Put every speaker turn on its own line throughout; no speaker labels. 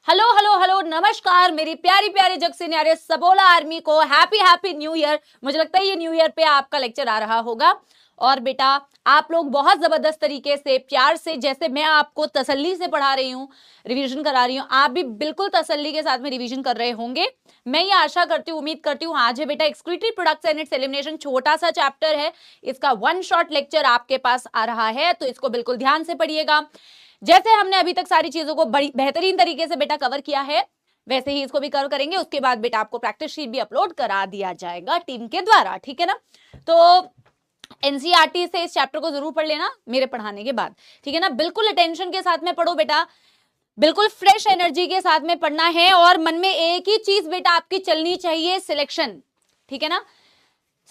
Hello hello hello, नमस्कार मेरी प्यारी प्यारी जग से न्यारे सबोला आर्मी को हैप्पी हैप्पी न्यू ईयर। मुझे लगता है ये न्यू ईयर पे आपका लेक्चर आ रहा होगा। और बेटा आप लोग बहुत जबरदस्त तरीके से प्यार से, जैसे मैं आपको तसल्ली से पढ़ा रही हूँ, रिवीजन करा रही हूँ, आप भी बिल्कुल तसल्ली के साथ में रिवीजन कर रहे होंगे। मैं ये आशा करती हूँ, उम्मीद करती हूँ। आज है बेटा excretory products and it's elimination, छोटा सा चैप्टर है, इसका वन शॉट लेक्चर आपके पास आ रहा है, तो इसको बिल्कुल ध्यान से पढ़िएगा। जैसे हमने अभी तक सारी चीजों को बड़ी बेहतरीन तरीके से बेटा कवर किया है, वैसे ही इसको भी कवर करेंगे। उसके बाद बेटा आपको प्रैक्टिस शीट भी अपलोड करा दिया जाएगा टीम के द्वारा, ठीक है ना। तो एनसीईआरटी से इस चैप्टर को जरूर पढ़ लेना मेरे पढ़ाने के बाद, ठीक है ना। बिल्कुल अटेंशन के साथ में पढ़ो बेटा, बिल्कुल फ्रेश एनर्जी के साथ में पढ़ना है, और मन में एक ही चीज बेटा आपकी चलनी चाहिए, सिलेक्शन, ठीक है ना।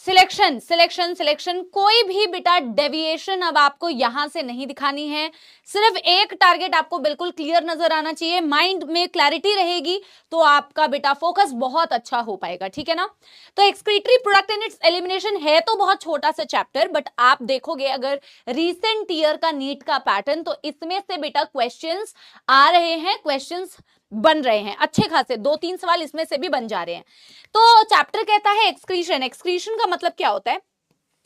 सिलेक्शन सिलेक्शन सिलेक्शन, कोई भी बेटा डेविएशन अब आपको यहां से नहीं दिखानी है। सिर्फ एक टारगेट आपको बिल्कुल क्लियर नजर आना चाहिए, माइंड में क्लैरिटी रहेगी तो आपका बेटा फोकस बहुत अच्छा हो पाएगा, ठीक है ना। तो excretory product and it's elimination है तो बहुत छोटा सा चैप्टर, बट आप देखोगे अगर रीसेंट ईयर का नीट का पैटर्न, तो इसमें से बेटा क्वेश्चंस आ रहे हैं, क्वेश्चंस बन रहे हैं अच्छे खासे, 2-3 सवाल इसमें से भी बन जा रहे हैं। तो चैप्टर कहता है एक्सक्रीशन। एक्सक्रीशन का मतलब क्या होता है?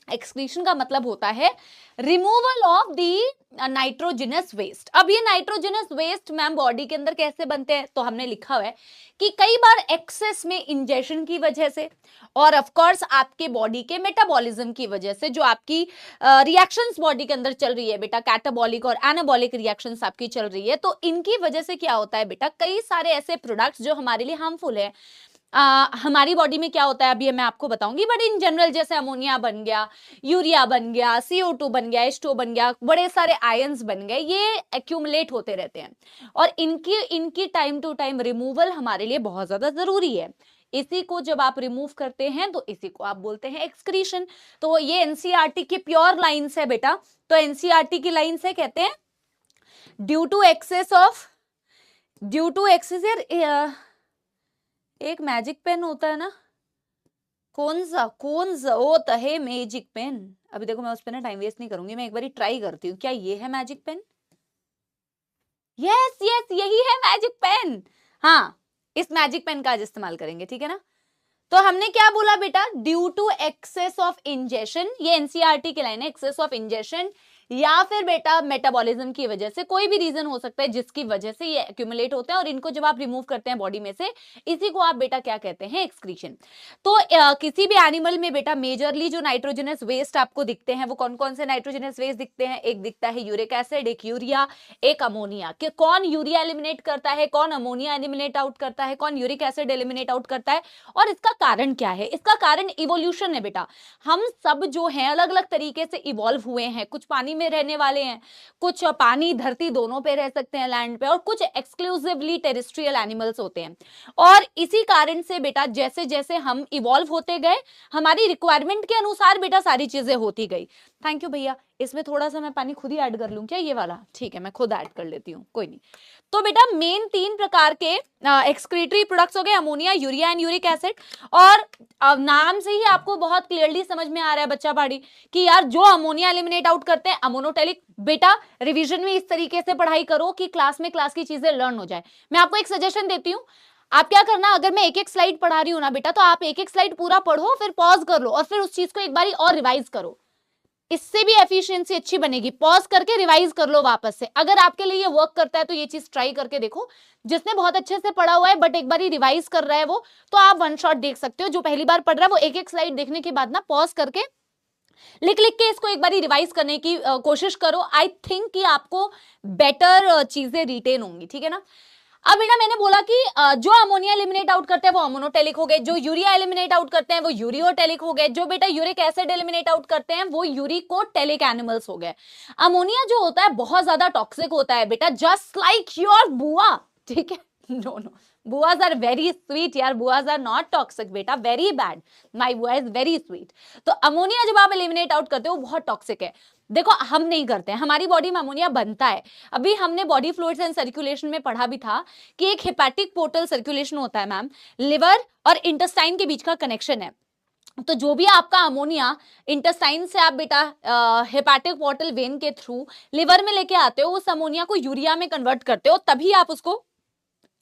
एक्सक्रीशन का मतलब होता है removal of the nitrogenous waste. अब ये नाइट्रोजनस वेस्ट मैम बॉडी के अंदर कैसे बनते हैं, तो हमने लिखा हुआ है कि कई बार एक्सेस में इंजेक्शन की वजह से, और ऑफ कोर्स आपके बॉडी के मेटाबॉलिज्म की वजह से, जो आपकी रिएक्शंस बॉडी के अंदर चल रही है बेटा, कैटाबॉलिक और एनाबॉलिक रिएक्शंस आपकी चल रही है, तो इनकी वजह से क्या होता है बेटा, कई सारे ऐसे प्रोडक्ट्स जो हमारे लिए हार्मफुल है हमारी बॉडी में क्या होता है अभी मैं आपको बताऊंगी, बट इन जनरल जैसे अमोनिया बन गया, यूरिया बन गया, CO2 बन गया, H2O बन गया, बड़े सारे आयंस बन गए, ये एक्यूमुलेट होते रहते हैं, और इनकी टाइम टू टाइम रिमूवल हमारे लिए बहुत ज्यादा जरूरी है। इसी को जब आप रिमूव करते हैं तो इसी को आप बोलते हैं एक्सक्रीशन। तो ये एनसीईआरटी की प्योर लाइंस है बेटा। तो एनसीईआरटी की लाइंस है, कहते हैं ड्यू टू एक्सेस यार, एक मैजिक पेन होता है ना, कौन सा होता है मैजिक पेन? अभी देखो मैं उस पे ना टाइम वेस्ट नहीं करूंगी, मैं एक बार ट्राई करती हूँ, क्या ये है मैजिक पेन? यस यस, यही है मैजिक पेन। हाँ, इस मैजिक पेन का आज इस्तेमाल करेंगे, ठीक है ना। तो हमने क्या बोला बेटा, due to excess of ingestion, ये एनसीईआरटी की लाइन है, एक्सेस ऑफ इंजेशन या फिर बेटा मेटाबॉलिज्म की वजह से, कोई भी रीजन हो सकता है जिसकी वजह से ये एक्यूमुलेट होते हैं, और इनको जब आप रिमूव करते हैं बॉडी में से, इसी को आप बेटा क्या कहते हैं, एक्सक्रीशन। तो किसी भी एनिमल में बेटा मेजरली जो नाइट्रोजनस वेस्ट आपको दिखते हैं, वो कौन कौन से नाइट्रोजनस वेस्ट दिखते हैं? एक दिखता है यूरिक एसिड, एक यूरिया, एक अमोनिया। कि कौन यूरिया एलिमिनेट करता है, कौन अमोनिया एलिमिनेट आउट करता है, कौन यूरिक एसिड एलिमिनेट आउट करता है, और इसका कारण क्या है? इसका कारण इवोल्यूशन है बेटा। हम सब जो हैं अलग अलग तरीके से इवॉल्व हुए हैं, कुछ पानी में रहने वाले हैं, कुछ पानी धरती दोनों पे रह सकते हैं, लैंड पे, और कुछ एक्सक्लूसिवली टेरेस्ट्रियल एनिमल्स होते हैं। और इसी कारण से बेटा जैसे जैसे हम इवॉल्व होते गए, हमारी रिक्वायरमेंट के अनुसार बेटा सारी चीजें होती गई। थैंक यू भैया, इसमें थोड़ा सा मैं पानी खुद ही ऐड कर लूं क्या, ये वाला? ठीक है, मैं खुद ऐड कर लेती हूँ, कोई नहीं। तो बेटा मेन 3 प्रकार के एक्सक्रीटरी प्रोडक्ट्स हो गए, ammonia, urea and uric acid. और नाम से ही आपको बहुत क्लियरली समझ में आ रहा है बच्चा पाड़ी कि यार जो अमोनिया एलिमिनेट आउट करते हैं अमोनोटेलिक। बेटा रिवीजन में इस तरीके से पढ़ाई करो कि क्लास में क्लास की चीजें लर्न हो जाए। मैं आपको एक सजेशन देती हूँ, आप क्या करना, अगर मैं एक एक स्लाइड पढ़ा रही हूँ ना बेटा, तो आप एक एक स्लाइड पूरा पढ़ो, फिर पॉज कर लो, और फिर उस चीज को एक बारी और रिवाइज करो, इससे भी एफिशिएंसी अच्छी बनेगी। पॉज करके रिवाइज कर लो वापस से, अगर आपके लिए ये वर्क करता है तो ये चीज ट्राई करके देखो। जिसने बहुत अच्छे से पढ़ा हुआ है बट एक बार रिवाइज कर रहा है वो, तो आप वन शॉट देख सकते हो। जो पहली बार पढ़ रहा है वो एक एक स्लाइड देखने के बाद ना पॉज करके लिख लिख के इसको एक बार रिवाइज करने की कोशिश करो। आई थिंक कि आपको बेटर चीजें रिटेन होंगी, ठीक है ना। अब बेटा मैंने बोला कि जो अमोनिया एलिमिनेट आउट करते हैं वो अमोनोटेलिक हो गए, जो यूरिया एलिमिनेट आउट करते हैं वो यूरियोटेलिक हो गए, जो बेटा यूरिक एसिड एलिमिनेट आउट करते हैं वो यूरिकोटेलिक एनिमल्स हो गए। अमोनिया जो होता है बहुत ज्यादा टॉक्सिक होता है बेटा, जस्ट लाइक योर बुआ, ठीक है। नो नो, बुआज आर वेरी स्वीट यार, बुआज आर नॉट टॉक्सिक बेटा, very bad, my bua is very sweet. तो अमोनिया जब आप एलिमिनेट आउट करते हो वो बहुत टॉक्सिक है। देखो हम नहीं करते हैं, हमारी बॉडी में अमोनिया बनता है। अभी हमने बॉडी फ्लूइड्स एंड सर्कुलेशन में पढ़ा भी था कि एक हेपेटिक पोर्टल सर्कुलेशन होता है मैम, लिवर और इंटेस्टाइन के बीच का कनेक्शन है। तो जो भी आपका अमोनिया इंटेस्टाइन से आप बेटा हेपेटिक पोर्टल वेन के थ्रू लिवर में लेके आते हो, उस अमोनिया को यूरिया में कन्वर्ट करते हो, तभी आप उसको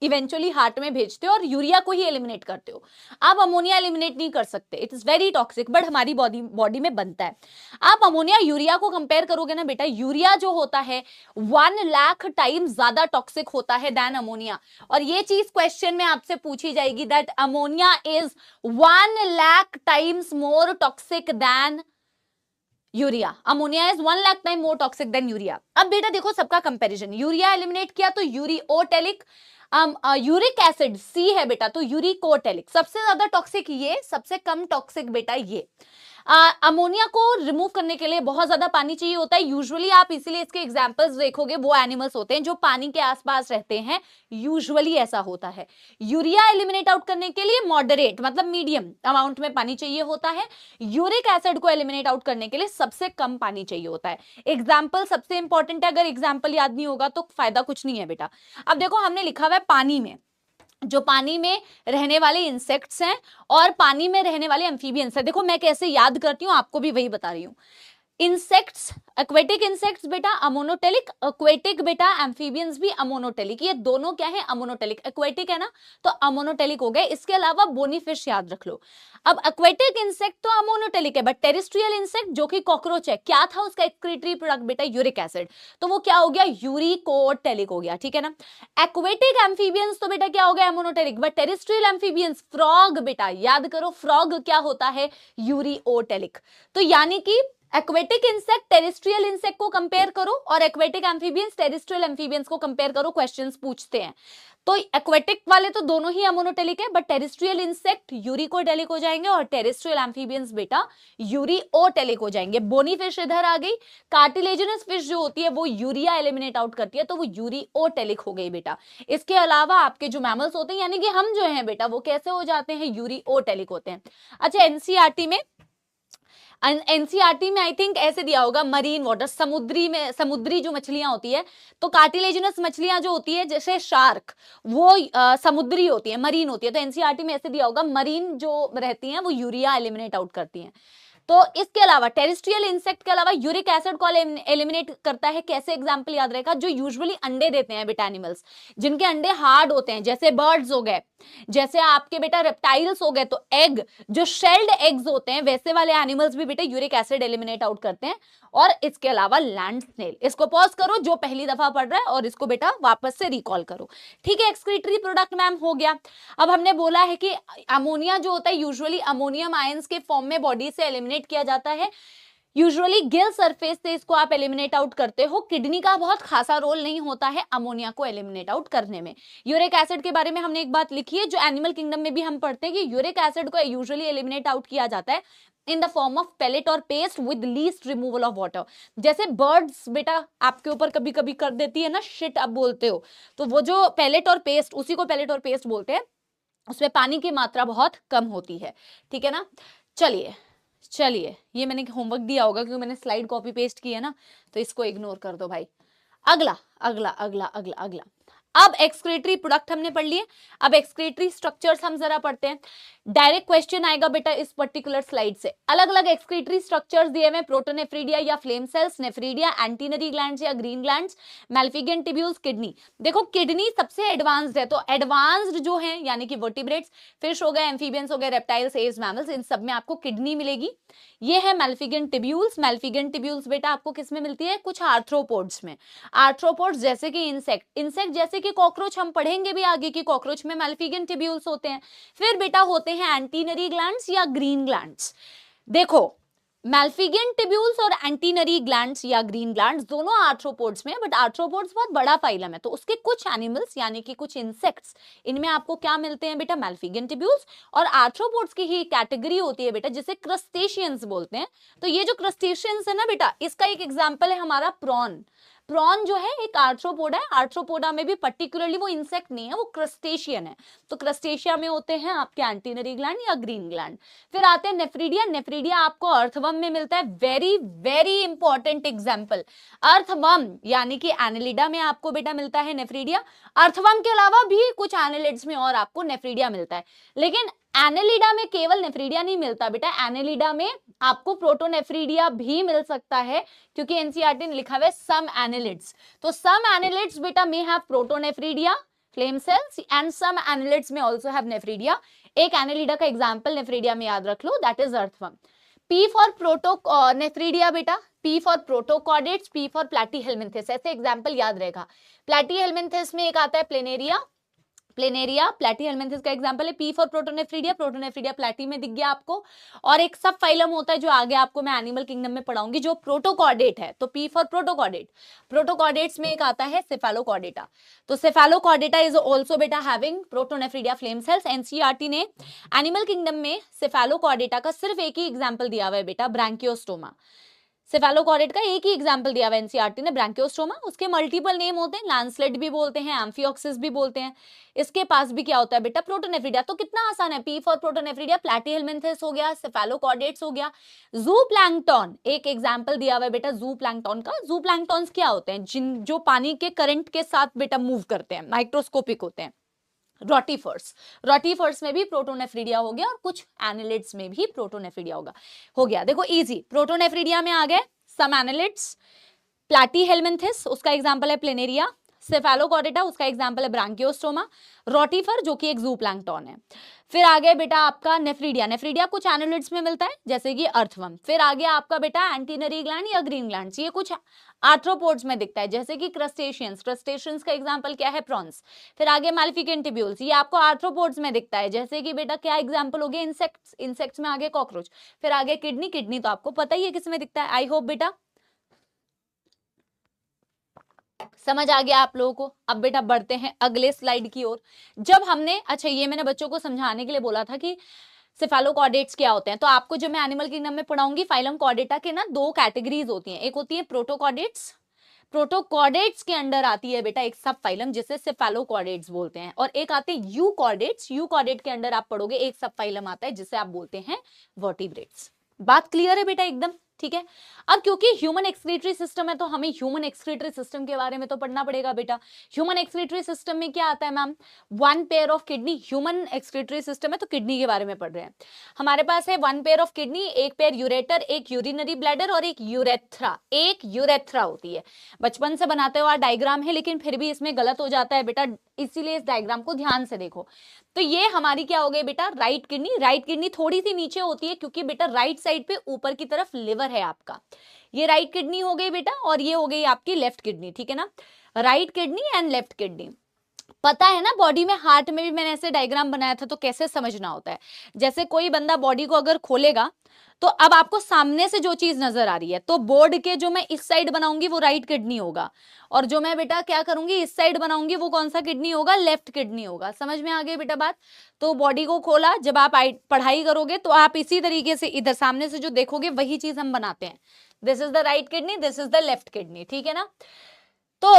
इवेंचुअली हार्ट में भेजते हो और यूरिया को ही एलिमिनेट करते हो। आप अमोनिया एलिमिनेट नहीं कर सकते, it is very toxic, but हमारी बॉडी में बनता है। आप अमोनिया यूरिया को कंपेयर करोगे ना बेटा, यूरिया जो होता है 1 लाख टाइम्स ज्यादा टॉक्सिक होता है देन अमोनिया। और ये चीज क्वेश्चन में आपसे पूछी जाएगी that ammonia is 1 lakh times more toxic than urea. Ammonia is 1 lakh time more toxic than urea. अब बेटा देखो सबका कंपैरिजन, यूरिया एलिमिनेट किया तो यूरिओटेलिक, यूरिक एसिड सी है बेटा तो यूरिकोटेलिक। सबसे ज्यादा टॉक्सिक ये, सबसे कम टॉक्सिक बेटा ये। अमोनिया को रिमूव करने के लिए बहुत ज्यादा पानी चाहिए होता है यूजुअली। आप इसीलिए इसके एग्जांपल्स देखोगे वो एनिमल्स होते हैं जो पानी के आसपास रहते हैं, यूजुअली ऐसा होता है। यूरिया एलिमिनेट आउट करने के लिए मॉडरेट मतलब मीडियम अमाउंट में पानी चाहिए होता है। यूरिक एसिड को एलिमिनेट आउट करने के लिए सबसे कम पानी चाहिए होता है। एग्जाम्पल सबसे इंपॉर्टेंट है, अगर एग्जाम्पल याद नहीं होगा तो फायदा कुछ नहीं है बेटा। अब देखो हमने लिखा हुआ है पानी में, जो पानी में रहने वाले इंसेक्ट्स हैं और पानी में रहने वाले एम्फीबियंस हैं। देखो मैं कैसे याद करती हूँ आपको भी वही बता रही हूँ। इंसेक्ट्स, एक्वेटिक इंसेक्ट्स बेटा अमोनोटेलिक, एक्वेटिक बेटा एम्फीबियंस भी अमोनोटेलिक। ये दोनों क्या है? अमोनोटेलिक। एक्वेटिक है ना तो अमोनोटेलिक हो गए। इसके अलावा बोनीफिश याद रख लो। अब एक्वेटिक इंसेक्ट तो अमोनोटेलिक है, बट टेरिस्ट्रियल इंसेक्ट जो कि कॉकरोच है, क्या था उसका एक्सक्रीटरी प्रोडक्ट बेटा? यूरिक एसिड, तो वो क्या हो गया? यूरिकोटेलिक हो गया, ठीक है ना। एक्वेटिक एम्फीबियंस तो बेटा क्या हो गया? Ammonotelic. But terrestrial amphibians, frog बेटा याद करो, फ्रॉग क्या होता है? यूरिओटेलिक। तो यानी कि एक्वेटिक इंसेक्ट टेरिस्ट्रियल इंसेक्ट को कंपेयर करो और एक्वेटिक एम्फीबियंस टेरिस्ट्रियल एम्फीबियंस को कंपेयर करो, क्वेश्चंस पूछते हैं। तो एक्वेटिक वाले तो दोनों ही अमोनोटेलिक है, बट टेरिस्ट्रियल इंसेक्ट यूरिकोटेलिक हो जाएंगे और टेरिस्ट्रियल एम्फीबियंस बेटा यूरिओटेलिक हो जाएंगे। बोनी फिश इधर आ गई, कार्टिलेजिनस फिश जो होती है वो यूरिया एलिमिनेट आउट करती है तो वो यूरिओटेलिक हो गई बेटा। इसके अलावा आपके जो मैमल्स होते हैं यानी कि हम जो हैं बेटा वो कैसे हो जाते हैं? यूरिओटेलिक होते हैं। अच्छा एनसीईआरटी में, एनसीईआरटी में आई थिंक ऐसे दिया होगा मरीन वाटर, समुद्री में समुद्री जो मछलियां होती है, तो कार्टिलेजिनस मछलियां जो होती है जैसे शार्क वो समुद्री होती है, मरीन होती है। तो एनसीईआरटी में ऐसे दिया होगा मरीन जो रहती हैं वो यूरिया एलिमिनेट आउट करती हैं। तो इसके अलावा टेरिस्ट्रियल इंसेक्ट के अलावा यूरिक एसिड को एलिमिनेट करता है कैसे? एग्जांपल याद रहेगा, जो यूजुअली अंडे देते हैं बेटा एनिमल्स, जिनके अंडे हार्ड होते हैं, जैसे बर्ड्स हो गए, जैसे आपके बेटा रेप्टाइल्स हो गए। तो एग, जो शेल्ड एग्स होते हैं वैसे वाले एनिमल्स भी बेटा यूरिक एसिड एलिमिनेट आउट करते हैं। और इसके अलावा लैंड स्नेल, इसको पॉज करो जो पहली दफा पढ़ रहा है और इसको बेटा वापस से रिकॉल करो, ठीक है। एक्सक्रीटरी प्रोडक्ट मैम हो गया। अब हमने बोला है कि अमोनिया जो होता है यूजुअली अमोनियम आयंस के फॉर्म में बॉडी से एलिमिनेट किया जाता है, यूजुअली गिल सरफेस से इसको आप एलिमिनेट आउट करते हो। किडनी का बहुत खासा रोल नहीं होता है अमोनिया को एलिमिनेट आउट करने में। यूरिक एसिड के बारे में हमने एक बात लिखी है जो एनिमल किंगडम में भी हम पढ़ते हैं कि यूरिक एसिड को यूजुअली एलिमिनेट आउट किया जाता है in the form of pellet और paste with least removal of water. जैसे बर्ड्स बेटा आपके ऊपर कभी कभी कर देती है ना शिट, आप बोलते हो, तो वो जो पेलेट और पेस्ट, उसी को पेलेट और पेस्ट बोलते हैं, उसमें पानी की मात्रा बहुत कम होती है, ठीक है ना। चलिए ये मैंने होमवर्क दिया होगा क्योंकि मैंने स्लाइड कॉपी पेस्ट की है ना, तो इसको इग्नोर कर दो भाई। अगला अगला अगला अगला अगला अब एक्सक्रीटरी प्रोडक्ट हमने पढ़ लिए। अब एक्सक्रीटरी स्ट्रक्चर्स हम जरा पढ़ते हैं। डायरेक्ट क्वेश्चन आएगा बेटा इस पर्टिकुलर स्लाइड से। अलग अलग एक्सक्रीटरी स्ट्रक्चर्स दिए हुए, प्रोटोनेफ्रीडिया या फ्लेम सेल्स, नेफ्रीडिया, एंटीनरी ग्लैंड्स या ग्रीन ग्लैंड्स, मैल्फिगियन टिब्यूल्स, किडनी। देखो किडनी सबसे एडवांस्ड है, तो एडवांस्ड जो है यानी कि वर्टिब्रेट्स, फिश हो गए, एम्फीबियंस हो गए, रेप्टाइल्स, एव्स, मैमल्स, इन सब में आपको किडनी मिलेगी। ये है मैल्फिगियन टिब्यूल्स। मैल्फिगियन टिब्यूल्स बेटा आपको किस में मिलती है? कुछ आर्थ्रोपोड्स में। आर्थ्रोपोड्स जैसे कि इंसेक्ट जैसे कि कॉकरोच, हम पढ़ेंगे भी आगे कि कॉकरोच में मैल्फिगियन टिब्यूल्स होते हैं। फिर बेटा होते हैं एंटीनरी ग्लैंड्स या ग्रीन ग्लैंड्स। देखो मैल्फिगियन टिब्यूल्स और एंटीनरी ग्लैंड्स या ग्रीन ग्लैंड्स दोनों आर्थ्रोपोड्स में, बट आर्थ्रोपोड्स बहुत बड़ा फाइलम है, तो उसके कुछ एनिमल्स यानी कि कुछ इंसेक्ट्स, इनमें आपको क्या मिलते हैं बेटा? मैल्फिगियन टिब्यूल्स। और आर्थ्रोपोड्स की ही कैटेगरी होती है बेटा जिसे क्रस्टेशियंस बोलते हैं। तो ये जो क्रस्टेशियंस है ना बेटा, इसका एक एग्जाम्पल है हमारा प्रॉन। प्रॉन जो है एक आर्थ्रोपोड है। आर्थ्रोपोडा में भी पर्टिकुलरली वो इंसेक्ट नहीं है, वो क्रस्टेशियन है। तो क्रस्टेशिया में होते हैं आपके एंटीनरी ग्लैंड या ग्रीन ग्लैंड। फिर आते हैं नेफ्रीडिया। नेफ्रीडिया आपको अर्थवर्म में मिलता है। Very very important example, earthworm यानी कि एनालिडा में आपको बेटा मिलता है नेफ्रीडिया। अर्थवर्म के अलावा भी कुछ एनालिड्स में और आपको नेफ्रीडिया मिलता है, लेकिन एनालिडा में केवल नेफ्रीडिया नहीं मिलता बेटा, एनालिडा में आपको प्रोटोनेफ्रीडिया भी मिल सकता है, क्योंकि एनसीईआरटी ने लिखा हुआ है सम एनालिड्स। तो सम एनालिड्स बेटा may have protonephridia, flame cells and some annelids may also have nephridia. एक एनालिडा का एग्जांपल नेफ्रीडिया में याद रख लो, that is earthworm. P for protonephridia बेटा, P for protochordates, P for platyhelminthes, ऐसे एग्जांपल याद रहेगा। प्लैटीहेलमिंथेस में एक आता है प्लेनेरिया, प्लेनेरिया प्लैटीहेलमिंथेस का एग्जांपल है। P for protonephridia, protonephridia platy में दिख गया आपको। और एक सब फाइलम होता है जो आगे आपको मैं एनिमल किंगडम में पढ़ाऊंगी, जो प्रोटोकॉर्डेट है। तो P फॉर प्रोटोकॉर्डेट, प्रोटोकॉर्डेट्स में एक आता है सेफेलोकॉर्डेटा। तो सेफेलोकॉर्डेटा इज आल्सो बेटा having protonephridia flame sales. NCERT ने एनिमल किंगडम में सेफेलोकॉर्डेटा का सिर्फ एक ही एग्जाम्पल दिया हुआ है बेटा, ब्रैंकियोस्टोमा। सेफेलोकॉर्डेट का एक ही एग्जांपल दिया हुआ है एनसीईआरटी ने, ब्रैंकियोस्टोमा। उसके मल्टीपल नेम होते हैं, लैंसलेट भी बोलते हैं, एम्फियोक्सिस भी बोलते हैं। इसके पास भी क्या होता है बेटा, प्रोटोनेफ्रीडिया। तो कितना आसान है, P फॉर प्रोटोनेफ्रीडिया, प्लैटीहेलमिंथेस हो गया, सेफेलोकॉर्डेट्स हो गया। ज़ूप्लैंक्टन एक एग्जांपल दिया हुआ है बेटा, ज़ूप्लैंक्टन का। ज़ूप्लैंक्टन्स क्या होते हैं, जो पानी के करंट के साथ बेटा मूव करते हैं, माइक्रोस्कोपिक होते हैं। रोटीफर्स, रोटीफर्स में भी प्रोटोनेफ्रीडिया हो गया और कुछ एनालिड्स में भी प्रोटोनेफ्रीडिया हो गया। देखो इजी, प्रोटोनेफ्रीडिया में आ गए सम एनालिड्स। प्लैटीहेलमिंथेस उसका एग्जांपल है प्लेनेरिया, सेफेलोकॉर्डेटा उसका एग्जांपल है ब्रैंकियोस्टोमा, रोटीफर जो कि एक ज़ूप्लैंक्टन है। फिर आगे बेटा आपका नेफ्रीडिया, नेफ्रीडिया कुछ एनालिड्स में मिलता है जैसे कि अर्थवर्म। फिर आगे आपका बेटा एंटीनरी ग्लैंड या ग्रीन ग्लैंड्स, ये कुछ आर्थ्रोपोड्स में दिखता है जैसे कि क्रस्टेशियंस, क्रस्टेशियंस का एग्जांपल क्या है, प्रॉन्स। फिर आगे मैलिफिकेंट ट्यूब्यूल्स, ये आपको आर्थ्रोपोड्स में दिखता है जैसे कि बेटा क्या एग्जांपल हो गए, इंसेक्ट्स, इंसेक्ट्स में आगे कॉकरोच। फिर आगे किडनी, किडनी तो आपको पता ही है किसमें दिखता है। आई होप बेटा समझ आ गया आप लोगों को। अब बेटा बढ़ते हैं अगले स्लाइड की ओर। जब हमने, अच्छा ये मैंने बच्चों को समझाने के लिए बोला था कि सेफेलोकॉर्डेट्स क्या होते हैं, तो आपको जो मैं एनिमल किंगडम में पढ़ाऊंगी फाइलम कॉर्डेटा के ना दो कैटेगरीज होती हैं। एक होती है प्रोटोकॉर्डेट्स, प्रोटोकॉर्डेट्स के अंडर आती है बेटा एक सब फाइलम जिसे सेफेलोकॉर्डेट्स बोलते हैं, और एक आते हैं यूकॉर्डेट्स, यूकॉर्डेट के अंडर आप पढ़ोगे एक सब फाइलम आता है जिसे आप बोलते हैं वर्टिब्रेट्स। बात क्लियर है बेटा एकदम, ठीक है। अब क्योंकि ह्यूमन एक्सक्रीटरी सिस्टम है तो हमें ह्यूमन एक्सक्रीटरी सिस्टम के बारे में तो पढ़ना पड़ेगा बेटा। ह्यूमन एक्सक्रीटरी सिस्टम में क्या आता है ma'am, one pair of kidney. Human excretory system है तो किडनी के बारे में पढ़ रहे हैं। हमारे पास है वन पेयर ऑफ किडनी, एक पेयर यूरेटर, एक यूरिनरी ब्लैडर और एक यूरेथ्रा। एक यूरेथ्रा होती है, बचपन से बनाते हुआ डायग्राम है लेकिन फिर भी इसमें गलत हो जाता है बेटा, इसीलिए इस डायग्राम को ध्यान से देखो। तो ये हमारी क्या हो गई बेटा, राइट किडनी। राइट किडनी थोड़ी सी नीचे होती है क्योंकि बेटा राइट साइड पे ऊपर की तरफ लिवर है आपका। ये राइट किडनी हो गई बेटा, और ये हो गई आपकी लेफ्ट किडनी, ठीक है ना। Right kidney and left kidney. पता है ना बॉडी में, हार्ट में भी मैंने ऐसे डायग्राम बनाया था तो कैसे समझना होता है। जैसे कोई बंदा बॉडी को अगर खोलेगा तो अब आपको सामने से जो चीज नजर आ रही है, तो बोर्ड के जो मैं इस साइड बनाऊंगी वो राइट किडनी होगा, और जो मैं बेटा क्या करूंगी इस साइड बनाऊंगी वो कौन सा किडनी होगा, लेफ्ट किडनी होगा। समझ में आ गई बेटा बात। तो बॉडी को खोला, जब आप पढ़ाई करोगे तो आप इसी तरीके से इधर सामने से जो देखोगे वही चीज हम बनाते हैं। This is the right kidney, this is the left kidney, ठीक है ना। तो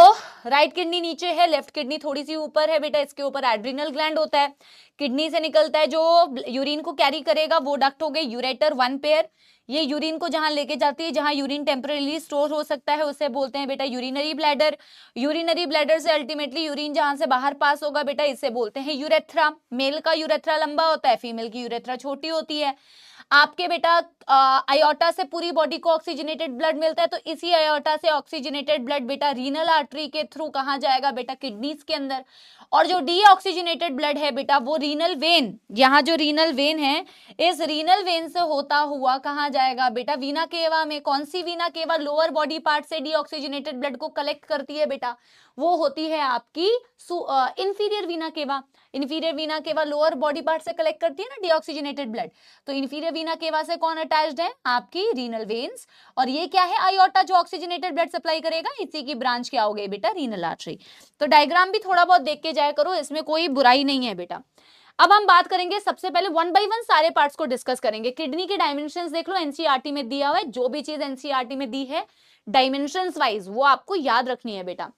राइट किडनी नीचे है, लेफ्ट किडनी थोड़ी सी ऊपर है बेटा। इसके ऊपर एड्रिनल ग्लैंड होता है, किडनी से निकलता है जो यूरिन को कैरी करेगा वो डक्ट हो गए यूरेटर, वन पेयर। ये यूरिन को जहां लेके जाती है, जहां यूरिन टेम्परेली स्टोर हो सकता है उसे बोलते हैं बेटा यूरिनरी ब्लैडर। यूरिनरी ब्लैडर से अल्टीमेटली यूरिन जहां से बाहर पास होगा बेटा इसे बोलते हैं यूरेथ्रा। मेल का यूरेथ्रा लंबा होता है, फीमेल की यूरेथ्रा छोटी होती है। आपके बेटा आयोटा से पूरी बॉडी को ऑक्सीजनेटेड ब्लड मिलता है, तो इसी आयोटा से ऑक्सीजनेटेड ब्लड बेटा रीनल आर्टरी के थ्रू कहां जाएगा बेटा, किडनीज के अंदर। और जो डीऑक्सीजनेटेड ब्लड है बेटा वो रीनल वेन, यहाँ जो रीनल वेन है इस रीनल वेन से होता हुआ कहां जाएगा बेटा, वीना केवा में। कौन सी वीना केवा लोअर बॉडी पार्ट से डीऑक्सीजनेटेड ब्लड को कलेक्ट करती है बेटा, वो होती है आपकी इंफीरियर वीना केवा। इंफीरियर वीना केवा लोअर बॉडी पार्ट से कलेक्ट करती है ना डीऑक्सीजनेटेड ब्लड, तो इंफीरियर वीना केवा से कौन अटैच्ड है, आपकी रीनल वेन्स। और ये क्या है, आयोटा जो ऑक्सीजनेटेड ब्लड सप्लाई करेगा, इसी की ब्रांच क्या हो गई बेटा, रीनल आर्टरी। तो डायग्राम भी थोड़ा बहुत देख के जाया करो, इसमें कोई बुराई नहीं है बेटा। अब हम बात करेंगे, सबसे पहले वन बाय वन सारे पार्ट्स को डिस्कस करेंगे। किडनी के डायमेंशंस देख लो, एनसीईआरटी में दिया हुआ है। जो भी चीज एनसीईआरटी में दी है डायमेंशंस वाइज वो आपको याद रखनी है बेटा।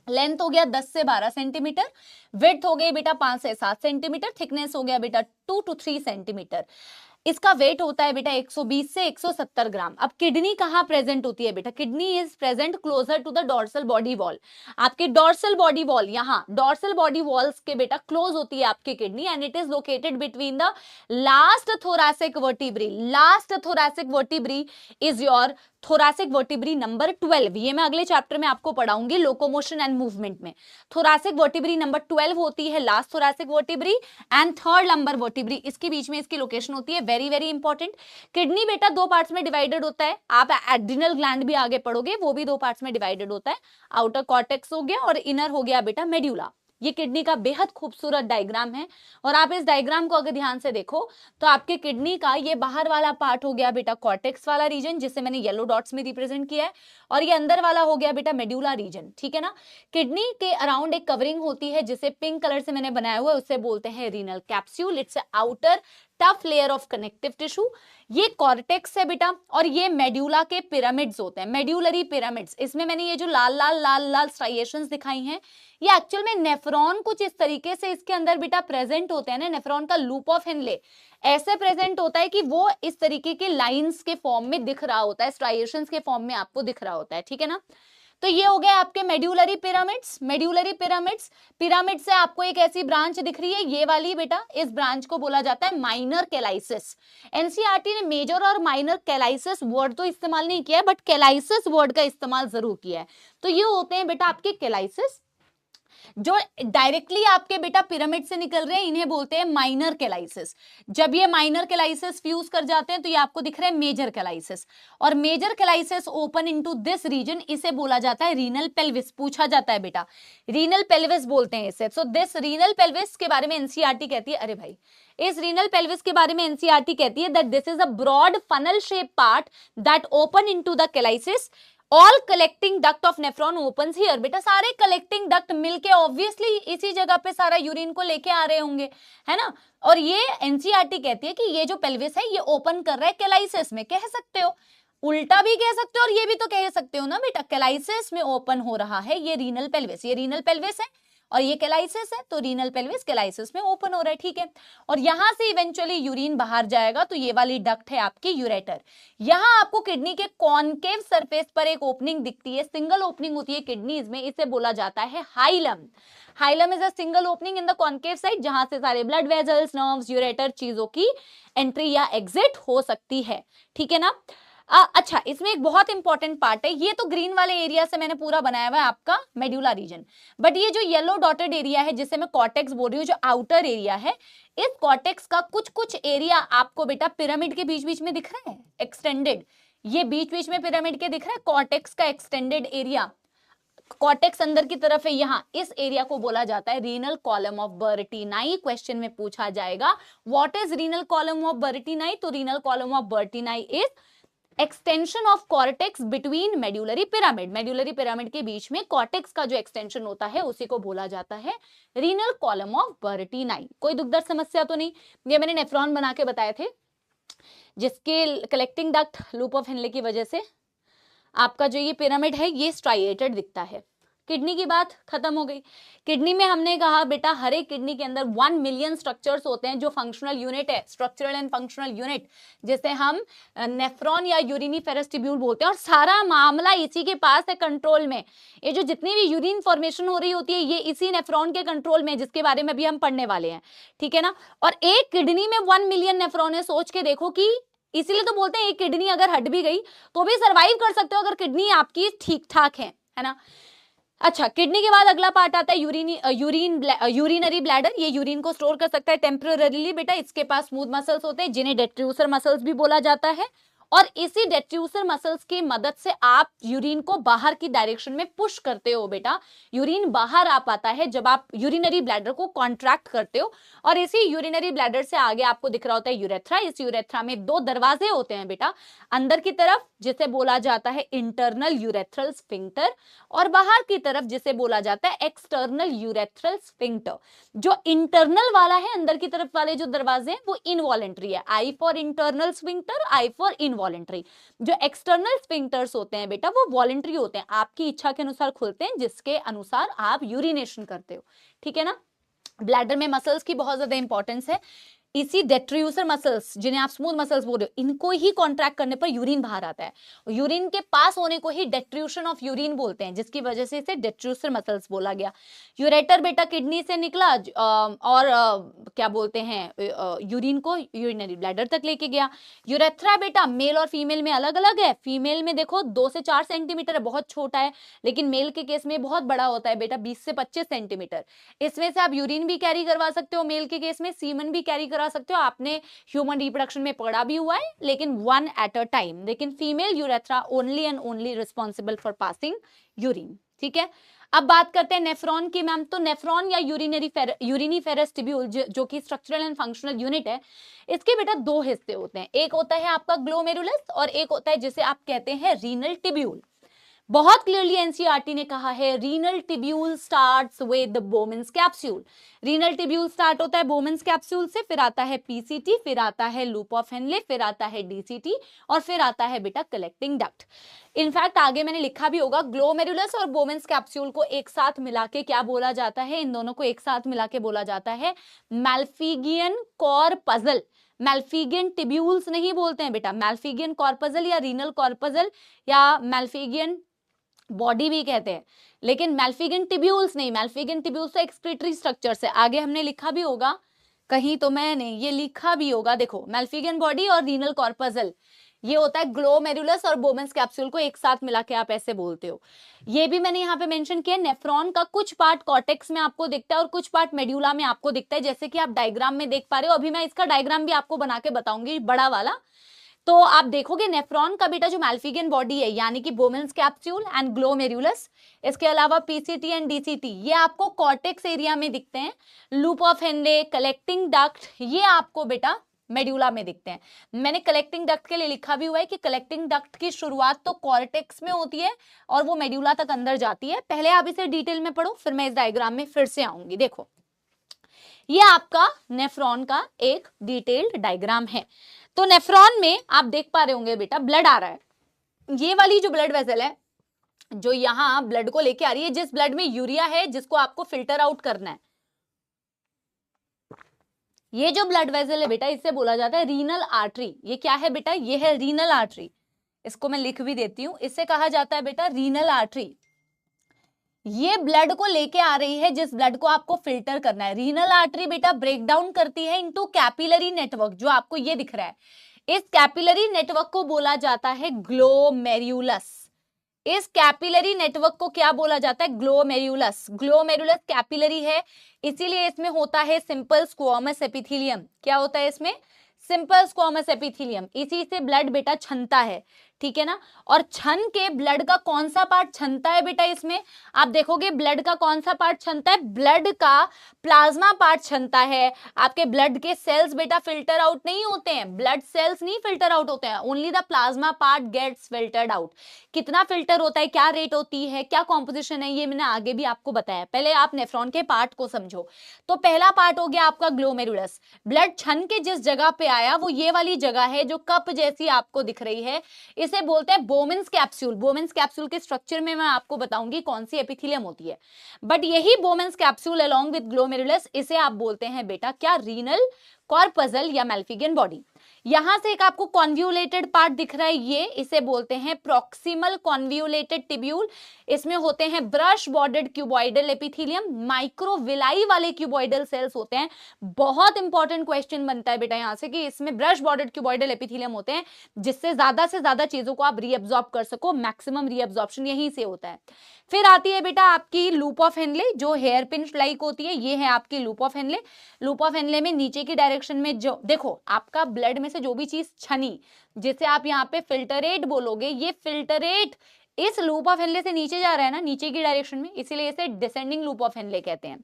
लेंथ हो गया 10 से 12 सेंटीमीटर, विड्थ हो गई बेटा 5 से 7 सेंटीमीटर, थिकनेस हो गया बेटा 2 to 3 सेंटीमीटर। इसका वेट होता है बेटा 120 से 170 ग्राम। अब किडनी कहाँ प्रेजेंट होती है बेटा? Kidney is present closer to the dorsal body wall. आपके डॉर्सल बॉडी वॉल, यहाँ डॉर्सल बॉडी वॉल्स के बेटा क्लोज होती है आपकी kidney, and it is located between the last thoracic vertebrae. Last thoracic vertebrae is your thoracic vertebrae number 12। ये मैं अगले चैप्टर में आपको पढ़ाऊंगी लोकोमोशन एंड मूवमेंट में। थोरैसिक वर्टिब्री नंबर 12 होती है last thoracic vertebrae, and third number vertebrae, इसके बीच में इसकी लोकेशन होती है। Very very important. किडनी बेटा दो पार्ट्स में डिवाइडेड होता है। आप एड्रिनल ग्लैंड भी आगे पढ़ोगे, वो भी दो पार्ट्स में डिवाइडेड होता है। आउटर कॉर्टेक्स हो गया और इनर हो गया बेटा मेड्यूला। ये किडनी का बेहद खूबसूरत डायग्राम है, और आप इस डायग्राम को अगर ध्यान से देखो तो आपके किडनी का ये बाहर वाला पार्ट हो गया बेटा कॉर्टेक्स वाला रीजन, जिसे मैंने येलो डॉट्स में रिप्रेजेंट किया है, और ये अंदर वाला हो गया बेटा मेड्यूला रीजन। ठीक है ना। किडनी के अराउंड एक कवरिंग होती है जिसे पिंक कलर से मैंने बनाया हुआ है, उसे बोलते हैं renal capsule. It's outer tough layer of connective tissue. ये कॉर्टेक्स है बेटा, और ये मेड्यूला के पिरामिड्स होते हैं, मेड्यूलरी पिरामिड्स। इसमें मैंने ये जो लाल लाल लाल लाल स्ट्राइएशंस दिखाई हैं, ये एक्चुअल में नेफ्रॉन कुछ इस तरीके से इसके अंदर बेटा प्रेजेंट होते हैं ना। नेफ्रॉन का लूप ऑफ हेनले ऐसे प्रेजेंट होता है कि वो इस तरीके के लाइंस के फॉर्म में दिख रहा होता है, स्ट्राइएशंस के फॉर्म में आपको दिख रहा होता है। ठीक है ना। तो ये हो गए आपके medullary pyramids. Medullary pyramids, pyramid से आपको एक ऐसी ब्रांच दिख रही है, ये वाली बेटा, इस ब्रांच को बोला जाता है माइनर कैलाइसिस। एनसीईआरटी ने मेजर और माइनर कैलाइसिस वर्ड तो इस्तेमाल नहीं किया है, बट कैलाइसिस वर्ड का इस्तेमाल जरूर किया है। तो ये होते हैं बेटा आपके कैलाइसिस, जो डायरेक्टली आपके बेटा पिरामिड से निकल रहे हैं, इन्हें बोलते हैं माइनर कैलाइसिस। जब ये माइनर कैलाइसिस फ्यूज कर जाते हैं तो ये आपको दिख रहा है मेजर कैलाइसिस, और major calyces open into this region, इसे बोला जाता है रीनल पेल्विस। पूछा जाता है बेटा, रीनल पेल्विस बोलते हैं इसे। सो दिस रीनल पेल्विस के बारे में एनसीईआरटी कहती है, अरे भाई, इस रीनल पेल्विस के बारे में एनसीईआरटी कहती है that this is a broad funnel shape part that open into the calyces. All collecting duct of nephron opens here. बेटा सारे कलेक्टिंग डक्ट मिलके ऑब्वियसली इसी जगह पे सारा यूरिन को लेके आ रहे होंगे, है ना। और ये एनसीईआरटी कहती है कि ये जो पेल्विस है ये ओपन कर रहा है कैलाइसिस में। कह सकते हो, उल्टा भी कह सकते हो, और ये भी तो कह सकते हो ना बेटा, कैलाइसिस में ओपन हो रहा है ये रीनल पेल्विस। ये रीनल पेल्विस है और ये कैलाइसिस है, तो रीनल पेल्विस कैलाइसिस में ओपन हो रहा है। ठीक है। और यहां से इवेंचुअली यूरिन बाहर जाएगा, तो ये वाली डक्ट है आपकी यूरेटर। यहां आपको किडनी के कॉनकेव सरफेस पर एक ओपनिंग दिखती है, सिंगल ओपनिंग होती है किडनीज में, इसे बोला जाता है hilum. Hilum is a single opening in the concave side, जहां से सारे ब्लड वेजल्स, नर्व्स, यूरेटर चीजों की एंट्री या एग्जिट हो सकती है। ठीक है ना। अच्छा, इसमें एक बहुत इंपॉर्टेंट पार्ट है, ये तो ग्रीन वाले एरिया से मैंने पूरा बनाया हुआ है आपका मेड्यूला रीजन, बट ये जो येलो डॉटेड एरिया है जिसे मैं कॉर्टेक्स बोल रही हूँ, जो आउटर एरिया है, इस कॉर्टेक्स का कुछ कुछ एरिया आपको बेटा पिरामिड के बीच बीच में दिख रहा है, एक्सटेंडेड। ये बीच बीच में पिरामिड के दिख रहा है, कॉर्टेक्स का एक्सटेंडेड एरिया। कॉर्टेक्स अंदर की तरफ है, यहाँ इस एरिया को बोला जाता है renal column of Bertini. Question में पूछा जाएगा what is renal column of Bertini. तो renal column of Bertini is extension of cortex between medullary pyramid. Medullary pyramid के बीच में कॉर्टेक्स का जो एक्सटेंशन होता है उसी को बोला जाता है रीनल कॉलम ऑफ बर्टीनाई। कोई दुखदार समस्या तो नहीं। ये मैंने नेफ्रॉन बना के बताए थे, जिसके collecting duct loop of Henley की वजह से आपका जो ये पिरामिड है ये स्ट्राइएटेड दिखता है। किडनी की बात खत्म हो गई। किडनी में हमने कहा बेटा हर एक किडनी के अंदर 1 मिलियन स्ट्रक्चर्स होते हैं, जो फंक्शनल यूनिट है, स्ट्रक्चरल एंड फंक्शनल यूनिट, जिसे हम नेफ्रॉन या यूरिनीफेरस ट्यूब्यूल बोलते हैं। और सारा मामला इसी के पास है कंट्रोल में। ये जो जितनी भी यूरिन फॉर्मेशन हो रही होती है ये इसी नेफ्रॉन के कंट्रोल में, जिसके बारे में भी हम पढ़ने वाले हैं। ठीक है ना। और एक किडनी में 1 मिलियन नेफ्रॉन है। सोच के देखो कि इसीलिए तो बोलते हैं एक किडनी अगर हट भी गई तो भी सरवाइव कर सकते हो अगर किडनी आपकी ठीक ठाक है ना। अच्छा, किडनी के बाद अगला पार्ट आता है यूरिनरी ब्लैडर। ये यूरिन को स्टोर कर सकता है टेम्पररीली बेटा। इसके पास स्मूथ मसल्स होते हैं जिन्हें डेट्रूसर मसल्स भी बोला जाता है, और इसी डेट्रूसर मसल्स की मदद से आप यूरिन को बाहर की डायरेक्शन में पुश करते हो बेटा। यूरिन बाहर आ पाता है जब आप यूरिनरी ब्लैडर को कॉन्ट्रैक्ट करते हो। और इसी यूरिनरी ब्लैडर से आगे आपको दिख रहा होता है यूरेथ्रा। इस यूरेथ्रा में 2 दरवाजे होते हैं बेटा, अंदर की तरफ जिसे बोला जाता है इंटरनल यूरेथ्रल स्फिंक्टर, और बाहर की तरफ जिसे बोला जाता है एक्सटर्नल यूरेथ्रल स्फिंक्टर। जो इंटरनल वाला है, अंदर की तरफ वाले जो दरवाजे हैं, वो इनवॉलेंट्री है। I for internal sphincter, I for involuntary. जो एक्सटर्नल स्फिंक्टर्स होते हैं बेटा वो वॉलेंट्री होते हैं, आपकी इच्छा के अनुसार खुलते हैं, जिसके अनुसार आप यूरिनेशन करते हो। ठीक है ना। ब्लैडर में मसल्स की बहुत ज्यादा इंपॉर्टेंस है। इसी डेट्रियूसर मसल्स जिन्हें आप स्मूथ मसल्स बोल रहे हो, इनको ही कॉन्ट्रैक्ट करने पर यूरिन बाहर आता है। यूरिन के पास होने को ही डेट्रियूशन ऑफ यूरिन बोलते हैं, जिसकी वजह से इसे डेट्रियूसर मसल्स बोला गया। यूरेटर बेटा किडनी से निकला और क्या बोलते हैं यूरिन को यूरिनरी ब्लैडर तक लेके गया। यूरेथ्रा बेटा मेल और फीमेल में अलग अलग है। फीमेल में देखो 2 से 4 सेंटीमीटर है, बहुत छोटा है, लेकिन मेल के केस में बहुत बड़ा होता है बेटा, 20 से 25 सेंटीमीटर। इसमें से आप यूरिन भी कैरी करवा सकते हो, मेल के केस में सीमन भी कैरी करा सकते हो। आपने ह्यूमन रिप्रोडक्शन में पढ़ा भी हुआ है, लेकिन 1 एट अ टाइम। लेकिन female urethra only and only responsible for passing urine. ठीक है, अब बात करते हैं नेफ्रॉन की मैम। तो नेफ्रॉन या यूरिनीफेरस ट्यूब्यूल जो कि स्ट्रक्चरल एंड फंक्शनल यूनिट है, इसके बेटा 2 हिस्से होते हैं। एक होता है आपका ग्लोमेरुलस और एक होता है जिसे आप कहते हैं रीनल ट्यूब्यूल। बहुत क्लियरली एनसीईआरटी ने कहा है renal tubule starts with Bowman's capsule. Renal tubule start होता है बोमेन्स कैप्सूल से, फिर आता है पीसीटी, फिर आता है लूप ऑफ हेनले, फिर आता है डीसीटी और फिर आता है बेटा कलेक्टिंग डक्ट। इनफैक्ट आगे मैंने लिखा भी होगा, ग्लोमेरुलस और बोमेन्स कैप्सूल को एक साथ मिला के क्या बोला जाता है, इन दोनों को एक साथ मिला के बोला जाता है मैल्फिगियन कॉर्पसल। मैल्फिगियन ट्यूब्यूल्स नहीं बोलते हैं बेटा, मैल्फिगियन कॉर्पसल या रीनल कॉर्पसल या मैल्फिगियन बॉडी भी कहते हैं, लेकिन मैल्फिगियन ट्यूब्यूल्स नहीं। मैल्फिगियन ट्यूब्यूल्स तो एक्सक्रीटरी स्ट्रक्चर से, आगे हमने लिखा भी होगा कहीं, तो मैंने ये लिखा भी होगा, देखो मैल्फिगियन बॉडी और रीनल कॉर्पसल, ये होता है ग्लोमेरुलस और बोमेन्स कैप्सूल को एक साथ मिला के आप ऐसे बोलते हो। ये भी मैंने यहाँ पे मेंशन किया। नेफ्रॉन का कुछ पार्ट कॉर्टेक्स में आपको दिखता है और कुछ पार्ट मेड्यूला में आपको दिखता है, जैसे कि आप डायग्राम में देख पा रहे हो। अभी मैं इसका डायग्राम भी आपको बना के बताऊंगी, बड़ा वाला। तो आप देखोगे नेफ्रॉन का बेटा जो मैल्फिगियन बॉडी है, यानी कि बोमेन्स कैप्सूल एंड ग्लोमेरुलस, इसके अलावा पीसीटी एंड डीसीटी, ये आपको कॉर्टेक्स एरिया में दिखते हैं। Loop of Henley, collecting duct, ये आपको बेटा मेड्यूला में दिखते हैं। मैंने कलेक्टिंग डक्ट के लिए लिखा भी हुआ है कि कलेक्टिंग डक्ट की शुरुआत तो कॉर्टेक्स में होती है और वो मेड्यूला तक अंदर जाती है। पहले आप इसे डिटेल में पढ़ो, फिर मैं इस डायग्राम में फिर से आऊंगी। देखो, ये आपका नेफ्रॉन का एक डिटेल्ड डायग्राम है। तो नेफ्रॉन में आप देख पा रहे होंगे बेटा ब्लड आ रहा है। ये वाली जो ब्लड वेसल है जो यहां ब्लड को लेके आ रही है, जिस ब्लड में यूरिया है जिसको आपको फिल्टर आउट करना है, ये जो ब्लड वेसल है बेटा इससे बोला जाता है रीनल आर्टरी। ये क्या है बेटा, ये है रीनल आर्टरी। इसको मैं लिख भी देती हूं, इससे कहा जाता है बेटा रीनल आर्टरी। ये ब्लड को लेके आ रही है जिस ब्लड को आपको फिल्टर करना है। रीनल आर्टरी बेटा ब्रेक डाउन करती है इनटू कैपिलरी नेटवर्क, जो आपको ये दिख रहा है। इस कैपिलरी नेटवर्क को बोला जाता है ग्लोमेरुलस। इस कैपिलरी नेटवर्क को क्या बोला जाता है, ग्लोमेरुलस। ग्लोमेरुलस कैपिलरी है, इसीलिए इसमें होता है सिंपल स्क्वामस एपिथेलियम। क्या होता है इसमें, सिंपल स्क्वामस एपिथेलियम। इसी से ब्लड बेटा छनता है, ठीक है ना। और छन के ब्लड का कौन सा पार्ट छनता है बेटा, इसमें आप देखोगे ब्लड का कौन सा पार्ट छनता है, ब्लड का प्लाज्मा पार्ट छनता है। आपके ब्लड के सेल्स बेटा फिल्टर आउट नहीं होते हैं, ब्लड सेल्स नहीं फिल्टर आउट होते हैं, only the plasma part gets filtered out. कितना फिल्टर होता है, क्या रेट होती है, क्या कॉम्पोजिशन है, ये मैंने आगे भी आपको बताया। पहले आप नेफ्रॉन के पार्ट को समझो। तो पहला पार्ट हो गया आपका ग्लोमेरुलस। ब्लड छन के जिस जगह पे आया वो ये वाली जगह है जो कप जैसी आपको दिख रही है, इसे बोलते हैं बोमेन्स कैप्सूल। बोमेन्स कैप्सूल के स्ट्रक्चर में मैं आपको बताऊंगी कौन सी एपिथेलियम होती है, बट यही Bowman's capsule along with glomerulus, इसे आप बोलते हैं बेटा क्या, रीनल कॉर्पसल या मैल्फिगियन बॉडी। यहां से एक आपको कॉन्व्यूलेटेड पार्ट दिख रहा है, ये इसे बोलते हैं प्रॉक्सिमल कॉन्व्यूलेटेड टिब्यूल। इसमें होते हैं brush bordered cuboidal epithelium, microvilli वाले क्यूबॉइडल सेल्स होते हैं। बहुत इंपॉर्टेंट क्वेश्चन बनता है बेटा यहां से कि इसमें ब्रश बॉर्डर्ड क्यूबॉइडल एपिथेलियम होते हैं, जिससे ज्यादा चीजों को आप रीअब्सॉर्ब कर सको। मैक्सिमम रीअब्सॉर्प्शन यहीं से होता है। फिर आती है बेटा आपकी लूप ऑफ हेनले, जो हेयर पिंच लाइक होती है, ये है आपकी loop of Henley. Loop of Henle में नीचे की डायरेक्शन में जो देखो आपका ब्लड में से जो भी चीज छनी, जिसे आप यहाँ पे फिल्टरेट बोलोगे, ये फिल्टरेट इस लूप ऑफ हेनले से नीचे जा रहा है ना, नीचे की डायरेक्शन में, इसीलिए इसे डिसेंडिंग लूप ऑफ हेनले कहते हैं।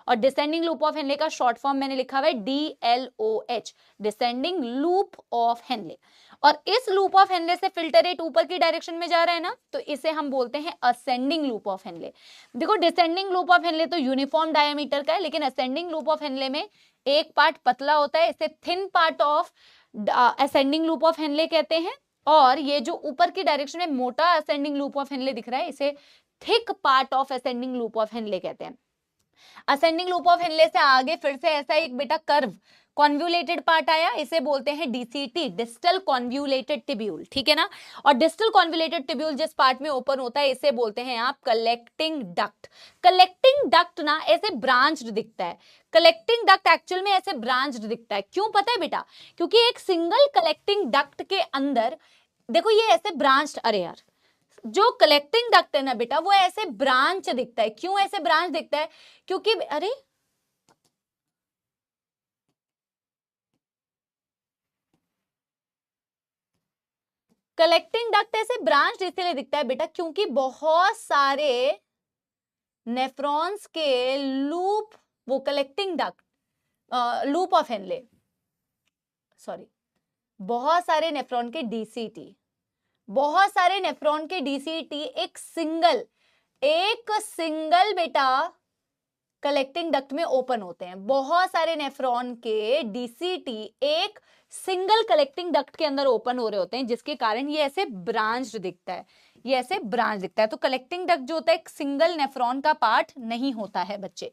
और डिसेंडिंग लूप ऑफ हेनले का शॉर्ट फॉर्म मैंने लिखा हुआ है DLOH, descending loop of Henle. और इस लूप ऑफ हेनले से फिल्टरेट ऊपर की डायरेक्शन में जा रहा है ना, तो इसे हम बोलते हैं असेंडिंग लूप ऑफ हेनले। देखो डिसेंडिंग लूप ऑफ हेनले तो यूनिफॉर्म डायमीटर का है, लेकिन असेंडिंग लूप ऑफ हेनले में एक पार्ट पतला होता है, इसे thin part of ascending loop of Henley कहते हैं। और ये जो ऊपर की डायरेक्शन में मोटा असेंडिंग लूप ऑफ हेनले दिख रहा है, इसे thick part of ascending loop of Henley कहते हैं। असेंडिंग लूप ऑफ हेनले से आगे फिर से ऐसा एक बेटा कर्व कॉन्व्यूलेटेड पार्ट आया, इसे बोलते हैं डीसीटी, डिस्टल कॉन्व्यूलेटेड टिब्यूल, ठीक है ना। और डिस्टल कॉन्व्यूलेटेड टिब्यूल जिस पार्ट में ओपन होता है इसे बोलते हैं आप कलेक्टिंग डक्ट। कलेक्टिंग डक्ट ना ऐसे ब्रांच्ड दिखता है, कलेक्टिंग डक्ट एक्चुअल में ऐसे ब्रांच्ड दिखता है। क्यों पता है बेटा? क्योंकि एक सिंगल कलेक्टिंग डक्ट के अंदर देखो ये ऐसे ब्रांच्ड, अरे यार जो कलेक्टिंग डक्ट है ना बेटा वो ऐसे ब्रांच दिखता है। क्यों ऐसे ब्रांच दिखता है? क्योंकि अरे कलेक्टिंग डक्ट ऐसे ब्रांच इसलिए दिखता है बेटा क्योंकि बहुत सारे नेफ्रॉन्स के लूप, वो collecting duct loop of Henley, sorry, बहुत सारे नेफ्रॉन के डीसीटी, बहुत सारे नेफ्रॉन के डीसीटी एक सिंगल बेटा कलेक्टिंग डक्ट में ओपन होते हैं। बहुत सारे नेफ्रॉन के डीसीटी एक सिंगल कलेक्टिंग डक्ट के अंदर ओपन हो रहे होते हैं, जिसके कारण ये ऐसे ब्रांच दिखता है, ये ऐसे ब्रांच दिखता है। तो कलेक्टिंग डक्ट जो होता है एक सिंगल नेफ्रॉन का पार्ट नहीं होता है बच्चे।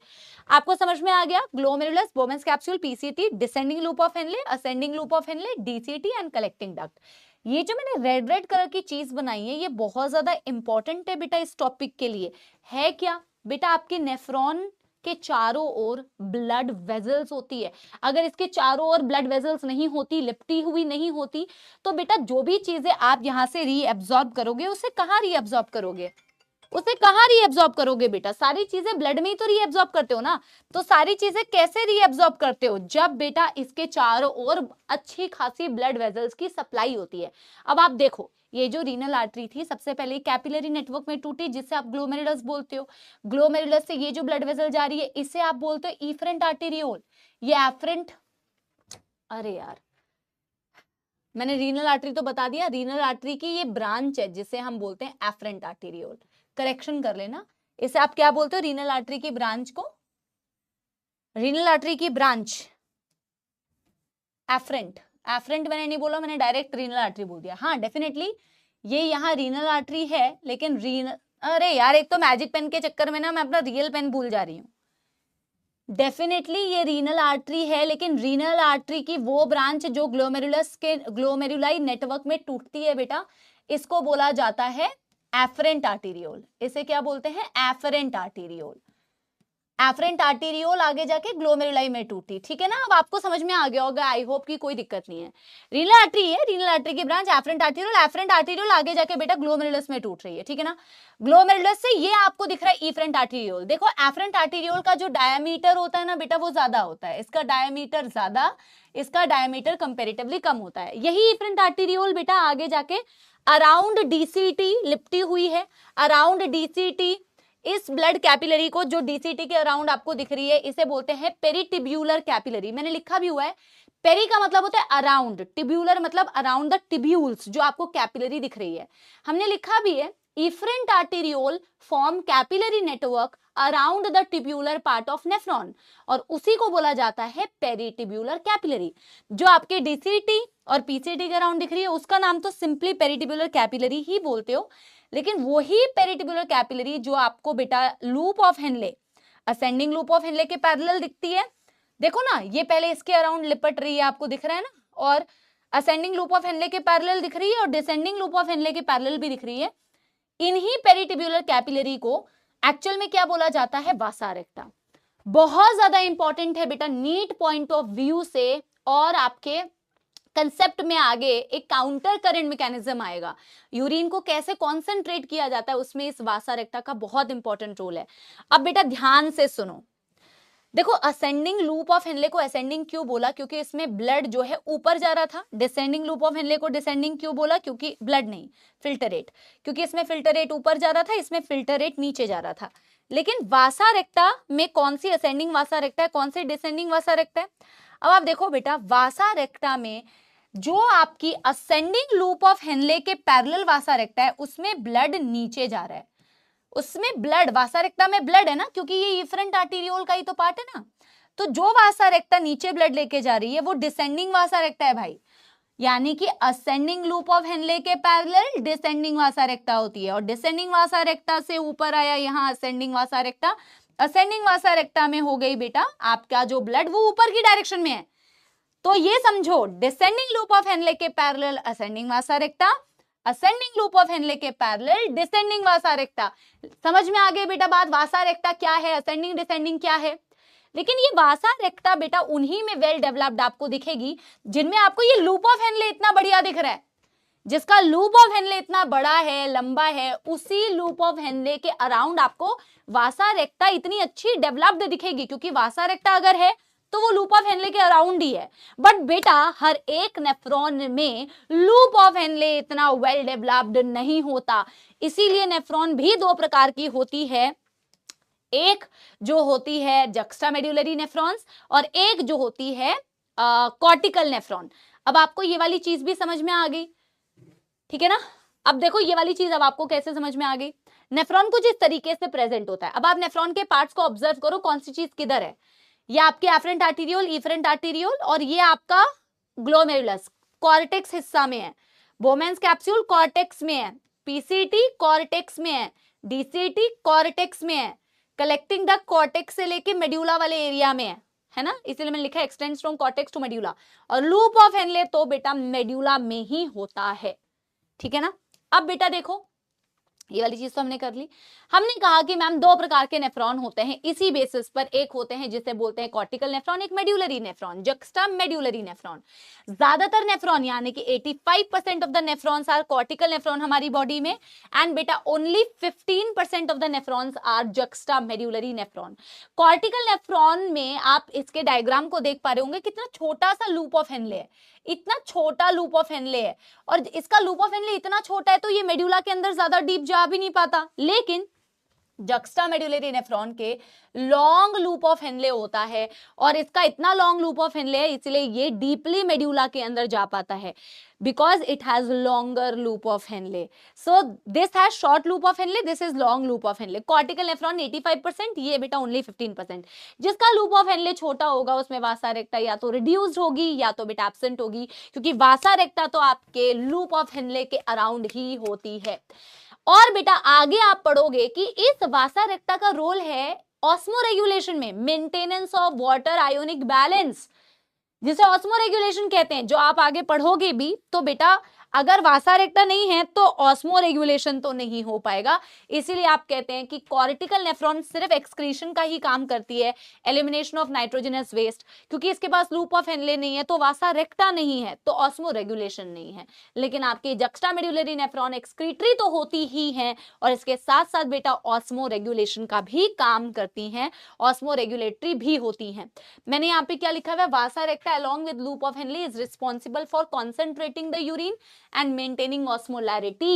आपको समझ में आ गया? Glomerulus, Bowman's capsule, PCT, descending loop of Henley, ascending loop of Henley, DCT and collecting duct. ये जो मैंने रेड रेड कलर की चीज बनाई है ये बहुत ज्यादा इंपॉर्टेंट है बेटा इस टॉपिक के लिए। है क्या बेटा? आपके नेफ्रॉन के चारों ओर ब्लड वेजल्स होती है। अगर इसके चारों ओर ब्लड वेजल्स नहीं होती, लिपटी हुई नहीं होती, तो बेटा जो भी चीजें आप यहां से रीअब्सॉर्ब करोगे उसे कहां रीअब्सॉर्ब करोगे? उसे कहां रीअब्सॉर्ब करोगे बेटा? सारी चीजें ब्लड में ही तो रीअब्सॉर्ब करते हो ना। तो सारी चीजें कैसे रीअब्सॉर्ब करते हो? जब बेटा इसके चारों ओर अच्छी खासी ब्लड वेजल्स की सप्लाई होती है। अब आप देखो ये जो रीनल आर्टरी थी सबसे पहले कैपिलरी नेटवर्क में टूटी, जिससे आप ग्लोमेरुलस बोलते हो। ग्लोमेरुलस से ये जो ब्लड वेसल जा रही है इसे आप बोलते हो इफरेंट आर्टेरियोल। ये एफरेंट, अरे यार मैंने रीनल आर्टरी तो बता दिया, रीनल आर्टरी की ये ब्रांच है जिसे हम बोलते हैं एफरेंट आर्टेरियोल। करेक्शन कर लेना, इसे आप क्या बोलते हो? रीनल आर्टरी की ब्रांच को, रीनल आर्टरी की ब्रांच एफरेंट। एफरेंट मैंने नहीं बोला, मैंने डायरेक्ट रीनल आर्टरी बोल दिया। हाँ डेफिनेटली ये यहाँ रीनल आर्टरी है, लेकिन रीनल, अरे यार एक तो मैजिक पेन के चक्कर में ना मैं अपना रियल पेन भूल जा रही हूँ। डेफिनेटली ये रीनल आर्टरी है, लेकिन रीनल आर्टरी की वो ब्रांच जो ग्लोमेरुलस के ग्लोमेरुलाई नेटवर्क में टूटती है बेटा, इसको बोला जाता है एफरेंट आर्टेरियोल। इसे क्या बोलते हैं? Efferent arteriole. एफरेंट आर्टेरियोल आगे जाके ग्लोमेरुलाई में टूटी, ठीक है ना। अब आपको समझ में आ गया होगा, आई होप कि कोई दिक्कत नहीं है। रीनल आर्टरी है, रीनल आर्टरी की branch afferent arteriole, afferent arteriole आगे जाके बेटा ग्लोमेरुलस में टूट रही है, ठीक है ना। ग्लोमेरुलस से ये आपको दिख रहा है इफरेंट आर्टेरियोल। देखो एफरेंट आर्टेरियोल का जो डायमीटर होता है ना बेटा वो ज्यादा होता है, इसका डायमीटर ज्यादा, इसका डायमीटर कंपेरेटिवली कम होता है। यही इफरेंट आर्टेरियोल बेटा आगे जाके अराउंड डीसीटी लिपटी हुई है, अराउंड डीसीटी इस ब्लड कैपिलरी को, जो डीसीटी के अराउंड आपको दिख रही है, इसे बोलते हैं पेरिटिब्यूलर कैपिलरी। मैंने लिखा भी हुआ है, पेरी का मतलब होता है अराउंड, टिब्यूलर मतलब अराउंड द टिब्यूल्स, जो आपको कैपिलरी दिख रही है। हमने लिखा भी है efferent arteriole form capillary network around the tubular part of nephron, और उसी को बोला जाता है पेरिटिब्यूलर कैपिलरी। जो आपके डीसीटी और पीसीटी के अराउंड दिख रही है उसका नाम तो सिंपली पेरिटिब्यूलर कैपिलरी ही बोलते हो, लेकिन वही पेरिटिब्यूलर कैपिलरी जो आपको बेटा loop of Henley, ascending loop of Henle के पैरेलल दिखती है, देखो ना ये पहले इसके अराउंड लिपट रही है, आपको दिख रहा है ना, और असेंडिंग लूप ऑफ हेनले के पैरेलल दिख रही है और डिसेंडिंग लूप ऑफ हेनले के पैरेलल भी दिख रही है। इन्हीं पेरिटिब्यूलर कैपिलरी को एक्चुअल में क्या बोला जाता है? वासा रेक्टा। बहुत ज्यादा इंपॉर्टेंट है बेटा नीट पॉइंट ऑफ व्यू से, और आपके कंसेप्ट में आगे एक काउंटर करंट मैकेनिज्म आएगा। यूरिन को कैसे कॉन्सेंट्रेट किया जाता है उसमें इस वासा रेक्टा का बहुत इंपॉर्टेंट रोल है। अब बेटा ध्यान से सुनो, देखो असेंडिंग लूप ऑफ हेनले को असेंडिंग क्यों बोला? क्योंकि इसमें ब्लड जो है ऊपर जा रहा था। डिसेंडिंग लूप ऑफ हेनले को डिसेंडिंग क्यों बोला? क्योंकि ब्लड नहीं, फिल्टर रेट, क्योंकि इसमें फिल्टर रेट ऊपर जा रहा था, इसमें फिल्टर रेट नीचे जा रहा था। लेकिन वासा रेक्टा में कौन सी असेंडिंग वासा रेक्टा है, कौन सी डिसेंडिंग वासा रेक्टा है? अब आप देखो बेटा वासा रेक्टा में जो आपकी असेंडिंग लूप ऑफ हेनले के पैरेलल वासा रेक्टा है उसमें ब्लड नीचे जा रहा है, उसमें ब्लड, वासा रेक्टा में ब्लड है ना, क्योंकि ये इफरेंट आर्टेरियोल का ही तो पार्ट है ना। तो जो वासा रेक्टा नीचे ब्लड लेके जा रही है वो डिसेंडिंग वासा रेक्टा है भाई, यानी कि असेंडिंग लूप ऑफ हेनले के पैरेलल डिसेंडिंग वासा रेक्टा होती है, और डिसेंडिंग वासा रेक्टा से ऊपर आया यहाँ असेंडिंग वासा रेक्टा, असेंडिंग वासा रेक्टा में हो गई बेटा आपका जो ब्लड वो ऊपर की डायरेक्शन में है, तो ये समझो डिसेंडिंग लूप ऑफ हेनले के parallel ascending vasa रेक्टा, ascending loop of Henle के पैरेलल डिसेंडिंग वासा रेक्टा। समझ में आ गई बेटा बात, वासा रेक्टा क्या है, असेंडिंग डिसेंडिंग क्या है। लेकिन ये वासा रेक्टा बेटा उन्हीं में वेल डेवलप्ड आपको दिखेगी जिनमें आपको ये लूप ऑफ हेनले इतना बढ़िया दिख रहा है। जिसका लूप ऑफ हेनले इतना बड़ा है, लंबा है, उसी लूप ऑफ हेनले के अराउंड आपको वासा रेक्टा इतनी अच्छी डेवलप्ड दिखेगी, क्योंकि वासा रेक्टा अगर है तो वो लूप ऑफ हेनले के अराउंड ही है। बट बेटा हर एक नेफ्रॉन में लूप ऑफ हेनले इतना वेल डेवलप्ड नहीं होता, इसीलिए नेफ्रॉन भी दो प्रकार की होती है, एक जो होती है जक्स्टामेड्युलरी नेफ्रॉन्स और एक जो होती है कॉर्टिकल नेफ्रॉन। अब आपको ये वाली चीज भी समझ में आ गई, ठीक है ना। अब देखो ये वाली चीज अब आपको कैसे समझ में आ गई। नेफ्रॉन कुछ इस तरीके से प्रेजेंट होता है। अब आप नेफ्रॉन के पार्ट्स को ऑब्जर्व करो, कौन सी चीज किधर है। ये आपके एफरेंट आर्टीरियोल, इफरेंट आर्टीरियोल और ये आपका ग्लोमेरुलस कॉर्टेक्स हिस्सा में है। बोमेंस कैप्सूल कॉर्टेक्स में है, पीसीटी कॉर्टेक्स में है, डीसीटी कॉर्टेक्स में है, कलेक्टिंग डक्ट कॉर्टेक्स से लेके मेड्यूला वाले एरिया में है ना, इसीलिए मैंने लिखा है extends from cortex to medulla. और लूप ऑफ हेनले तो बेटा मेड्यूला में ही होता है, ठीक है ना। अब बेटा देखो ये वाली चीज तो हमने कर ली। हमने कहा कि मैम दो प्रकार के नेफ्रॉन होते हैं इसी बेसिस पर, एक होते हैं जिसे बोलते हैं कॉर्टिकल नेफ्रॉन, एक medullary nephron, juxta medullary nephron. ज्यादातर नेफ्रॉन यानी कि 85% of the nephrons are cortical nephron हमारी बॉडी में, एंड बेटा only 15% of the nephrons are juxta medullary nephron. Cortical nephron में आप इसके डायग्राम को देख पा रहे होंगे कितना छोटा सा लूप ऑफ हेनले है, इतना छोटा लूप ऑफ हेनले है, और इसका लूप ऑफ हेनले इतना छोटा है तो ये मेड्यूला के अंदर ज्यादा डीप जा भी नहीं पाता। लेकिन जक्स्टा मेड्यूलरी नेफ्रॉन के लॉन्ग लूप ऑफ हेनले होता है, और इसका इतना लॉन्ग लूप ऑफ हेनले है इसलिए ये डीपली मेड्यूला के अंदर जा पाता है, because it has longer loop of Henley. So this has short loop of Henley, this is long loop of Henley. Cortical nephron 85%, ये बेटा ओनली 15%। जिसका लूप ऑफ हेनले छोटा होगा उसमें वासा रेक्टा या तो रिड्यूस्ड होगी या तो बेटा एब्सेंट होगी, क्योंकि वासा रेक्टा तो आपके लूप ऑफ हेनले के अराउंड ही होती है। और बेटा आगे आप पढ़ोगे कि इस वासा रेक्टा का रोल है ऑस्मो रेगुलेशन में, maintenance of water ionic balance, जिसे ऑस्मो रेगुलेशन कहते हैं, जो आप आगे पढ़ोगे भी। तो बेटा अगर वासा रेक्टा नहीं है तो ऑस्मो रेगुलेशन तो नहीं हो पाएगा, इसीलिए आप कहते हैं कि कॉर्टिकल नेफ्रॉन सिर्फ एक्सक्रीशन का ही काम करती है, एलिमिनेशन ऑफ नाइट्रोजनस वेस्ट, क्योंकि इसके पास लूप ऑफ हेनले नहीं है तो वासा रेक्टा नहीं है तो ऑस्मो रेगुलेशन नहीं है। लेकिन आपकी जक्स्टा मेड्यूलरी नेफ्रॉन एक्सक्रीटरी तो होती ही है, और इसके साथ साथ बेटा ऑस्मो रेगुलेशन का भी काम करती हैं, ऑस्मो रेगुलेटरी भी होती हैं। मैंने यहाँ पे क्या लिखा हुआ है, वासा रेक्टा along with loop of Henle is responsible for concentrating the urine and maintaining osmolarity।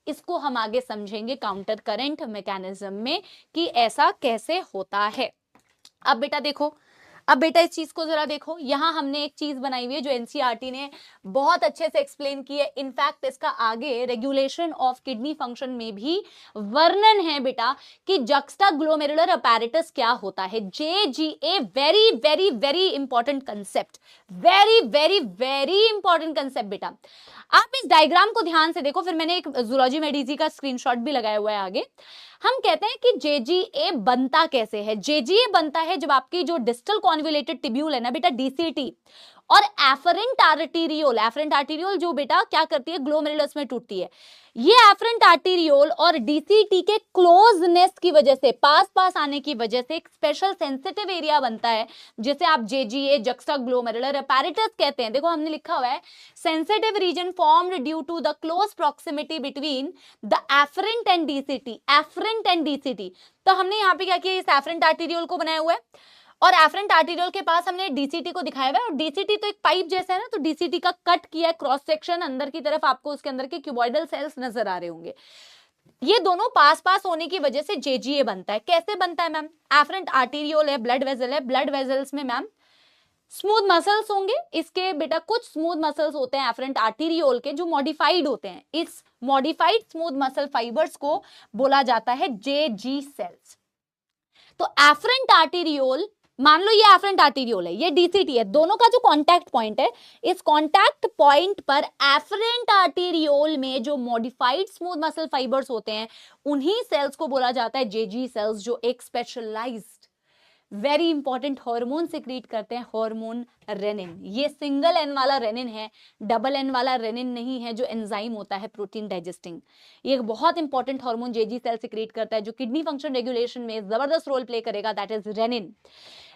इसको हम आगे समझेंगे काउंटर करंट मैकेनिज्म में कि ऐसा कैसे होता है। अब बेटा देखो, अब बेटा इस चीज को जरा देखो, यहां हमने एक चीज बनाई हुई है जो एनसीईआरटी ने बहुत अच्छे से एक्सप्लेन की है। इनफैक्ट इसका आगे रेगुलेशन ऑफ किडनी फंक्शन में भी वर्णन है बेटा कि जक्स्टा ग्लोमेरुलर अपैरेटस क्या होता है, JGA। Very very very important concept, very very very important concept बेटा। आप इस डायग्राम को ध्यान से देखो, फिर मैंने एक जूलॉजी मेडिजी का स्क्रीनशॉट भी लगाया हुआ है आगे। हम कहते हैं कि JGA बनता कैसे है। JGA बनता है जब आपकी जो डिस्टल कॉन्वोल्यूटेड टिब्यूल है ना बेटा, DCT, और एफरेंट आर्टीरियोल, एफरेंट आर्टीरियोल जो बेटा क्या करती है, ग्लोमेरुलस में टूटती है। ये एफरेंट आर्टीरियोल और DCT के क्लोजनेस की वजह से, पास पास आने की वजह से एक स्पेशल सेंसिटिव एरिया बनता है जिसे आप JGA जक्स्टा ग्लोमेरुलर अपैरेटस कहते हैं। देखो हमने लिखा हुआ है sensitive region formed due to the close proximity between the afferent and DCT, afferent and DCT। तो हमने यहाँ पे क्या किया, इस एफरेंट आर्टीरियोल को बनाया हुआ है, और एफरेंट आर्टीरियोल के पास हमने DCT को दिखाया हुआ है, और DCT तो एक पाइप जैसा है ना, तो DCT का कट किया है क्रॉस सेक्शन, अंदर की तरफ आपको उसके अंदर के क्यूबॉइडल सेल्स नजर आ रहे होंगे। ये दोनों पास पास होने की वजह से JGA बनता है। कैसे बनता है मैम, एफरेंट आर्टीरियोल है, ब्लड वेसल है, ब्लड वेसल्स में मैम स्मूथ मसल्स होंगे। इसके बेटा कुछ स्मूथ मसल्स होते हैं एफरेंट आर्टीरियोल के जो मॉडिफाइड होते हैं। इस मॉडिफाइड स्मूथ मसल फाइबर्स को बोला जाता है JG सेल्स। तो एफरेंट आर्टीरियोल मान लो ये एफरेंट आर्टेरियोल है, ये डीसीटी है, दोनों का जो कांटेक्ट पॉइंट है, इस कांटेक्ट पॉइंट पर एफरेंट आर्टेरियोल में जो मॉडिफाइड स्मूथ मसल फाइबर्स होते हैं उन्हीं सेल्स को बोला जाता है जेजी सेल्स, जो एक specialised very important hormone secrete करते हैं, हार्मोन रेनिन। ये सिंगल एन वाला रेनिन है, डबल एन वाला रेनिन नहीं है, जो एंजाइम होता है प्रोटीन डाइजेस्टिंग। ये एक बहुत important hormone JG cell secrete करता है जो किडनी फंक्शन रेगुलेशन में जबरदस्त रोल प्ले करेगा, दैट इज रेनिन।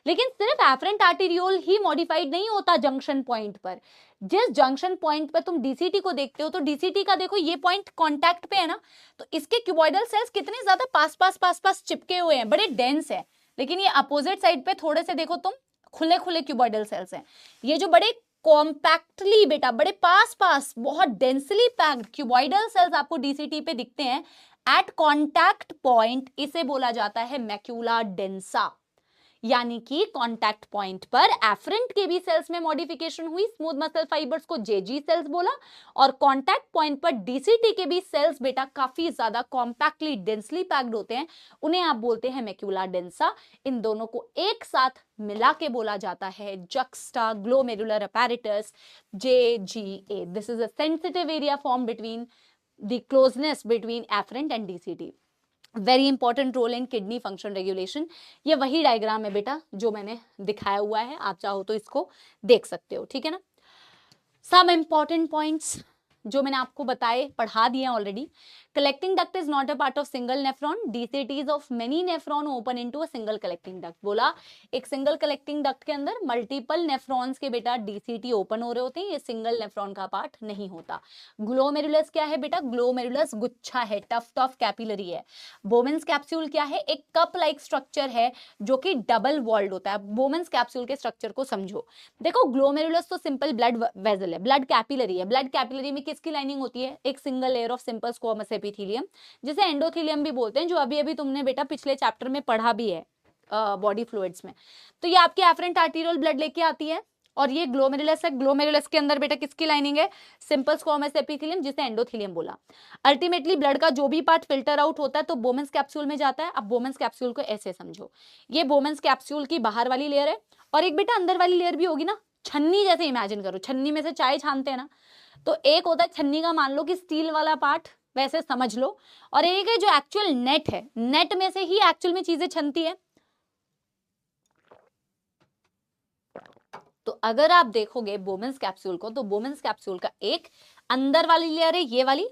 लेकिन सिर्फ एफरेंट आर्टेरियोल ही मॉडिफाइड नहीं होता जंक्शन पॉइंट पर। जिस जंक्शन पॉइंट पर तुम डीसीटी को देखते हो, तो डीसीटी का देखो ये पॉइंट कांटेक्ट पे है ना, तो इसके क्यूबॉइडल सेल्स कितने ज्यादा पास पास चिपके हुए हैं, बड़े डेंस है। लेकिन ये अपोजिट साइड पे थोड़े से देखो तुम, खुले खुले क्यूबॉइडल सेल्स हैं। ये जो बड़े कॉम्पैक्टली बेटा, बड़े पास पास बहुत डेंसली पैक्ड क्यूबॉइडल सेल्स आपको डीसीटी पे दिखते हैं एट कॉन्टैक्ट पॉइंट, इसे बोला जाता है मैक्यूला डेंसा। यानी कि कांटेक्ट पॉइंट पर एफरेंट के भी सेल्स में मॉडिफिकेशन हुई, स्मूथ मसल फाइबर्स को जेजी सेल्स बोला, और कांटेक्ट पॉइंट पर डीसीटी के भी सेल्स बेटा काफी ज्यादा कॉम्पैक्टली डेंसली पैक्ड होते हैं, उन्हें आप बोलते हैं मैक्यूला डेंसा। इन दोनों को एक साथ मिला के बोला जाता है juxta glomerular apparatus, JGA। This is a sensitive area form between the closeness between afferent and DCT. Very important role in kidney function regulation. ये वही डायग्राम है बेटा जो मैंने दिखाया हुआ है, आप चाहो तो इसको देख सकते हो, ठीक है ना। सम इंपॉर्टेंट पॉइंट्स जो मैंने आपको बताए, पढ़ा दिए already. Collecting duct is not a part of single nephron, DCTs of many nephron open into a single collecting duct. बोला एक सिंगल कलेक्टिंग डक्ट के अंदर मल्टीपल नेफ्रॉन्स के बेटा डीसीटी ओपन हो रहे होते हैं, ये सिंगल नेफ्रॉन का पार्ट नहीं होता। ग्लोमेरुलस क्या है बेटा, ग्लोमेरुलस गुच्छा है, टफ कैपिलरी है। बोमेन्स कैप्सूल क्या है, एक कप लाइक स्ट्रक्चर है जो कि डबल वॉल्ड होता है। बोमेन्स कैप्सूल के स्ट्रक्चर को समझो। देखो ग्लोमेरुलस तो सिंपल ब्लड वेजल है, ब्लड कैपिलरी है। ब्लड कैपिलरी में किसकी लाइनिंग होती है, एक single layer of simple squamous epithelium, जिसे एंडोथेलियम भी बोलते हैं, जो अभी अभी तुमने बेटा पिछले चैप्टर में पढ़ा भी है बॉडी फ्लूइड्स में। तो ये आपके एफरेंट आर्टेरियल ब्लड लेके आती है, और ये ग्लोमेरुलस है। ग्लोमेरुलस के अंदर बेटा किसकी लाइनिंग है, सिंपल स्क्वामस एपिथेलियम, जिसे एंडोथेलियम बोला। अल्टीमेटली ब्लड का जो भी पार्ट फिल्टर आउट होता है तो बोमेन्स कैप्सूल में जाता है। अब बोमेन्स कैप्सूल को ऐसे समझो, ये बोमेन्स कैप्सूल की बाहर वाली लेयर है, और एक बेटा अंदर वाली लेयर भी होगी ना, छन्नी जैसे इमेजिन करो, छन्नी में से चाय छानते हैं ना, तो एक होता है छन्नी का, मान लो कि स्टील वाला पार्ट, वैसे समझ लो, और एक है जो एक्चुअल नेट है, नेट में से ही एक्चुअल में चीजें छनती है। तो अगर आप देखोगे बोमेन्स कैप्सूल को, तो बोमेन्स कैप्सूल का एक अंदर वाली लेयर है ये वाली,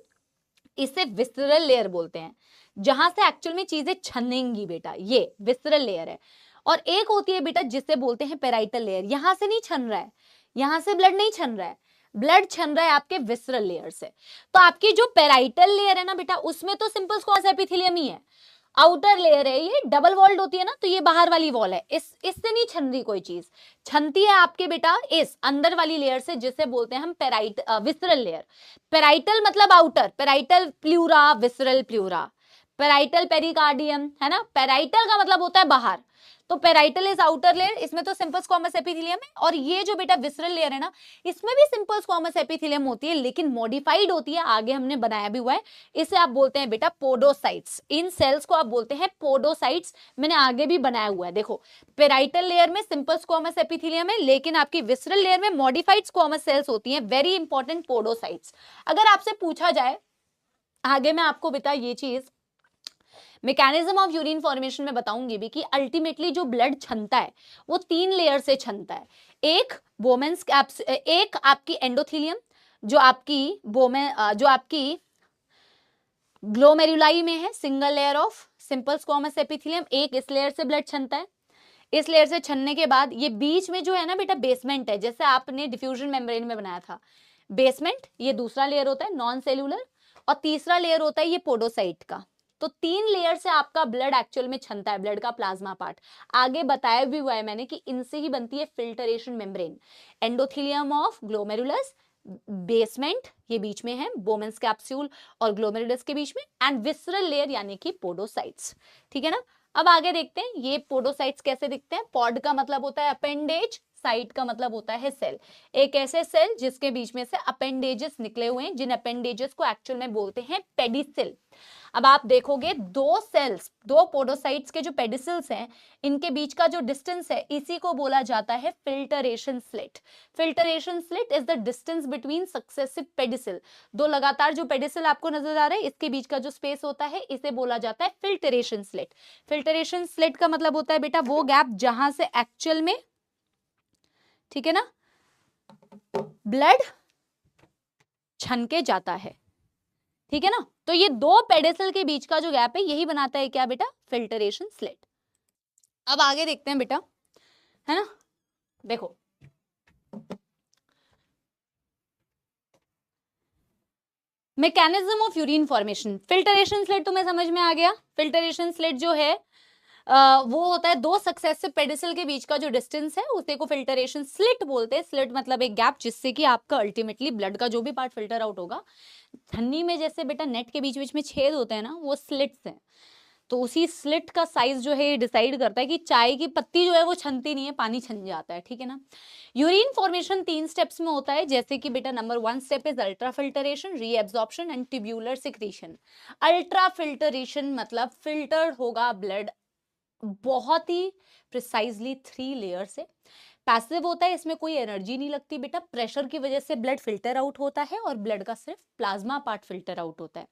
इसे विसरल लेयर बोलते हैं, जहां से एक्चुअल में चीजें छनेंगी बेटा, ये विसरल लेयर है। और एक होती है बेटा जिसे बोलते हैं पेराइटल लेयर, यहां से नहीं छन रहा है, यहां से ब्लड नहीं छन रहा है, ब्लड छन रहा है आपके विसरल लेयर से। तो आपकी जो पेराइटल लेयर है ना बेटा, उसमें तो सिंपल स्क्वामस एपिथेलियम ही है, आउटर लेयर है, ये डबल वॉल्ड होती है ना, तो ये बाहर वाली वॉल है, इससे नहीं छन रही कोई चीज, छनती है आपके बेटा इस अंदर वाली लेयर से, जिसे बोलते हैं हम विसरल लेयर। पेराइटल मतलब outer, parietal pleura, visceral pleura, parietal pericardium है ना, पेराइटल का मतलब होता है बाहर, तो पेराइटल इज आउटर लेयर, इसमें तो सिंपल स्क्वामस एपिथेलियम है। और ये जो बेटा विसरल लेयर है ना, इसमें भी सिंपल स्क्वामस एपिथेलियम होती है, लेकिन मॉडिफाइड होती है, आगे हमने बनाया भी हुआ है। इसे आप बोलते हैं बेटा पोडोसाइट्स, इन सेल्स को आप बोलते हैं पोडोसाइट्स, मैंने आगे भी बनाया हुआ है। देखो पेराइटल लेयर में सिंपल स्क्वामस एपिथेलियम है, लेकिन आपकी विसरल लेयर में मॉडिफाइड स्क्वामस सेल्स होती हैं, वेरी इंपॉर्टेंट पोडोसाइट्स। अगर आपसे पूछा जाए आगे, मैं आपको बेटा ये चीज मैकेनिज्म ऑफ यूरिन फॉर्मेशन में बताऊंगी भी, कि अल्टीमेटली जो ब्लड छनता है वो 3 लेयर से छनता है। एक बोमेन्स एक आपकी एंडोथेलियम, जो आपकी ग्लोमेरुलाई में है, single layer of simple squamous epithelium, एक इस लेयर से ब्लड छनता है। इस लेयर से छनने के बाद ये बीच में जो है ना बेटा बेसमेंट है, जैसे आपने डिफ्यूजन मेम्ब्रेन में बनाया था बेसमेंट, ये दूसरा लेयर होता है नॉन सेलुलर, और तीसरा लेयर होता है ये पोडोसाइट का। तो 3 लेयर से आपका ब्लड एक्चुअल में छनता है, ब्लड का प्लाज्मा पार्ट। आगे बताया भी हुआ है मैंने कि इनसे ही बनती है filtration membrane, endothelium of glomerulus, basement ये बीच में है, बोमेन्स कैप्सूल और ग्लोमेरुलस के बीच में, एंड विसरल लेयर यानी कि पोडोसाइट्स, ठीक है ना। अब आगे देखते हैं ये पोडोसाइट्स कैसे दिखते हैं। पॉड का मतलब होता है अपेंडेज, पोडोसाइट का मतलब होता है सेल, एक ऐसे सेल जिसके बीच में से अपेंडेजेस निकले हुए हैं, जिन अपेंडेजेस को एक्चुअल में बोलते हैं पेडिसिल। अब आप देखोगे दो सेल्स, दो पोडोसाइट्स के जो पेडिसिल्स हैं, इनके बीच का जो डिस्टेंस है इसी को बोला जाता है filtration slit. Filtration slit is the distance between successive pedicel. दो लगातार जो पेडिसिल आपको नजर आ रहा है, इसके बीच का जो स्पेस होता है इसे बोला जाता है फिल्टरेशन स्लिट। फिल्टरेशन स्लिट का मतलब होता है बेटा वो गैप जहां से एक्चुअल में, ठीक है ना, ब्लड छनके जाता है, ठीक है ना। तो ये दो पेडिसिल के बीच का जो गैप है यही बनाता है क्या बेटा, फिल्टरेशन स्लिट। अब आगे देखते हैं बेटा, है ना, देखो mechanism of urine formation. Filtration slit तुम्हें समझ में आ गया। फिल्टरेशन स्लिट जो है वो होता है दो सक्सेसिव पेडिसिल के बीच का जो डिस्टेंस है उसे को फिल्टरेशन स्लिट बोलते हैं। स्लिट मतलब एक गैप जिससे कि आपका अल्टीमेटली ब्लड का जो भी पार्ट फिल्टर आउट होगा। छन्नी में जैसे बेटा नेट के बीच बीच में छेद होते हैं ना, वो स्लिट्स हैं। तो उसी स्लिट का साइज जो है डिसाइड करता है कि चाय की पत्ती जो है वो छनती नहीं है, पानी छन जाता है, ठीक है ना। यूरिन फॉर्मेशन 3 स्टेप्स में होता है, जैसे कि बेटा number 1 step is ultra filtration, reabsorption and tubular secretion. Ultra filtration मतलब फिल्टर्ड होगा ब्लड बहुत ही प्रिसाइजली 3 लेयर से। पैसिव होता है, इसमें कोई एनर्जी नहीं लगती बेटा, प्रेशर की वजह से ब्लड फिल्टर आउट होता है और ब्लड का सिर्फ प्लाज्मा पार्ट फिल्टर आउट होता है।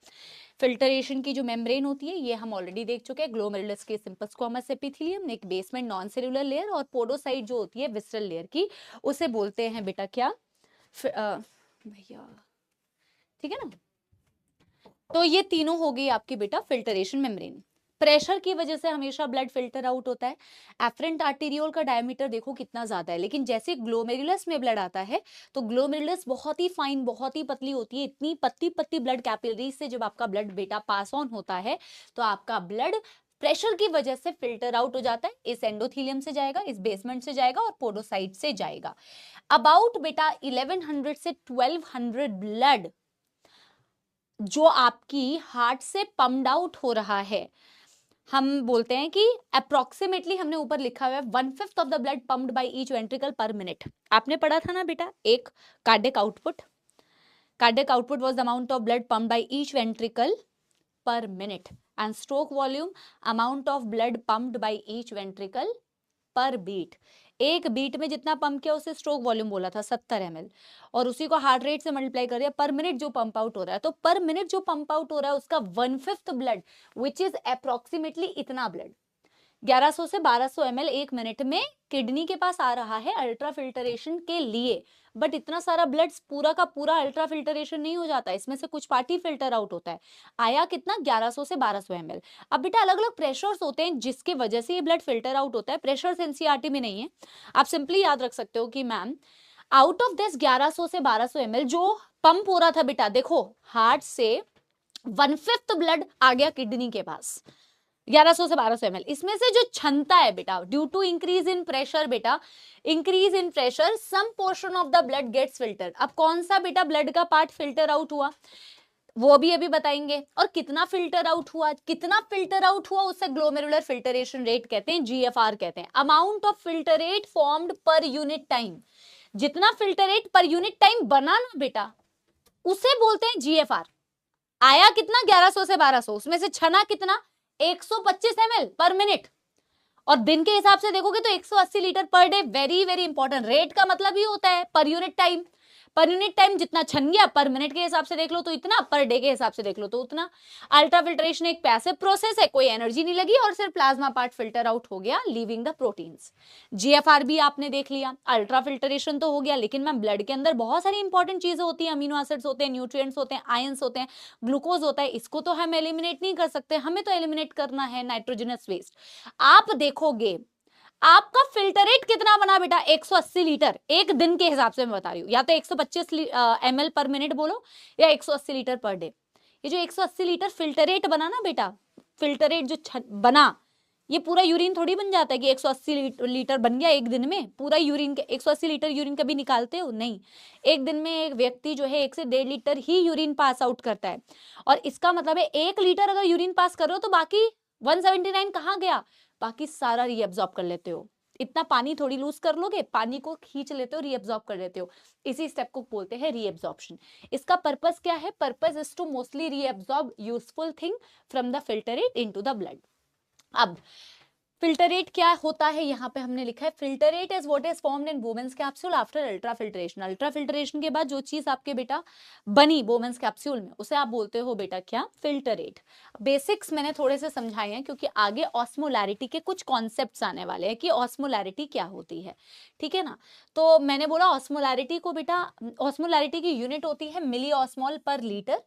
फिल्टरेशन की जो मेम्ब्रेन होती है ये हम ऑलरेडी देख चुके हैं, ग्लोमेरुलस के सिंपल स्क्वामस एपिथेलियम, एक बेसमेंट नॉन सेलुलर लेयर, और पोडोसाइट जो होती है विसरल लेयर की, उसे बोलते हैं बेटा क्या, भैया, ठीक है ना। तो ये तीनों हो गई आपकी बेटा फिल्टरेशन मेम्ब्रेन। प्रेशर की वजह से हमेशा ब्लड फिल्टर आउट होता है। एफरेंट आर्टेरियोल का डायमीटर देखो कितना ज्यादा है, लेकिन जैसे ग्लोमेरुलस में ब्लड आता है तो ग्लोमेरुलस बहुत ही फाइन, बहुत ही पतली होती है। इतनी पतली पतली ब्लड कैपिलरीज से जब आपका ब्लड बेटा पास ऑन होता है तो आपका ब्लड प्रेशर की वजह से फिल्टर आउट हो जाता है। इस एंडोथीलियम से जाएगा, इस बेसमेंट से जाएगा और पोडोसाइट से जाएगा। अबाउट बेटा 1100 से 1200 ब्लड जो आपकी हार्ट से पम्प्ड आउट हो रहा है, हम बोलते हैं कि अप्रोक्सीमेटली, हमने ऊपर लिखा हुआ है 1/5 of the blood pumped by each ventricle पर मिनट। आपने पढ़ा था ना बेटा, एक cardiac output was the amount of blood pumped by each ventricle पर minute, and stroke volume amount of blood pumped by each ventricle पर बीट। एक बीट में जितना पंप किया उसे स्ट्रोक वॉल्यूम बोला था 70 ml, और उसी को हार्ट रेट से मल्टीप्लाई कर दिया, पर मिनट जो पंप आउट हो रहा है, तो पर मिनट जो पंप आउट हो रहा है उसका 1/5 ब्लड, विच इज अप्रोक्सीमेटली इतना ब्लड 1100 से 1200 ml एक मिनट में किडनी के पास आ रहा है अल्ट्रा फिल्टरेशन के लिए। बट इतना सारा ब्लड पूरा का पूरा अल्ट्रा फिल्टरेशन नहीं हो जाता, इसमें से कुछ पार्ट ही फिल्टर आउट होता है। आया कितना, 1100 से 1200 ml। अब बेटा अलग अलग प्रेशर्स होते हैं जिसकी वजह से ये ब्लड फिल्टर आउट होता है। प्रेशर्स एनसीईआरटी में नहीं है, आप सिंपली याद रख सकते हो कि मैम आउट ऑफ दिस 1100 से 1200 ml जो पंप हो रहा था बेटा, देखो हार्ट से 1/5 ब्लड आ गया किडनी के पास, 1100 से 1200 ml। इसमें से जो क्षमता है बेटा, due to increase in pressure बेटा, increase in pressure some portion of the blood gets filtered. अब कौन सा बेटा ब्लड का पार्ट फिल्टर आउट हुआ वो भी अभी बताएंगे, और कितना फिल्टर आउट हुआ, कितना फिल्टर आउट हुआ उससे ग्लोमेरुलर फिल्टरेशन रेट कहते हैं, जीएफआर कहते हैं। Amount of filtrate formed per unit time, जितना फिल्टरेट पर यूनिट टाइम बना ना बेटा उसे बोलते हैं जीएफआर। आया कितना, 1100 से 1200, उसमें से छना कितना, 125 ml पर मिनट, और दिन के हिसाब से देखोगे तो 180 litre per day. Very very important, rate का मतलब ही होता है per unit time. Per unit time जितना छन गया, पर मिनट के हिसाब से देख लो तो इतना, पर डे के हिसाब से देख लो तो उतना। अल्ट्रा फिल्ट्रेशन एक पैसिव प्रोसेस है, कोई एनर्जी नहीं लगी और सिर्फ प्लाज्मा पार्ट फिल्टर आउट हो गया, लीविंग द प्रोटीन्स। जीएफआर भी आपने देख लिया, अल्ट्रा फिल्ट्रेशन तो हो गया, लेकिन मैम ब्लड के अंदर बहुत सारी इंपॉर्टेंट चीजें होती हैं, अमीनो एसिड्स होते हैं, न्यूट्रिएंट्स होते हैं, आयंस होते हैं, ग्लूकोज होता है, इसको तो हम एलिमिनेट नहीं कर सकते, हमें तो एलिमिनेट करना है नाइट्रोजनस वेस्ट। आप देखोगे आपका फिल्टरेट कितना बना बेटा, 180 लीटर एक दिन के हिसाब से मैं बता रही हूँ, या तो 125 ml पर मिनट बोलो या 180 लीटर पर डे। ये जो 180 लीटर फिल्टरेट बना ना बेटा, फिल्टरेट जो बना, ये पूरा यूरिन थोड़ी बन जाता है कि 180 लीटर बन गया एक दिन में। पूरा यूरिन, 180 लीटर यूरिन कभी निकालते हो नहीं, एक दिन में एक व्यक्ति जो है 1 से 1.5 लीटर ही यूरिन पास आउट करता है। और इसका मतलब है 1 लीटर अगर यूरिन पास कर रहे हो तो बाकी 179 कहाँ गया, बाकी सारा रीअब्सॉर्ब कर लेते हो। इतना पानी थोड़ी लूज कर लोगे, पानी को खींच लेते हो, रीअब्सॉर्ब कर लेते हो, इसी स्टेप को बोलते हैं रीअब्सॉर्प्शन। इसका पर्पस क्या है? Purpose is to mostly reabsorb useful thing from the filtrate into the blood. अब फिल्टरेट क्या होता है? यहाँ पे हमने लिखा है filtrate is what is formed in Bowman's capsule after ultra filtration. Ultra filtration के बाद जो चीज आपके बेटा बनी बोमेन्स कैप्सूल में, उसे आप बोलते हो बेटा क्या? फिल्टरेट। बेसिक्स मैंने थोड़े से समझाए हैं क्योंकि आगे ऑस्मोलैरिटी के कुछ कॉन्सेप्ट्स आने वाले हैं कि ऑस्मोलैरिटी क्या होती है, ठीक है ना। तो मैंने बोला ऑस्मोलैरिटी को बेटा, ऑस्मोलैरिटी की यूनिट होती है मिली ऑस्मोल पर लीटर,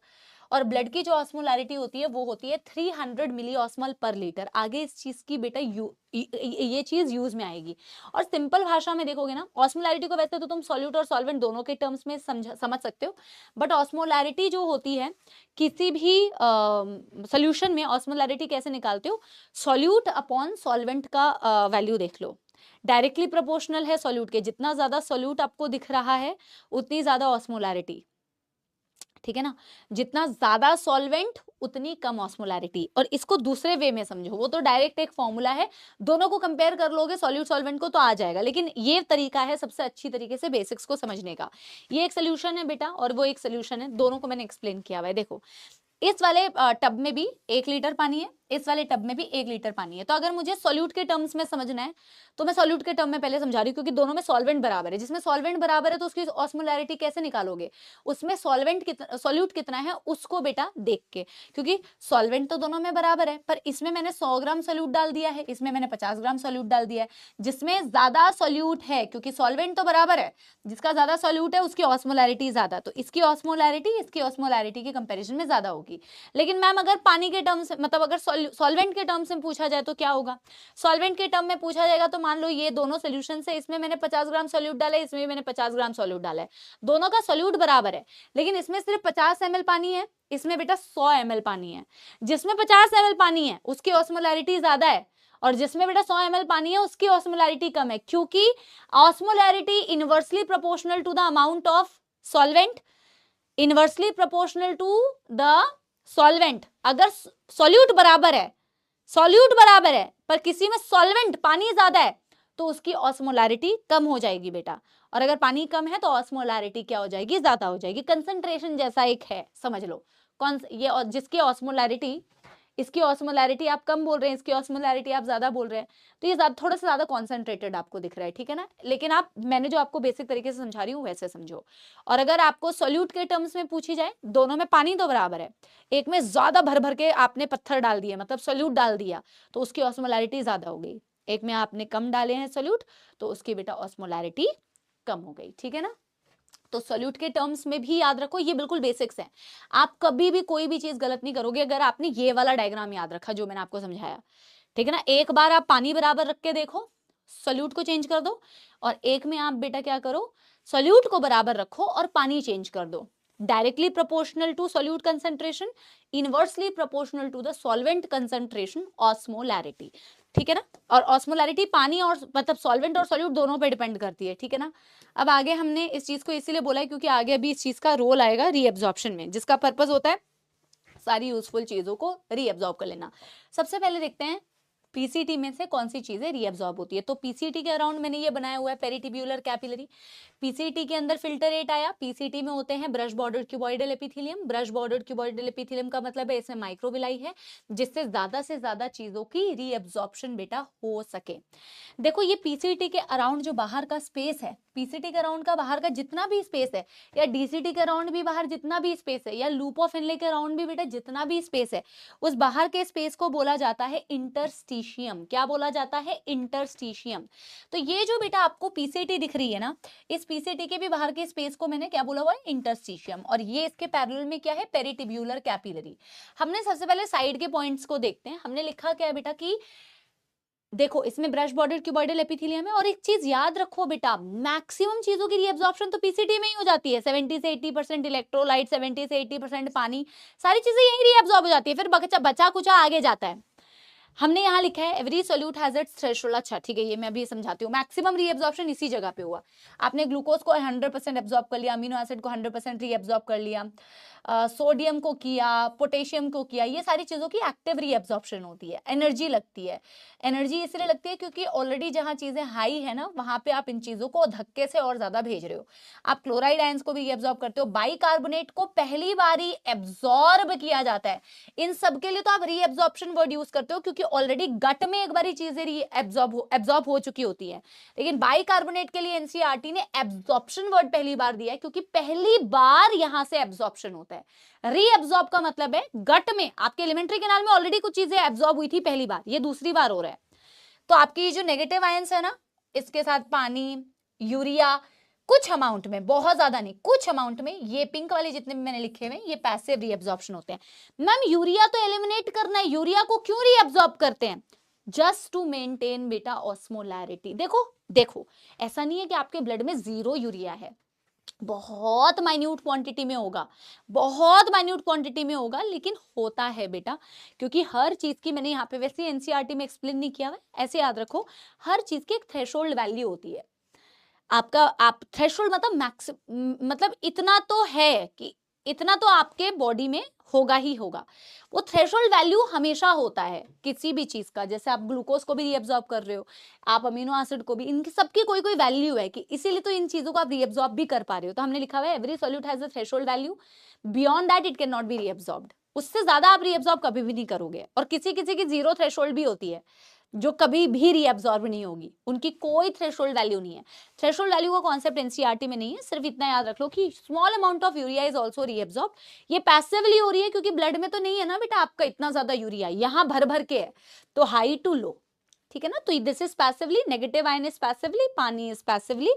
और ब्लड की जो ऑस्मोलैरिटी होती है वो होती है 300 मिली ऑस्मोल पर लीटर। आगे इस चीज की बेटा ये चीज यूज में आएगी। और सिंपल भाषा में देखोगे ना, ऑस्मोलैरिटी को वैसे तो तुम सॉल्यूट और सॉल्वेंट दोनों के टर्म्स में समझ सकते हो, बट ऑस्मोलैरिटी जो होती है किसी भी सोल्यूशन में ऑस्मोलैरिटी कैसे निकालते हो? सॉल्यूट अपॉन सॉल्वेंट का वैल्यू देख लो, डायरेक्टली प्रोपोर्शनल है सॉल्यूट के, जितना ज्यादा सॉल्यूट आपको दिख रहा है उतनी ज्यादा ऑस्मोलैरिटी, ठीक है ना। जितना ज्यादा सॉल्वेंट उतनी कम ऑस्मोलैरिटी। और इसको दूसरे वे में समझो, वो तो डायरेक्ट एक फॉर्मूला है, दोनों को कंपेयर कर लोगे सॉल्यूट सॉल्वेंट को तो आ जाएगा, लेकिन ये तरीका है सबसे अच्छी तरीके से बेसिक्स को समझने का। ये एक सोल्यूशन है बेटा और वो एक सोल्यूशन है, दोनों को मैंने एक्सप्लेन किया हुआ है। देखो इस वाले टब में भी 1 लीटर पानी है, इस वाले टब में भी 1 लीटर पानी है। तो अगर मुझे सॉल्यूट के टर्म्स में समझना है तो मैं सॉल्यूट के टर्म में पहले समझा रही हूँ, क्योंकि दोनों में सॉल्वेंट बराबर है। जिसमें सॉल्वेंट बराबर है तो उसकी ऑस्मोलैरिटी कैसे निकालोगे? उसमें सॉल्यूट कितना है उसको बेटा देख के, क्योंकि सॉल्वेंट तो दोनों में बराबर है, पर इसमें मैंने 100 ग्राम सॉल्यूट डाल दिया है, इसमें मैंने 50 ग्राम सॉल्यूट डाल दिया है। जिसमें ज्यादा सॉल्यूट है, क्योंकि सॉल्वेंट तो बराबर है, जिसका ज्यादा सॉल्यूट है उसकी ऑस्मोलैरिटी ज्यादा, तो इसकी ऑस्मोलैरिटी के कंपेरिजन में ज्यादा होगी। लेकिन मैम अगर पानी के टर्म्स, मतलब अगर सॉल्वेंट के टर्म्स में पूछा जाए तो क्या होगा? सॉल्वेंट के टर्म में पूछा जाएगा तो मान लो ये दोनों सॉल्यूशन से, इसमें मैंने 50 ग्राम सॉल्यूट डाला है, इसमें मैंने 50 ग्राम सॉल्यूट डाला है, दोनों का सॉल्यूट बराबर है, लेकिन इसमें सिर्फ 50 ml पानी है, इसमें बेटा 100 ml पानी है। जिसमें 50 ml पानी है उसकी ऑस्मोलैरिटी ज्यादा है, और जिसमें बेटा 100 ml पानी है उसकी ऑस्मोलैरिटी कम है, क्योंकि osmolarity inversely proportional to the amount of solvent, inversely proportional to the solvent. अगर सॉल्यूट बराबर है पर किसी में सॉल्वेंट पानी ज्यादा है तो उसकी ऑस्मोलैरिटी कम हो जाएगी बेटा, और अगर पानी कम है तो ऑस्मोलैरिटी क्या हो जाएगी? ज्यादा हो जाएगी। कंसंट्रेशन जैसा एक है, समझ लो। कौन ये? जिसकी ऑस्मोलैरिटी, इसकी ऑस्मोलैरिटी आप कम बोल रहे हैं, इसकी ऑस्मोलैरिटी आप ज्यादा बोल रहे हैं, तो ये थोड़ा सा ज्यादा कॉन्सेंट्रेटेड आपको दिख रहा है, ठीक है ना। लेकिन आप, मैंने जो आपको बेसिक तरीके से समझा रही हूँ वैसे समझो। और अगर आपको सॉल्यूट के टर्म्स में पूछी जाए, दोनों में पानी तो बराबर है, एक में ज्यादा भर भर के आपने पत्थर डाल दिया, मतलब सॉल्यूट डाल दिया, तो उसकी ऑस्मोलैरिटी ज्यादा हो गई। एक में आपने कम डाले हैं सॉल्यूट तो उसकी बेटा ऑस्मोलैरिटी कम हो गई, ठीक है ना। तो सॉल्यूट के टर्म्स में भी याद रखो, ये बिल्कुल बेसिक्स है, आप कभी भी कोई भी चीज गलत नहीं करोगे अगर आपने ये वाला डायग्राम याद रखा जो मैंने आपको समझाया, ठीक है ना। एक बार आप पानी बराबर रख के देखो, सॉल्यूट को चेंज कर दो, और एक में आप बेटा क्या करो, सॉल्यूट को बराबर रखो और पानी चेंज कर दो। Directly proportional to solute concentration, inversely proportional to the solvent concentration, osmolarity, ठीक है ना। और ऑस्मोलैरिटी पानी और मतलब सॉल्वेंट और सॉल्यूट दोनों पे डिपेंड करती है, ठीक है ना। अब आगे हमने इस चीज को इसीलिए बोला है क्योंकि आगे अभी इस चीज का रोल आएगा रीअब्जॉर्प्शन में, जिसका पर्पस होता है सारी यूजफुल चीजों को रीअब्जॉर्ब कर लेना। सबसे पहले देखते हैं पीसीटी में से कौन सी चीजें रीअब्जॉर्ब होती है। तो पीसीटी के अराउंड मैंने ये बनाया हुआ है पेरिटिब्यूलर कैपिलरी। पीसीटी के अंदर फिल्टरेट आया, पीसीटी में होते हैं brush bordered cuboidal epithelium. Brush bordered cuboidal epithelium का मतलब है इसमें माइक्रोविलाई है, जिससे ज्यादा से ज्यादा चीजों की रीअब्जॉर्प्शन बेटा हो सके। देखो ये पीसीटी के अराउंड जो बाहर का स्पेस है, पीसीटी के अराउंड का बाहर का जितना भी स्पेस है, या डीसीटी के अराउंड भी बाहर जितना भी स्पेस है, या लूप ऑफ इनले के अराउंड भी बेटा जितना भी स्पेस है, उस बाहर के स्पेस को बोला जाता है इंटरस्टिशियम। क्या बोला जाता है? इंटरस्टिशियम। तो ये जो बेटा आपको पीसीटी दिख रही है ना, इस पीसीटी के भी बाहर के स्पेस को मैंने क्या बोला हुआ है? इंटरस्टिशियम। और ये इसके पैरेलल में क्या है? पेरिटिब्यूलर कैपिलरी। हमने सबसे पहले साइड के पॉइंट्स को देखते हैं। हमने लिखा क्या है बेटा कि देखो इसमें ब्रश बॉर्डर क्यूबॉइडल एपिथेलियम है, और एक चीज याद रखो बेटा, मैक्सिमम चीजों की रीअब्जॉर्प्शन तो पीसीटी में ही हो जाती है। 70 से 80% इलेक्ट्रोलाइट, 70 से 80% पानी, सारी चीजें यही रीअब्जॉर्ब हो जाती है, फिर बचा कुचा आगे जाता है। हमने यहाँ लिखा है every solute has its threshold. अच्छा ठीक है, ये मैं अभी समझाती हूँ। मैक्सिमम रीएब्जॉर्प्शन इसी जगह पे हुआ। आपने ग्लूकोज को 100% एब्जॉर्ब कर लिया, अमीनो एसिड को 100% रीएब्जॉर्ब कर लिया, सोडियम को किया, पोटेशियम को किया, ये सारी चीजों की एक्टिव रीएब्जॉर्प्शन होती है। एनर्जी लगती है, एनर्जी इसलिए लगती है क्योंकि ऑलरेडी जहां चीजें हाई है ना, वहां पे आप इन चीजों को धक्के से और ज्यादा भेज रहे हो। आप क्लोराइड आयंस को भी रीएब्जॉर्ब करते हो, बाइकार्बोनेट को पहली बारी एब्जॉर्ब किया जाता है। इन सब के लिए तो आप रीएब्जॉर्प्शन वर्ड यूज करते हो क्योंकि ऑलरेडी गट में एक बारी चीजें एब्जॉर्ब हो चुकी होती है। लेकिन बाइकार्बोनेट के लिए एनसीईआरटी ने एब्जॉर्प्शन वर्ड पहली बार दिया है क्योंकि पहली बार यहां से एब्जॉर्प्शन होता है। रीएब्जॉर्ब का मतलब है गट में आपके एलिमेंट्री कैनाल में ऑलरेडी कुछ चीजें एब्जॉर्ब हुई थी पहली बार, ये दूसरी बार हो रहा है। तो आपकी जो नेगेटिव आयंस है ना, इसके साथ पानी, यूरिया, कुछ अमाउंट में, बहुत ज्यादा नहीं, कुछ अमाउंट में, ये पिंक वाले जितने भी मैंने लिखे हुए ये पैसिव रीएब्जॉर्प्शन होते हैं। मैम यूरिया तो एलिमिनेट करना है, यूरिया को क्यों रीएब्जॉर्ब करते हैं? जस्ट टू मेंटेन बेटा ऑस्मोलैरिटी। देखो ऐसा नहीं है कि आपके ब्लड में 0 यूरिया है, बहुत माइन्यूट क्वांटिटी में होगा, बहुत माइन्यूट क्वांटिटी में होगा, लेकिन होता है बेटा। क्योंकि हर चीज की, मैंने यहाँ पे वैसे एनसीईआरटी में एक्सप्लेन नहीं किया है, ऐसे याद रखो, हर चीज की एक थ्रेशोल्ड वैल्यू होती है। आप थ्रेशोल्ड मतलब इतना तो है कि इतना तो आपके बॉडी में होगा ही होगा। वो थ्रेशोल्ड वैल्यू हमेशा होता है किसी भी चीज का। जैसे आप ग्लूकोज को भी रीअब्सॉर्ब कर रहे हो, आप अमीनो एसिड को भी, इनकी सबकी कोई कोई वैल्यू है कि इसीलिए तो इन चीजों को आप रीअब्सॉर्ब भी कर पा रहे हो। तो हमने लिखा हुआ है every solute has a threshold value, beyond that it can not be reabsorbed. उससे ज्यादा आप रीअब्सॉर्ब कभी भी नहीं करोगे। और किसी किसी की 0 थ्रेशोल्ड भी होती है जो कभी भी रीअब्सॉर्ब नहीं होगी, उनकी कोई थ्रेशोल्ड वैल्यू नहीं है। थ्रेशोल्ड वैल्यू का कॉन्सेप्ट एनसीईआरटी में नहीं है, सिर्फ इतना याद रख लो कि small amount of urea is also reabsorb. ये पैसिवली हो रही है क्योंकि ब्लड में तो नहीं है ना बेटा आपका इतना ज्यादा यूरिया, यहाँ भर भर के है, तो हाई टू लो, ठीक है ना। तो this is passively, negative ion is passively, पानी इज पैसिवली।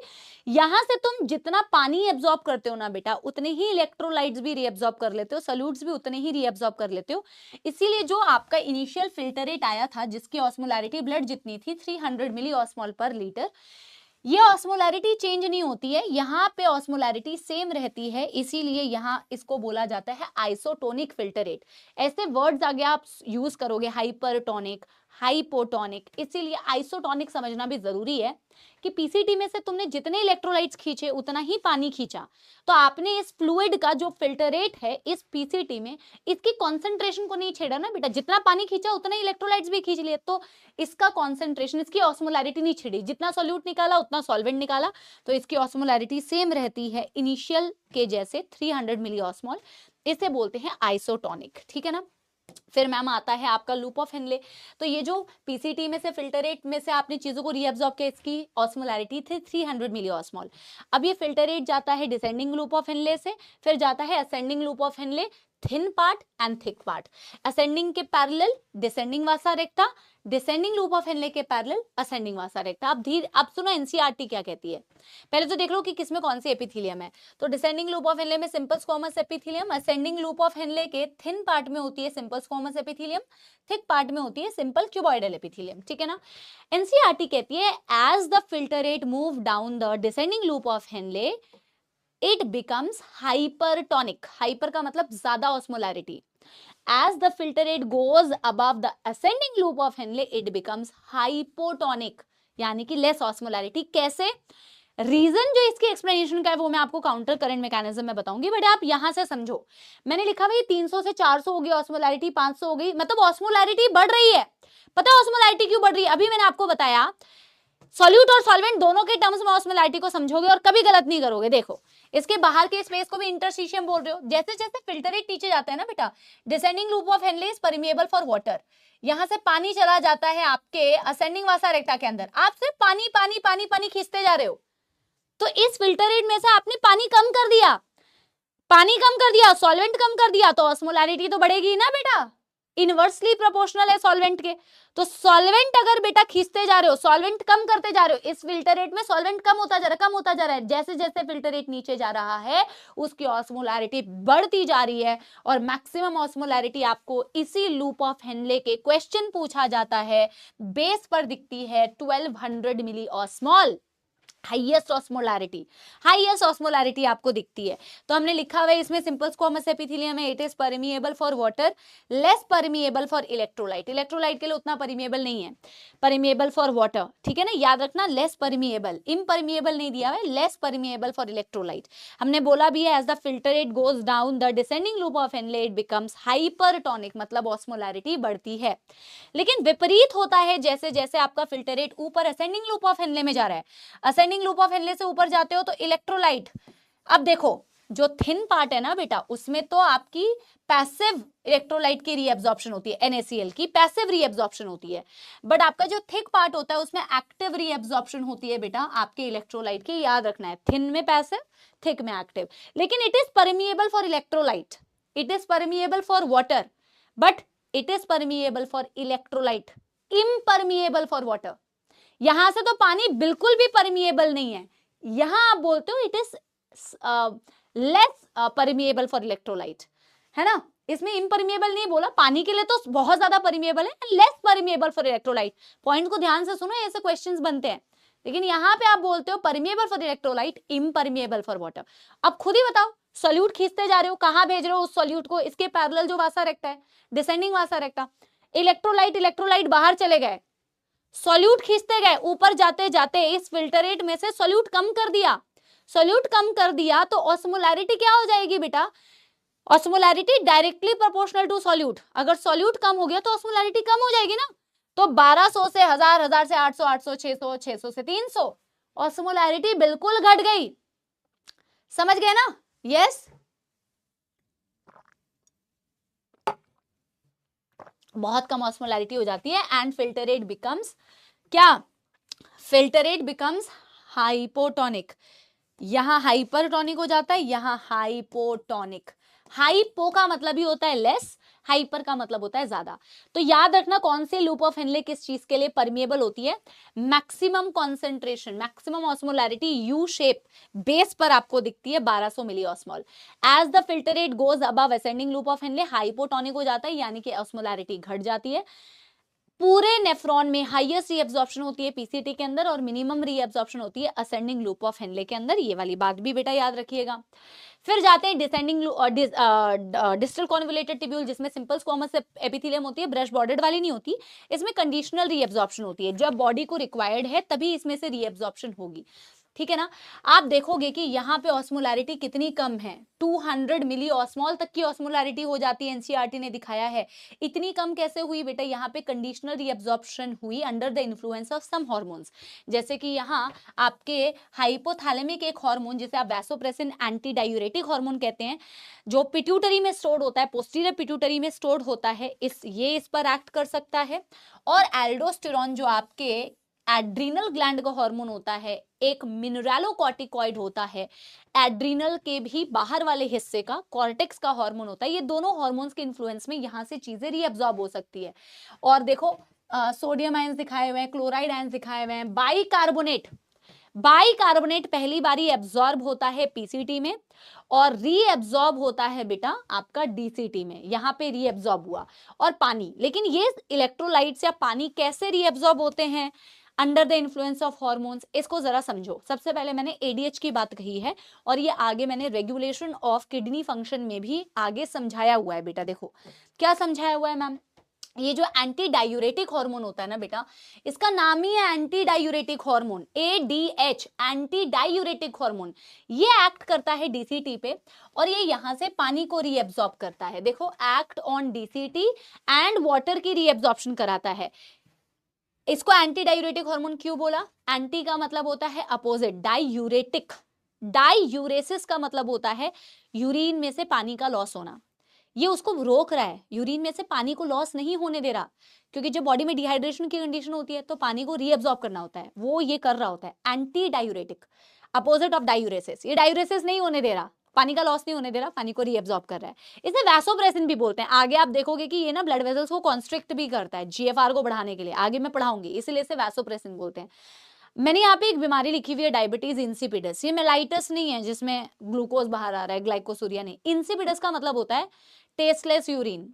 यहां से तुम जितना पानी एब्जॉर्ब करते हो ना बेटा, उतने ही इलेक्ट्रोलाइट्स भी रीअब्सॉर्ब कर लेते हो, सॉल्यूट्स भी उतने ही रीअब्सॉर्ब कर लेते हो। इसीलिए जो आपका इनिशियल फिल्टर रेट आया था, जिसकी ऑस्मोलैरिटी ब्लड जितनी थी 300 मिली ऑस्मोल पर लीटर, ये ऑस्मोलैरिटी चेंज नहीं होती है, यहाँ पे ऑस्मोलैरिटी सेम रहती है। इसीलिए यहाँ इसको बोला जाता है आइसोटोनिक फिल्टर रेट। ऐसे वर्ड्स आगे आप यूज करोगे, हाइपरटोनिक, हाइपोटोनिक, इसीलिए आइसोटोनिक समझना भी जरूरी है कि पीसीटी में से तुमने जितने इलेक्ट्रोलाइट्स खींचे उतना ही पानी खींचा, तो आपने इस फ्लूइड का जो फिल्टर रेट है इस पीसीटी में, इसकी कॉन्सेंट्रेशन को नहीं छेड़ा ना बेटा, जितना पानी खींचा उतना ही इलेक्ट्रोलाइट्स भी खींच लिए, तो इसका कॉन्सेंट्रेशन, इसकी ऑस्मोलैरिटी नहीं छिड़ी, जितना सॉल्यूट निकाला उतना सॉल्वेंट निकाला, तो इसकी ऑस्मोलैरिटी सेम रहती है इनिशियल के जैसे 300 मिली ऑस्मोल। इसे बोलते हैं आइसोटोनिक, ठीक है ना। फिर मैम आता है आपका लूप ऑफ हेनले। तो ये जो पीसीटी में से फिल्टर रेट में से आपने चीजों को रीअब्सॉर्ब किया, इसकी ऑस्मोलैरिटी थी 300 मिली ऑस्मोल। अब ये फिल्टर रेट जाता है डिसेंडिंग लूप ऑफ हेनले से, फिर जाता है ascending loop of Henle, thin part and thick part. Ascending के parallel descending vasa recta, descending loop of Henle के पैरेलल असेंडिंग वासा रेक्टा। अब सुनो एनसीईआरटी क्या कहती है, पहले तो देख लो कि किसमें कौन सी एपिथेलियम है। तो डिसेंडिंग लूप ऑफ हेनले में simple squamous epithelium, ascending loop of Henle के थिन पार्ट में होती है simple squamous epithelium, thick part में होती है सिंपल क्यूबॉइडल एपिथेलियम, ठीक है ना। एनसीईआरटी कहती है as the filtrate move down the descending loop of Henle it becomes hypertonic, hyper का मतलब ज्यादा osmolarity, as the filter rate goes above the ascending loop of Henle it becomes hypotonic, यानी कि less osmolarity। कैसे, reason जो इसकी explanation का है वो मैं आपको काउंटर करंट मैकेनिज्म में बताऊंगी, बट आप यहां से समझो, मैंने लिखा भाई 300 से 400 हो गई ऑस्मोलैरिटी, 500 हो गई, मतलब ऑस्मोलैरिटी बढ़ रही है। पता है ऑस्मोलैरिटी क्यों बढ़ रही है? अभी मैंने आपको बताया, सॉल्यूट और सॉल्वेंट दोनों के टर्म्स में ऑस्मोलैरिटी को समझोगे और कभी गलत नहीं करोगे। देखो इसके बाहर के स्पेस को भी इंटरस्टिशियम बोल रहे हो। जैसे जैसे फिल्टर रेट नीचे जाता है ना बेटा, descending loop of Henley is permeable for water, यहां से पानी चला जाता है आपके असेंडिंग वासा रेक्टा के अंदर, आप सिर्फ पानी पानी पानी पानी खींचते जा रहे हो, तो इस फिल्टर रेट में से आपने पानी कम कर दिया, पानी कम कर दिया, सॉल्वेंट कम कर दिया, तो ऑस्मोलैरिटी तो बढ़ेगी ना बेटा, इनवर्सली प्रोपोर्शनल है सॉल्वेंट के। तो सॉल्वेंट अगर बेटा खींचते जा रहे हो, सॉल्वेंट कम करते जा रहे हो, इस फिल्टर रेट में सॉल्वेंट कम होता जा रहा है, कम होता जा रहा है, जैसे जैसे फिल्टर रेट नीचे जा रहा है उसकी ऑस्मोलैरिटी बढ़ती जा रही है। और मैक्सिमम ऑस्मोलैरिटी आपको इसी लूप ऑफ हेनले के क्वेश्चन पूछा जाता है, बेस पर दिखती है 1200 मिली ऑस्मोल। हाईएस्ट ऑस्मोलैरिटी आपको दिखती है। तो हमने लिखा हुआ है इसमें सिंपल स्क्वामस एपिथेलियम है, it is permeable for water, less permeable for electrolyte. Electrolyte के लिए उतना परमिएबल नहीं है, परमिएबल फॉर वाटर, ठीक है ना, याद रखना, लेस परमिएबल, इम्परमिएबल नहीं दिया हुआ है, लेस परमिएबल फॉर इलेक्ट्रोलाइट। हमने बोला भी है as the filtrate goes down the descending loop of Henle it becomes hypertonic, मतलब ऑस्मोलैरिटी बढ़ती है। लेकिन विपरीत होता है जैसे जैसे आपका फिल्टरेट ऊपर असेंडिंग लूप ऑफ हेनले में जा रहा है, असेंडिंग लूप ऑफ हेनले से ऊपर जाते हो तो इलेक्ट्रोलाइट, अब देखो जो थिन पार्ट है ना बेटा उसमें तो आपकी पैसिव इलेक्ट्रोलाइट की रीएब्जॉर्प्शन होती है, NaCl की पैसिव रीएब्जॉर्प्शन होती है, बट आपका जो थिक पार्ट होता है उसमें एक्टिव रीएब्जॉर्प्शन होती है बेटा आपके इलेक्ट्रोलाइट की, याद रखना है, थिन में पैसिव, थिक में एक्टिव। लेकिन it is permeable for electrolyte, it is permeable for water, but it is permeable for electrolyte, impermeable for water. यहां से तो पानी बिल्कुल भी परमिएबल नहीं है, यहां आप बोलते हो it is less permeable for electrolyte, है ना, इसमें इम्परमिएबल नहीं बोला, पानी के लिए तो बहुत ज्यादा परमिएबल है, less permeable for electrolyte. Point को ध्यान से सुनो, ऐसे क्वेश्चंस बनते हैं, लेकिन यहां पे आप बोलते हो permeable for electrolyte, impermeable for water. अब खुद ही बताओ, सॉल्यूट खींचते जा रहे हो, कहां भेज रहे हो उस सॉल्यूट को, इसके पैरेलल जो वासा रेक्टा है, डिसेंडिंग वासा रेक्टा, इलेक्ट्रोलाइट बाहर चले गए, सॉल्यूट खींचते गए, ऊपर जाते जाते इस फिल्टरेट में से सॉल्यूट कम कर दिया, सॉल्यूट कम कर दिया तो ऑस्मोलैरिटी क्या हो जाएगी बेटा, osmolarity directly proportional to solute, अगर सॉल्यूट कम हो गया तो ऑस्मोलैरिटी कम हो जाएगी ना, तो 1200 से 1000, 1000 से 800, 800 600, 600 से 300, ऑस्मोलैरिटी बिल्कुल घट गई, समझ गए ना, यस। बहुत कम ऑस्मोलैरिटी हो जाती है एंड फिल्टरेट बिकम्स क्या, फिल्टरेट बिकम्स हाइपोटोनिक, यहां हाइपरटोनिक हो जाता है, यहां हाइपोटोनिक। हाइपो का मतलब ही होता है लेस, हाइपर का मतलब होता है ज्यादा। तो याद रखना कौन से लूप ऑफ हेनले किस चीज के लिए परमिएबल होती है, maximum concentration, maximum osmolarity U shape base पर आपको दिखती है 1200 milliosmol. As the filtrate goes above ascending loop of Henle hypotonic हो जाता है, यानी कि ऑस्मोलैरिटी घट जाती है। पूरे नेफ्रॉन में हाईएस्ट रीएब्जॉर्प्शन होती है पीसीटी के अंदर और मिनिमम रीएब्जॉर्प्शन होती है असेंडिंग लूप ऑफ हेनले के अंदर, ये वाली बात भी बेटा याद रखिएगा। फिर जाते हैं डिसेंडिंग डिस्टल कॉन्वोल्यूटेड ट्यूब्यूल, जिसमें सिंपल स्क्वामस एपिथेलियम होती है, ब्रश बॉर्डेड वाली नहीं होती, इसमें कंडीशनल रीएब्जॉर्प्शन होती है, जब बॉडी को रिक्वायर्ड है तभी इसमें से रीएब्जॉर्प्शन होगी, ठीक है ना। आप देखोगे कि यहाँ पे ऑस्मोलैरिटी कितनी कम है, 200 मिली ऑस्मोल तक की ऑस्मोलैरिटी हो जाती है, एनसीईआरटी ने दिखाया है। इतनी कम कैसे हुई बेटा, यहाँ पे कंडीशनल रीअब्जॉर्प्शन हुई under the influence of some hormones, जैसे कि यहाँ आपके हाइपोथैलेमिक एक हार्मोन जिसे आप वैसोप्रेसिन एंटी डायूरेटिक हार्मोन कहते हैं, जो पिट्यूटरी में स्टोर्ड होता है, पोस्टीरियर पिट्यूटरी में स्टोर्ड होता है, इस पर एक्ट कर सकता है। और एल्डोस्टेरॉन जो आपके एड्रीनल ग्लैंड का हार्मोन होता है, एक मिनरलोकॉर्टिकॉइड होता है, एड्रीनल के भी बाहर वाले हिस्से का कॉर्टेक्स का हार्मोन होता है, ये दोनों हार्मोन्स के इन्फ्लुएंस में यहाँ से चीजें रीअब्सॉर्ब हो सकती है। और देखो सोडियम आयंस दिखाए हुए हैं, क्लोराइड आयंस दिखाए हुए हैं, बाइकार्बोनेट पहली बारी एब्जॉर्ब होता है पीसीटी में और रीएब्जॉर्ब होता है बेटा आपका डीसीटी में, यहाँ पे रीएब्जॉर्ब हुआ। और पानी, लेकिन ये इलेक्ट्रोलाइट्स या पानी कैसे रीएब्जॉर्ब होते हैं, under the influence of hormones. इसको जरा समझो, सबसे पहले मैंने एडीएच की बात कही है और ये आगे मैंने रेगुलेशन ऑफ किडनी फंक्शन में भी आगे समझाया हुआ है बेटा। देखो क्या समझाया हुआ है मैम, ये जो एंटी डायूरेटिक हार्मोन होता है ना बेटा, इसका नाम ही है anti diuretic hormone, ADH, anti diuretic hormone. ये एक्ट करता है डीसीटी पे और ये यहां से पानी को रीएब्सॉर्ब करता है। देखो act on DCT and water की रीएब्सॉर्प्शन कराता है। इसको एंटी डायूरेटिक हार्मोन क्यों बोला, एंटी का मतलब होता है अपोजिट, डायूरेटिक, डायूरेसिस का मतलब होता है यूरिन में से पानी का लॉस होना, ये उसको रोक रहा है, यूरिन में से पानी को लॉस नहीं होने दे रहा, क्योंकि जब बॉडी में डिहाइड्रेशन की कंडीशन होती है तो पानी को रीअब्सॉर्ब करना होता है, वो ये कर रहा होता है। Anti diuretic, opposite of diuresis, ये डायूरेसिस नहीं होने दे रहा, पानी का लॉस नहीं होने दे रहा, पानी को रीअब्सॉर्ब कर रहा है। इसे वैसोप्रेसिन भी बोलते हैं। आगे आप देखोगे कि ये ना ब्लड वेसल्स को कॉन्स्ट्रिक्ट भी करता है जीएफआर को बढ़ाने के लिए, आगे मैं पढ़ाऊंगी, इसलिए इसे वैसोप्रेसिन बोलते हैं। मैंने यहाँ पे एक बीमारी लिखी हुई है डायबिटीज इंसिपिडस, ये मेलाइटस नहीं है जिसमें ग्लूकोज बाहर आ रहा है, ग्लाइकोसूरिया नहीं। इंसिपिडस का मतलब होता है टेस्टलेस यूरिन,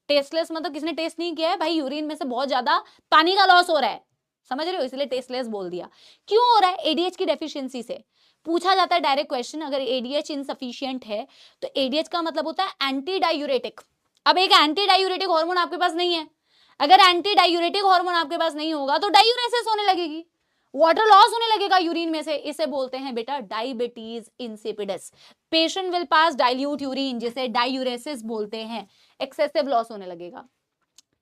टेस्टलेस मतलब किसने टेस्ट नहीं किया है भाई, यूरिन में से बहुत ज्यादा पानी का लॉस हो रहा है, समझ रहे हो, इसलिए टेस्टलेस बोल दिया। क्यों हो रहा है? एडीएच की डेफिशिएंसी से पूछा जाता है डायरेक्ट क्वेश्चन, अगर एडीएच इनसफिशिएंट है तो एडीएच का मतलब होता है एंटी डायूरेटिक। अब एक एंटी डायूरेटिक हार्मोन आपके पास नहीं है, अगर एंटी डायूरेटिक हार्मोन आपके पास नहीं होगा तो डायूरेसिस होने लगेगी, वाटर लॉस होने लगेगा यूरिन में से, इसे बोलते हैं बेटा diabetes insipidus. Patient will pass dilute urine, जिसे डायूरेसिस बोलते हैं, एक्सेसिव लॉस होने लगेगा।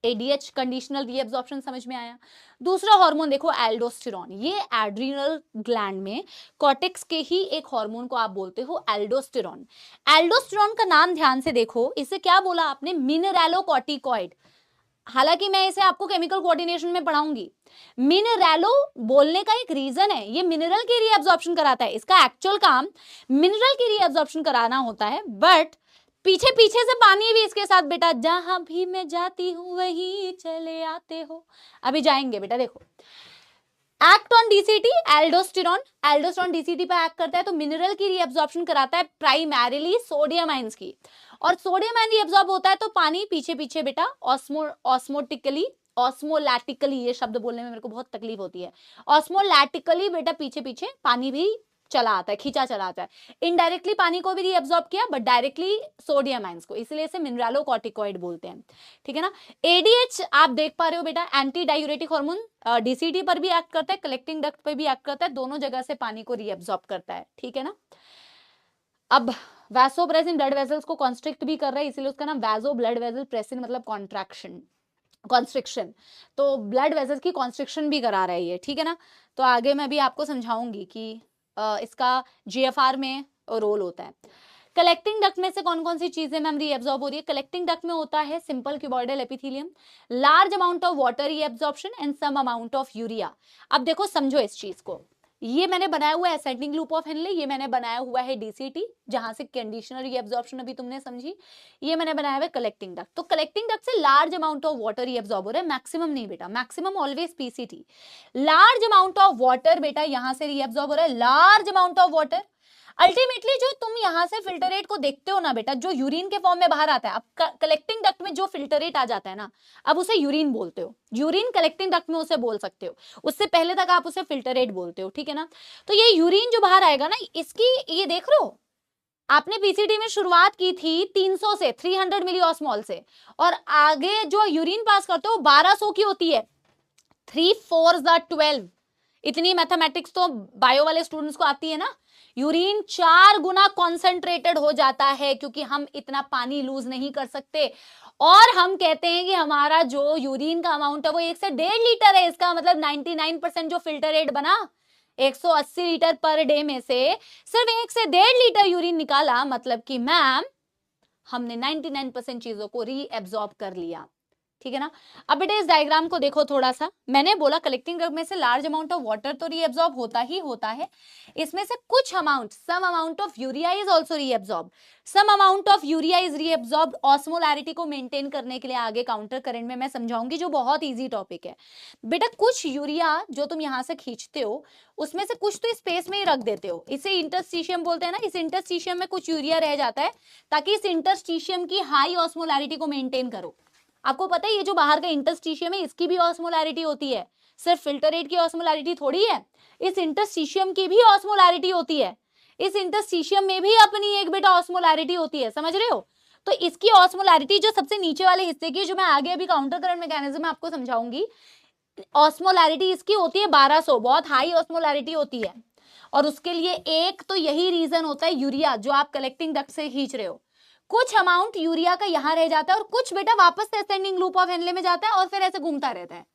एडीएच कंडीशनल रीअब्जॉर्प्शन समझ में आया। दूसरा हार्मोन देखो एल्डोस्टेरॉन, ये एड्रिनल ग्लैंड में कॉर्टेक्स के ही एक हार्मोन को आप बोलते हो एल्डोस्टेरॉन। एल्डोस्टेरॉन का नाम ध्यान से देखो, इसे क्या बोला आपने? मिनरलोकॉर्टिकॉइड। हालांकि मैं इसे आपको केमिकल कोऑर्डिनेशन में पढ़ाऊंगी। मिनरलो बोलने का एक रीजन है, ये मिनरल की रीअब्जॉर्प्शन कराता है, इसका एक्चुअल काम मिनरल की रीअब्जॉर्प्शन कराना होता है, बट पीछे पीछे से पानी भी इसके साथ बेटा, जहां भी मैं जाती हूं वहीं चले आते हो। अभी जाएंगे बेटा, देखो act on DCT aldosterone, aldosterone DCT पे एक्ट करता है तो मिनरल की रीअब्जॉर्प्शन कराता है प्राइमरीली सोडियम आयंस की, और सोडियम आयन रीअब्जॉर्ब होता है तो पानी पीछे पीछे बेटा ऑस्मोटिकली ऑस्मोलैटिकली, ये शब्द बोलने में मेरे को बहुत तकलीफ होती है, ऑस्मोलैटिकली बेटा पीछे पीछे पानी भी चला आता है, खींचा चला आता है। इनडायरेक्टली पानी को भी रीअब्सॉर्ब किया बट डायरेक्टली सोडियम आयंस को, इसलिए इसे मिनरलोकॉर्टिकॉइड बोलते हैं, ठीक है ना। एडीएच आप देख पा रहे हो बेटा, एंटी डायूरेटिक हार्मोन, डीसीटी पर भी एक्ट करता है, कलेक्टिंग डक्ट पर भी एक्ट करता है, दोनों जगह से पानी को रीअब्सॉर्ब करता है, ठीक है ना। अब वैसोप्रेसिन ब्लड वेसल्स को कॉन्स्ट्रिक्ट भी कर रहा है, इसीलिए उसका नाम वैसो ब्लड वेसल प्रेसिन मतलब कॉन्ट्रैक्शन कॉन्स्ट्रिक्शन, तो ब्लड वेसल्स की कॉन्स्ट्रिक्शन भी करा रहा है ये, ठीक है ना। तो आगे मैं भी आपको समझाऊंगी कि इसका जीएफआर में रोल होता है। कलेक्टिंग डक्ट में से कौन कौन सी चीजें मैम रीअब्सॉर्ब हो रही है? कलेक्टिंग डक्ट में होता है simple cuboidal epithelium, large amount of water reabsorption and some amount of urea. अब देखो समझो इस चीज को, ये मैंने बनाया हुआ है असेंडिंग लूप ऑफ हेनले, ये मैंने बनाया हुआ है डीसीटी जहां से कंडीशनल रीअब्सॉर्प्शन अभी तुमने समझी, ये मैंने बनाया हुआ है कलेक्टिंग डक्ट। तो कलेक्टिंग डक्ट से large amount of water reabsorb हो रहा है, मैक्सिमम नहीं बेटा, maximum always PCT. Large amount of water बेटा यहां से रीअब्सॉर्ब हो रहा है, large amount of water. Ultimately जो तुम यहां से फिल्टरेट को देखते हो ना बेटा, जो यूरिन के फॉर्म में बाहर आता है, अब कलेक्टिंग डक्ट में जो फिल्टरेट आ जाता है ना, अब उसे यूरिन बोलते हो, यूरिन कलेक्टिंग डक्ट में उसे बोल सकते हो, उससे पहले तक आप उसे फिल्टरेट बोलते हो, ठीक है ना। तो ये यूरिन जो बाहर आएगा ना, इसकी ये देख रहे हो, आपने पीसीटी में शुरुआत की थी 300 से 300 मिलीऑस्मोल से, और आगे जो यूरिन पास करते हो 1200 की होती है, 3 4 12। इतनी मैथमेटिक्स तो बायो वाले स्टूडेंट्स को आती है ना। यूरिन 4 गुना कॉन्सेंट्रेटेड हो जाता है क्योंकि हम इतना पानी लूज नहीं कर सकते, और हम कहते हैं कि हमारा जो यूरिन का अमाउंट है वो 1 से 1.5 लीटर है, इसका मतलब 99% जो फिल्टर रेट बना 180 लीटर पर डे में से सिर्फ 1 से 1.5 लीटर यूरिन निकाला, मतलब कि मैम हमने 99% चीजों को रीएब्सॉर्ब कर लिया, ठीक है ना। अब बेटा इस डायग्राम को देखो थोड़ा सा, मैंने बोला कलेक्टिंग डक्ट में से लार्ज अमाउंट ऑफ वाटर तो रीएब्सॉर्ब होता ही होता है, इसमें से कुछ amount some amount of urea is also reabsorb, some amount of urea is reabsorb osmolarity को मेंटेन करने के लिए, आगे काउंटर करंट में मैं समझाऊंगी जो बहुत इजी टॉपिक है। बेटा कुछ यूरिया जो तुम यहां से खींचते हो उसमें से कुछ तो स्पेस में ही रख देते हो, इसे इंटरस्टिशियम बोलते हैं ना, इस इंटरस्टिशियम में कुछ यूरिया रह जाता है ताकि इस इंटरस्टिशियम की हाई ऑस्मोलैरिटी को मेंटेन करो। आपको पता है ये जो बाहर का इंटरस्टिशियम है इसकी भी ऑस्मोलैरिटी होती है, सिर्फ फिल्टरेट की ऑस्मोलैरिटी थोड़ी है, इस इंटरस्टिशियम की भी ऑस्मोलैरिटी होती है, इस इंटरस्टिशियम में भी अपनी एक बेटा ऑस्मोलैरिटी होती है, समझ रहे हो। तो इसकी ऑस्मोलैरिटी जो सबसे नीचे वाले हिस्से की, जो मैं आगे अभी काउंटर करंट मैकेनिज्म आपको समझाऊंगी, ऑस्मोलैरिटी इसकी होती है 1200, बहुत हाई ऑस्मोलैरिटी होती है, और उसके लिए एक तो यही रीजन होता है यूरिया जो आप कलेक्टिंग डक्ट से खींच रहे हो, कुछ अमाउंट यूरिया का यहां रह जाता है और कुछ बेटा वापस से असेंडिंग लूप ऑफ हेनले में जाता है और फिर ऐसे घूमता रहता है,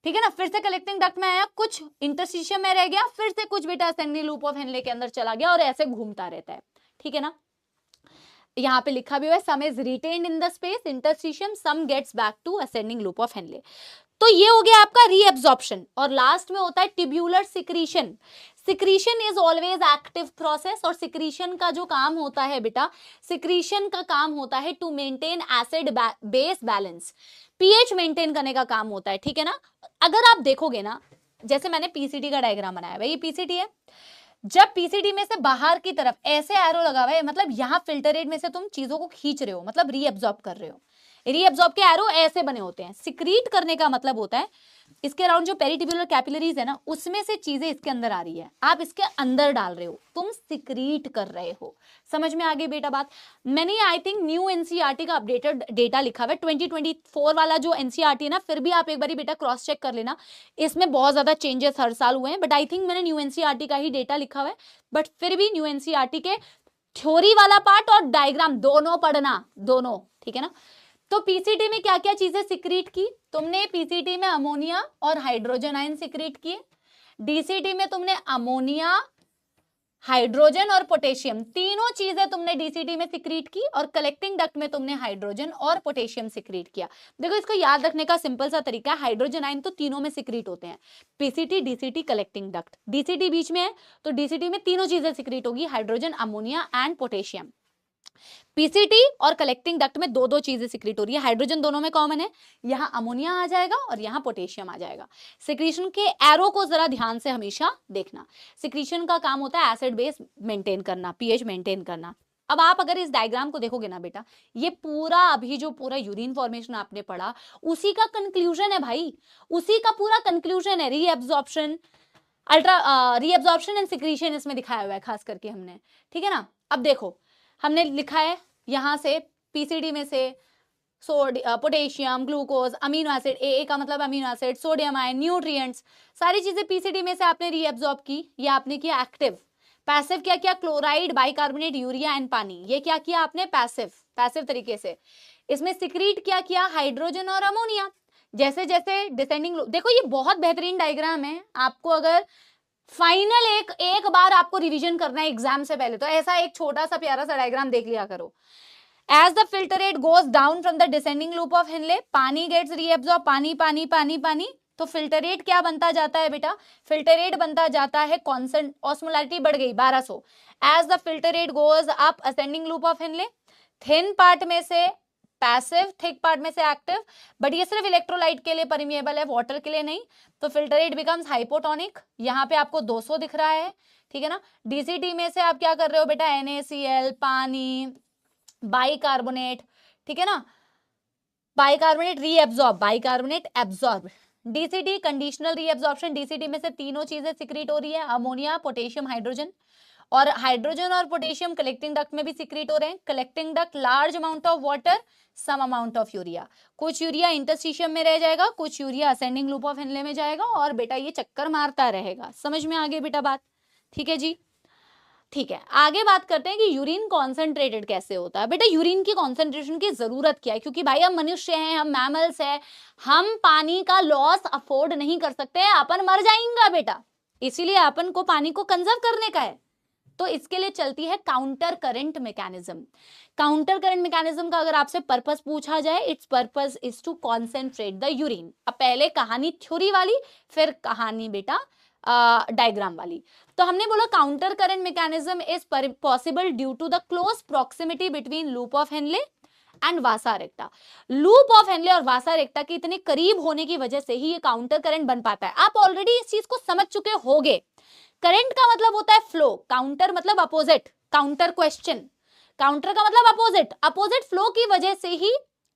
ठीक है ना। फिर से कलेक्टिंग डक्ट में आया, कुछ इंटरस्टिशियम में रह गया, फिर से कुछ बेटा असेंडिंग लूप ऑफ हेनले के अंदर चला गया और ऐसे घूमता रहता है, ठीक है ना। यहाँ पे लिखा भी हुआ है some is retained in the space interstitium, some gets back to ascending loop of Henle. तो ये हो गया आपका रीअब्सॉर्प्शन, और लास्ट में होता है tubular secretion. Secretion is always active process, और सिक्रीशन का जो काम होता है बेटा, सिक्रीशन का काम होता है to maintain acid base balance, pH maintain करने का काम होता है, ठीक है ना। अगर आप देखोगे ना, जैसे मैंने पीसीटी का डायग्राम बनाया है, ये पीसीटी है, जब पीसीटी में से बाहर की तरफ ऐसे एरो लगा हुआ है, मतलब यहाँ फिल्टरेट में से तुम चीजों को खींच रहे हो, मतलब रीअब्सॉर्ब कर रहे हो, रीएब्जॉर्ब के एरो ऐसे बने होते हैं। सिक्रीट करने का मतलब होता है इसके अराउंड जो पेरिटिब्यूलर कैपिलरीज है ना, उसमें से चीजें इसके अंदर आ रही है, आप इसके अंदर डाल रहे हो, तुम सिक्रीट कर रहे हो। समझ में आ गई बेटा बात? मैंने आई थिंक न्यू एनसीईआरटी का अपडेटेड डेटा लिखा हुआ है 2024 वाला जो एनसीईआरटी है ना, फिर भी आप एक बार बेटा क्रॉस चेक कर लेना, इसमें बहुत ज्यादा चेंजेस हर साल हुए हैं, बट आई थिंक मैंने न्यू एनसीईआरटी का ही डेटा लिखा हुआ है। बट फिर भी न्यू एनसीईआरटी के थ्योरी वाला पार्ट और डायग्राम दोनों पढ़ना, दोनों, ठीक है ना। तो पीसीटी में क्या क्या चीजें सिक्रीट की तुमने? पीसीटी में अमोनिया और हाइड्रोजन आयन सिक्रीट किए। डीसीटी में तुमने अमोनिया, हाइड्रोजन और पोटेशियम, तीनों चीजें तुमने डीसीटी में सिक्रीट की, और कलेक्टिंग डक्ट में तुमने हाइड्रोजन और पोटेशियम सिक्रीट किया। देखो इसको याद रखने का सिंपल सा तरीका है, हाइड्रोजन आयन तो तीनों में सिक्रीट होते हैं, PCT, DCT, collecting duct. DCT बीच में है तो डीसीटी में तीनों चीजें सिक्रीट होगी, hydrogen, ammonia and potassium. PCT और कलेक्टिंग डक्ट में दो दो चीजें सिक्रीट हो रही है, हाइड्रोजन दोनों में कॉमन है, यहाँ अमोनिया आ जाएगा और यहाँ पोटेशियम आ जाएगा। सिक्रीशन के एरो को जरा ध्यान से हमेशा देखना। सिक्रीशन का काम होता है एसिड बेस मेंटेन करना, पीएच मेंटेन करना। अब आप अगर इस डायग्राम को देखोगे ना बेटा, ये पूरा अभी जो पूरा यूरिन फॉर्मेशन आपने पढ़ा उसी का कंक्लूजन है भाई, उसी का पूरा कंक्लूजन है। रीएब्जॉर्प्शन, रीएब्जॉर्प्शन एंड सिक्रीशन इसमें दिखाया हुआ है खास करके हमने, ठीक है ना। अब देखो हमने लिखा है यहां से पीसीडी में से पोटेशियम, ग्लूकोज, अमीनो एसिड, ए का मतलब amino acid, sodium ion, nutrients, सारी चीजें पीसीडी में से आपने रीएब्जॉर्ब की। ये आपने किया एक्टिव। पैसिव क्या किया? क्लोराइड, बाइकार्बोनेट, यूरिया एंड पानी, ये क्या किया आपने? पैसिव तरीके से। इसमें सिक्रीट क्या किया? हाइड्रोजन और अमोनिया। जैसे जैसे डिसेंडिंग, देखो ये बहुत बेहतरीन डायग्राम है, आपको अगर फाइनल एक बार आपको रिवीजन करना है एग्जाम से पहले तो ऐसा एक छोटा सा प्यारा सा डायग्राम देख लिया करो। As the filter rate goes down from the descending loop of Henle, पानी gets reabsorbed, पानी पानी पानी पानी, तो फिल्टर रेट क्या बनता जाता है बेटा? फिल्टर रेट बनता जाता है कॉन्सेंट, ऑस्मोलैरिटी बढ़ गई 1200। As the filter rate goes up ascending loop of Henle, thin part में से पैसिव, थिक पार्ट में से एक्टिव, बट ये सिर्फ इलेक्ट्रोलाइट के लिए परमिएबल है, वाटर के लिए नहीं। तो फिल्टर रेट बिकम्स हाइपोटोनिक, यहाँ पे आपको 200 दिख रहा है, ठीक है ना। डीसीटी में से आप क्या कर रहे हो बेटा? NaCl, पानी, बाइकार्बोनेट, ठीक है ना, bicarbonate reabsorb, bicarbonate absorb. DCT conditional reabsorption, DCT में से तीनों चीजें सिक्रीट हो रही है, अमोनिया, पोटेशियम, हाइड्रोजन, और हाइड्रोजन और पोटेशियम कलेक्टिंग डक्ट में भी सिक्रीट हो रहे हैं। Collecting duct large amount of water, some amount of urea, कुछ यूरिया इंटरस्टिशियम में रह जाएगा, कुछ urea ascending loop of Henle में जाएगा, और बेटा ये चक्कर मारता रहेगा। समझ में आ गई बेटा बात? ठीक है जी, ठीक है। आगे बात करते हैं कि यूरिन कॉन्सेंट्रेटेड कैसे होता है। बेटा यूरिन की कॉन्सेंट्रेशन की जरूरत क्या है? क्योंकि भाई हम मनुष्य हैं, हम मैमल्स हैं, हम पानी का लॉस अफोर्ड नहीं कर सकते, अपन मर जाएंगे बेटा, इसीलिए अपन को पानी को कंजर्व करने का है। तो इसके लिए चलती है counter current mechanism. Counter current mechanism का अगर आपसे पर्पस पूछा जाए, it's purpose is to concentrate the urine. अब पहले कहानी थ्योरी वाली, फिर कहानी बेटा डायग्राम वाली। तो हमने बोला counter current mechanism is possible due to the close proximity between loop of Henle and vasa recta. Loop of Henle और वासा रेक्टा के इतने करीब होने की वजह से ही ये काउंटर करंट बन पाता है। आप ऑलरेडी इस चीज को समझ चुके होगे। करंट का मतलब होता है फ्लो, काउंटर मतलब अपोजिट, काउंटर क्वेश्चन, काउंटर का मतलब अपोजिट, अपोजिट फ्लो की वजह से ही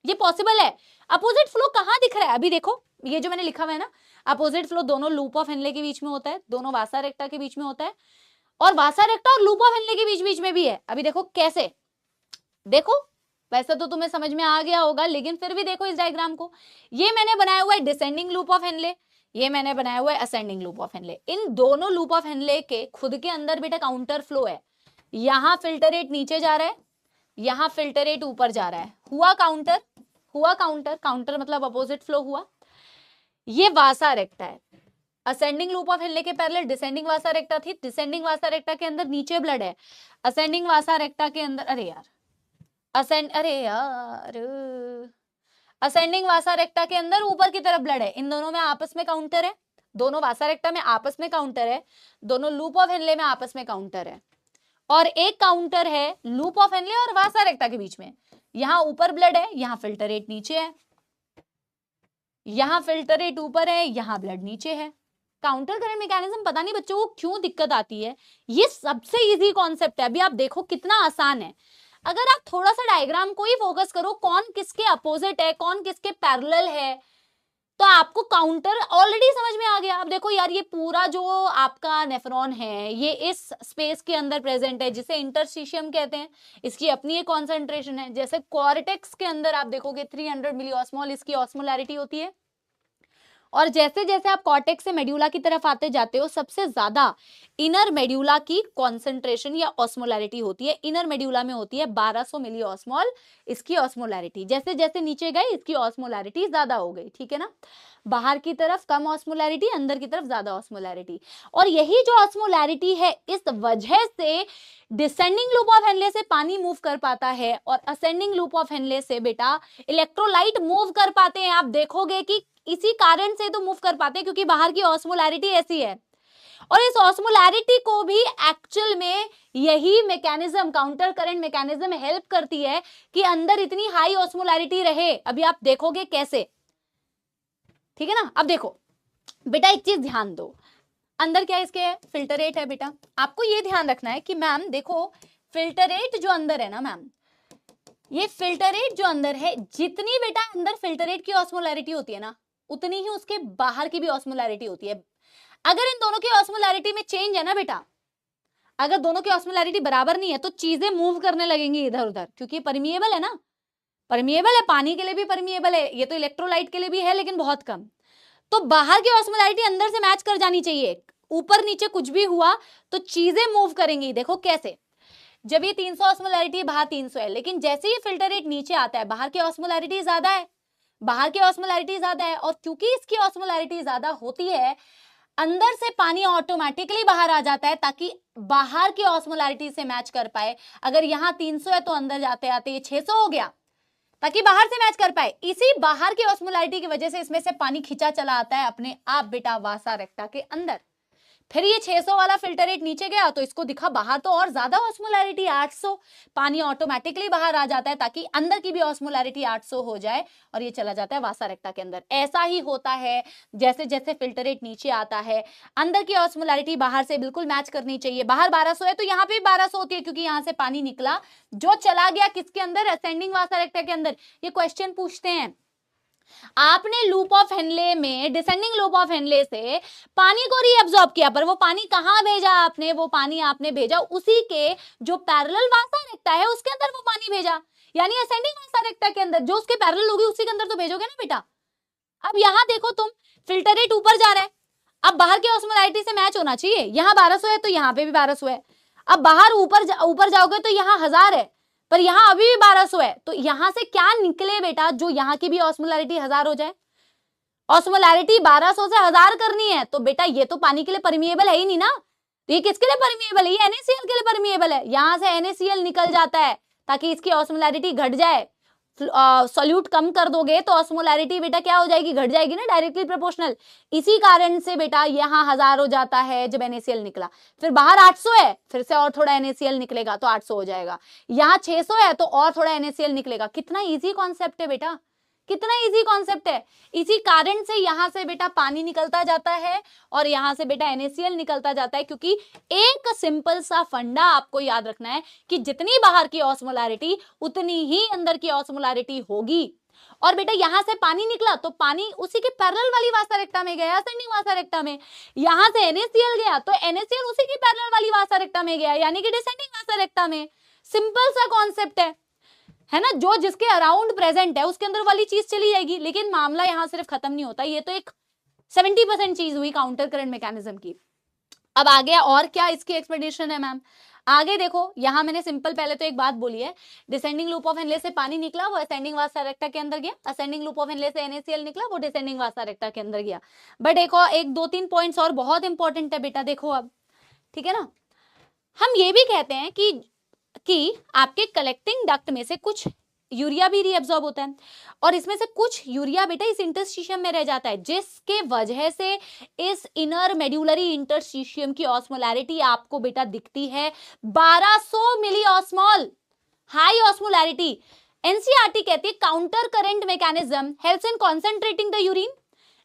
ये पॉसिबल है। अपोजिट फ्लो कहां दिख रहा है? अभी देखो ये जो मैंने लिखा हुआ है ना, अपोजिट फ्लो दोनों लूप ऑफ हेनले के बीच में होता है, दोनों वासा रेक्टा के बीच में होता है, और वासा रेक्टा और लूप ऑफ हेनले के बीच बीच में भी है। अभी देखो कैसे, देखो वैसे तो तुम्हें समझ में आ गया होगा, लेकिन फिर भी देखो इस डायग्राम को। ये मैंने बनाया हुआ है डिसेंडिंग लूप ऑफ हेनले, ये मैंने बनाया हुआ है असेंडिंग लूप ऑफ हेनले। इन दोनों लूप ऑफ हेनले के खुद के अंदर बेटा काउंटर फ्लो है। यहाँ फिल्टर रेट नीचे जा रहा है, यहाँ फिल्टर रेट ऊपर जा रहा है, हुआ काउंटर, हुआ काउंटर, काउंटर मतलब अपोजिट फ्लो हुआ। ये वासा रेक्टा है, असेंडिंग लूप ऑफ हेनले के पैरेलल डिसेंडिंग वासा रेक्टा थी, डिसेंडिंग वासा रेक्टा के अंदर नीचे ब्लड है, असेंडिंग वासा रेक्टा के अंदर, असेंडिंग वासा रेक्टा के अंदर ऊपर की तरफ ब्लड है। इन दोनों में आपस में काउंटर है, दोनों वासा रेक्टा में आपस में काउंटर है, दोनों लूप ऑफ हेनले में आपस में काउंटर है, और एक काउंटर है लूप ऑफ हेनले और वासा रेक्टा के बीच में। यहाँ ऊपर ब्लड है, यहाँ फिल्टर रेट नीचे है, यहाँ फिल्टर रेट ऊपर है, यहाँ ब्लड नीचे है। काउंटर करंट मैकेनिज्म पता नहीं बच्चों को क्यों दिक्कत आती है, ये सबसे इजी कॉन्सेप्ट है। अभी आप देखो कितना आसान है। अगर आप थोड़ा सा डायग्राम को ही फोकस करो, कौन किसके अपोजिट है, कौन किसके पैरेलल है, तो आपको काउंटर ऑलरेडी समझ में आ गया। अब देखो यार, ये पूरा जो आपका नेफ्रॉन है ये इस स्पेस के अंदर प्रेजेंट है जिसे इंटरस्टिशियम कहते हैं। इसकी अपनी एक कॉन्सेंट्रेशन है। जैसे कॉर्टेक्स के अंदर आप देखोगे 300 मिली ऑस्मोल इसकी ऑस्मोलैरिटी होती है, और जैसे जैसे आप कॉर्टेक्स से मेड्यूला की तरफ आते जाते हो सबसे ज्यादा इनर मेड्यूला की कॉन्सेंट्रेशन या ऑस्मोलैरिटी होती है। इनर मेड्यूला में होती है 1200 मिली ऑस्मोल इसकी ऑस्मोलैरिटी। जैसे जैसे नीचे गए इसकी ऑस्मोलैरिटी ज्यादा हो गई, ठीक है ना। बाहर की तरफ कम ऑस्मोलैरिटी, अंदर की तरफ ज्यादा ऑस्मोलैरिटी। और यही जो ऑस्मोलैरिटी है इस वजह से डिसेंडिंग लूप ऑफ हेनले से पानी मूव कर पाता है और असेंडिंग लूप ऑफ हेनले से बेटा इलेक्ट्रोलाइट मूव कर पाते हैं। आप देखोगे कि इसी कारण से तो मूव कर पाते हैं क्योंकि बाहर की ऑस्मोलैरिटी ऐसी है। और इस ऑस्मोलैरिटी को भी एक्चुअल में यही mechanism, counter current mechanism help करती है कि अंदर इतनी हाई ऑस्मोलैरिटी रहे। अभी आप देखोगे कैसे, ठीक है ना। अब देखो बेटा एक चीज ध्यान दो, अंदर क्या इसके फिल्टरेट है बेटा। आपको ये ध्यान रखना है कि मैम देखो फिल्टरेट जो अंदर है ना मैम, ये फिल्टरेट जो अंदर है, जितनी बेटा अंदर फिल्टरेट की ऑस्मोलैरिटी होती है ना उतनी ही उसके बाहर की भी ऑस्मोलैरिटी होती है। अगर इन दोनों की ऑस्मोलैरिटी में चेंज है ना बेटा, अगर दोनों की ऑस्मोलैरिटी बराबर नहीं है तो चीजें मूव करने लगेंगी इधर उधर, क्योंकि परमिएबल है ना, परमिएबल है, पानी के लिए भी परमिएबल है, ये तो इलेक्ट्रोलाइट के लिए भी है लेकिन बहुत कम। तो बाहर की ऑस्मोलैरिटी अंदर से मैच कर जानी चाहिए। ऊपर नीचे कुछ भी हुआ तो चीजें मूव करेंगी। देखो कैसे, जब ये 300 ऑस्मोलैरिटी बाहर 300 है, लेकिन जैसे ही फिल्टरेट नीचे आता है बाहर की ऑस्मोलैरिटी ज्यादा है, बाहर की ऑस्मोलैरिटी ज्यादा है। और क्योंकि इसकी ऑस्मोलैरिटी ज्यादा होती है अंदर से पानी ऑटोमेटिकली बाहर आ जाता है ताकि बाहर की ऑस्मोलैरिटी से मैच कर पाए। अगर यहाँ 300 है तो अंदर जाते आते ये 600 हो गया ताकि बाहर से मैच कर पाए। इसी बाहर की ऑस्मोलैरिटी की वजह से इसमें से पानी खिंचा चला आता है अपने आप बेटा वासा रेक्टा के अंदर। फिर ये 600 वाला फिल्टरेट नीचे गया तो इसको दिखा बाहर तो और ज्यादा ऑस्मोलैरिटी 800, पानी ऑटोमेटिकली बाहर आ जाता है ताकि अंदर की भी ऑस्मोलैरिटी 800 हो जाए और ये चला जाता है वासा रेक्टा के अंदर। ऐसा ही होता है जैसे जैसे फिल्टरेट नीचे आता है अंदर की ऑस्मोलैरिटी बाहर से बिल्कुल मैच करनी चाहिए। बाहर 1200 है तो यहाँ पे 1200 होती है क्योंकि यहाँ से पानी निकला जो चला गया किसके अंदर, असेंडिंग वासा रेक्टा के अंदर। ये क्वेश्चन पूछते हैं, आपने लूप ऑफ हेनले में डिसेंडिंग लूप ऑफ हेनले से पानी को रीअब्सॉर्ब किया, पर वो पानी कहां भेजा आपने, वो पानी आपने भेजा उसी के जो पैरेलल वासा रेक्टा है उसके अंदर वो पानी भेजा, यानी असेंडिंग वासा रेक्टा के अंदर जो उसके पैरेलल होगी उसी के अंदर तो भेजोगे ना बेटा। अब यहां देखो तुम, फिल्टरेट ऊपर जा रहा है, अब बाहर की ऑस्मोलैरिटी से मैच होना चाहिए। यहाँ 1200 है तो यहाँ पे भी 1200 है। अब बाहर ऊपर जाओगे तो यहाँ 1000 है पर यहाँ अभी भी 1200 है, तो यहां से क्या निकले बेटा, जो यहाँ की भी ऑस्मोलैरिटी 1000 हो जाए। ऑस्मोलैरिटी 1200 से 1000 करनी है तो बेटा ये तो पानी के लिए परमिएबल है ही नहीं ना, ये किसके लिए परमिएबल है, ये NaCl के लिए परमिएबल है। यहां से NaCl निकल जाता है ताकि इसकी ऑस्मोलैरिटी घट जाए। सॉल्यूट कम कर दोगे तो ऑस्मोलैरिटी बेटा क्या हो जाएगी, घट जाएगी ना, डायरेक्टली प्रोपोर्शनल। इसी कारण से बेटा यहाँ 1000 हो जाता है जब NaCl निकला। फिर बाहर 800 है, फिर से और थोड़ा NaCl निकलेगा तो 800 हो जाएगा। यहाँ 600 है तो और थोड़ा NaCl निकलेगा। कितना इजी कॉन्सेप्ट है बेटा, कितना इजी कॉन्सेप्ट है। इसी कारण से यहां से बेटा पानी निकलता जाता है और यहां से बेटा NaCl निकलता जाता है, क्योंकि एक सिंपल सा फंडा आपको याद रखना है कि जितनी बाहर की ऑस्मोलैरिटी उतनी ही अंदर की ऑस्मोलैरिटी होगी। और बेटा यहां से पानी निकला तो पानी उसी के पैरेलल वाली वासा रेक्टा में गया, असेंडिंग वासा रेक्टा में। यहां से NaCl गया तो NaCl उसी की पैरेलल वाली वासा रेक्टा में गया, यानी कि डिसेंडिंग वासा रेक्टा में। सिंपल सा कॉन्सेप्ट है ना, जो जिसके अराउंड प्रेजेंट है उसके अंदर वाली चीज चली जाएगी। लेकिन मामला यहां सिर्फ खत्म नहीं होता, ये तो एक 70% चीज हुई काउंटर करंट मैकेनिज्म की। अब आगे और क्या इसकी एक्सप्लेनेशन है मैम, आगे देखो। यहां मैंने सिंपल पहले तो एक बात बोली है, डिसेंडिंग लूप ऑफ हेनले से पानी निकला वो असेंडिंग वासा रेक्टा के अंदर गया, असेंडिंग लूप ऑफ हेनले से NaCl निकला वो डिसेंडिंग वासा रेक्टा के अंदर गया। बट एक 2-3 पॉइंट्स और बहुत इंपॉर्टेंट है बेटा, देखो अब, ठीक है ना। हम ये भी कहते हैं कि आपके कलेक्टिंग डक्ट में से कुछ यूरिया भी रीअब्सॉर्ब होता है और इसमें से कुछ यूरिया बेटा इस इंटरस्टिशियम में रह जाता है, जिसके वजह से इस इनर मेड्यूलरी इंटरस्टिशियम की ऑस्मोलैरिटी आपको बेटा दिखती है 1200 मिली ऑस्मोल, हाई ऑस्मोलैरिटी। NCERT कहती है counter current mechanism helps in concentrating the urine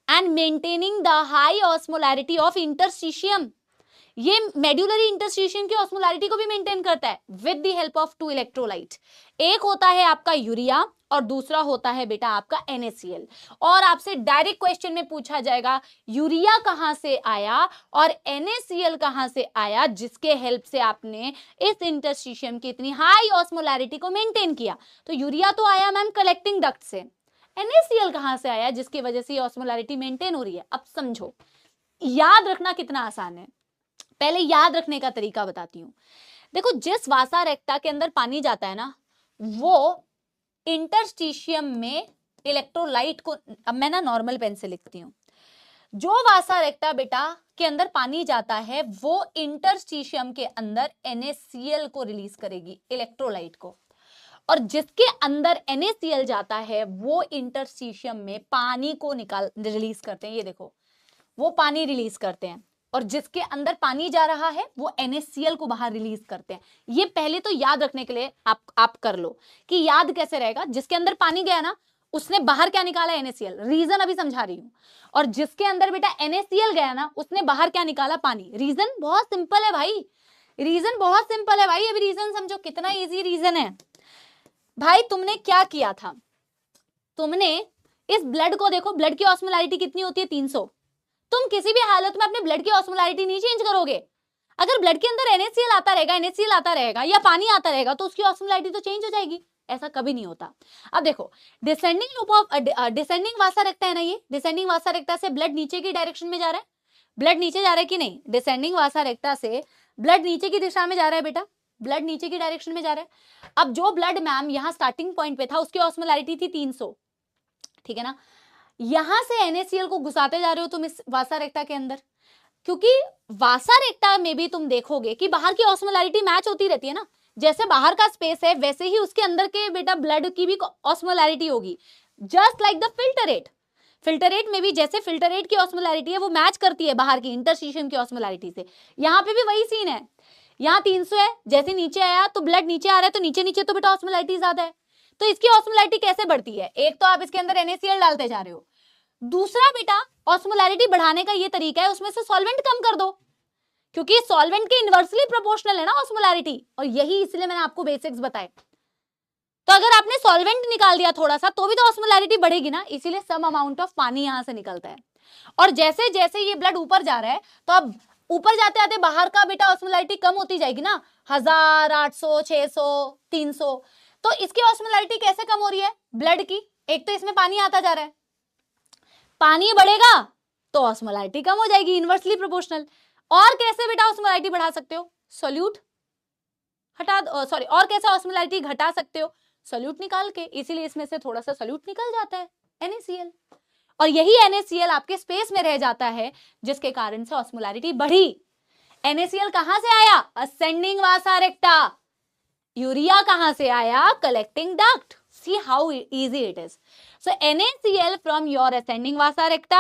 and maintaining the high osmolarity of interstitium. ये मेड्यूलरी इंटरस्टिशियम की ऑस्मोलैरिटी को भी मेंटेन करता है with the help of 2 electrolyte. एक होता है आपका यूरिया और दूसरा होता है बेटा आपका NaCl। और आपसे डायरेक्ट क्वेश्चन में पूछा जाएगा यूरिया कहां से आया और NaCl कहां से आया, जिसके हेल्प से आपने इस इंटरस्टिशियम की इतनी हाई ऑस्मोलैरिटी को मेंटेन किया। तो यूरिया तो आया मैम कलेक्टिंग डक्ट से, NaCl कहां से आया जिसकी वजह से ऑस्मोलैरिटी मेंटेन हो रही है। अब समझो, याद रखना कितना आसान है। पहले याद रखने का तरीका बताती हूँ। देखो, जिस वासा रेक्टा के अंदर पानी जाता है ना, वो इंटरस्टिशियम में इलेक्ट्रोलाइट को, अब मैं ना नॉर्मल पेन से लिखती हूँ, जो वासा रेक्टा बेटा के अंदर पानी जाता है वो इंटरस्टिशियम के अंदर NaCl को रिलीज करेगी, इलेक्ट्रोलाइट को। और जिसके अंदर NaCl जाता है वो इंटरस्टिशियम में पानी को रिलीज करते हैं। ये देखो, वो पानी रिलीज करते हैं, और जिसके अंदर पानी जा रहा है वो NaCl को बाहर रिलीज करते हैं। ये पहले तो याद रखने के लिए आप कर लो कि याद कैसे रहेगा। जिसके अंदर पानी गया ना, उसने बाहर क्या निकाला, NaCl। रीजन अभी समझा रही हूं। और जिसके अंदर बेटा NaCl गया ना, उसने बाहर क्या निकाला, पानी। रीजन बहुत सिंपल है भाई, रीजन बहुत सिंपल है भाई। अभी रीजन समझो, कितना इजी रीजन है भाई। तुमने क्या किया था, तुमने इस ब्लड को देखो, ब्लड की ऑस्मोलैरिटी कितनी होती है, 300। तुम किसी भी हालत में अपने ब्लड की ऑस्मोलैरिटी नहीं चेंज करोगे। अगर ब्लड के अंदर NaCl आता रहेगा या पानी आता रहेगा तो उसकी ऑस्मोलैरिटी तो चेंज हो जाएगी। ऐसा कभी नहीं होता। अब देखो, descending loop of descending vasa रेक्टा है ना, ये डिसेंडिंग वासा रेक्टा से ब्लड नीचे की डायरेक्शन में जा रहा है। ब्लड नीचे जा रहा है कि नहीं, डिसेंडिंग वासा रेक्टा से ब्लड नीचे की दिशा में जा रहा है बेटा, ब्लड नीचे की डायरेक्शन में जा रहा है। अब जो ब्लड मैम यहाँ स्टार्टिंग पॉइंट पे था उसकी ऑस्मोलैरिटी थी 300, ठीक है ना। यहां से NaCl को घुसाते जा रहे हो तुम इस वासा रेक्टा के अंदर, क्योंकि वासा रेक्टा में भी तुम देखोगे कि बाहर की ऑस्मोलैरिटी मैच होती रहती है ना। जैसे बाहर का स्पेस है वैसे ही उसके अंदर के बेटा ब्लड की भी ऑस्मोलैरिटी होगी, just like the filtrate. Filtrate में भी जैसे फिल्टरेट की ऑस्मोलैरिटी है वो मैच करती है बाहर की इंटरस्टिशियम की ऑस्मोलैरिटी से। यहाँ पे भी वही सीन है, यहाँ 300 है, जैसे नीचे आया तो ब्लड नीचे आ रहा है तो नीचे नीचे तो बेटा ऑस्मोलैरिटी ज्यादा है। तो इसकी ऑस्मोलैरिटी कैसे बढ़ती है, एक तो आप इसके अंदर NaCl डालते जा रहे हो, दूसरा बेटा ऑस्मोलैरिटी बढ़ाने का ये तरीका है उसमें से सॉल्वेंट कम कर दो, क्योंकि सॉल्वेंट के इनवर्सली प्रोपोर्शनल है ना ऑस्मोलैरिटी। और यही इसलिए मैंने आपको बेसिक्स बताए। तो अगर आपने सॉल्वेंट निकाल दिया थोड़ा सा तो भी तो ऑस्मोलैरिटी बढ़ेगी ना, इसीलिए सम अमाउंट ऑफ पानी यहां से निकलता है। और जैसे जैसे ये ब्लड ऊपर जा रहा है तो अब ऊपर जाते आते बाहर का बेटा ऑस्मोलैरिटी कम होती जाएगी ना, 1000, 800, 600, 300। तो इसकी ऑस्मोलैरिटी कैसे कम हो रही है ब्लड की, एक तो इसमें पानी आता जा रहा है, पानी बढ़ेगा तो ऑस्मोलैरिटी कम हो जाएगी, इनवर्सली प्रोपोर्शनल। और कैसे बेटा ऑस्मोलैरिटी बढ़ा सकते हो, सोल्यूट हटा, सॉरी, और कैसे ऑस्मोलैरिटी घटा सकते हो, सोल्यूट निकाल के। इसीलिए इसमें से थोड़ा सा सोल्यूट निकल जाता है NaCl, और यही NaCl आपके स्पेस में रह जाता है जिसके कारण से ऑस्मोलैरिटी बढ़ी। NaCl कहां से आया, असेंडिंग वासा रेक्टा। यूरिया कहां से आया, collecting duct. See how easy it is. So NaCl from your ascending vasa recta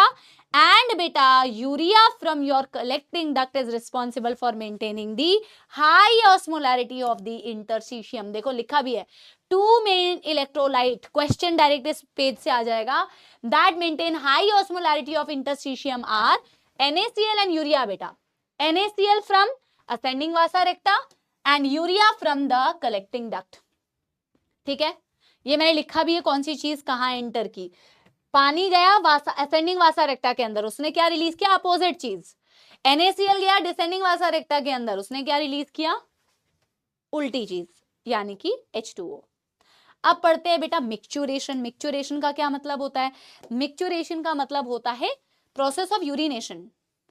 and beta urea from your collecting duct is responsible for maintaining the high osmolarity of the interstitium. देखो लिखा भी है, two main electrolyte, question direct इस page से आ जाएगा, that maintain high osmolarity of interstitium are NaCl and urea बेटा। NaCl from ascending vasa recta and urea from the collecting duct, ठीक है। ये मैंने लिखा भी है कौन सी चीज कहाँ एंटर की। पानी गया वासा असेंडिंग वासा रेक्टा के अंदर, उसने क्या रिलीज किया, अपोजिट चीज। NaCl गया डिसेंडिंग वासा रेक्टा के अंदर, उसने क्या रिलीज किया, उल्टी चीज, यानी कि H2O। अब पढ़ते हैं बेटा मिक्चुरेशन। मिक्चुरेशन का क्या मतलब होता है, मिक्चुरेशन का मतलब होता है प्रोसेस ऑफ यूरिनेशन,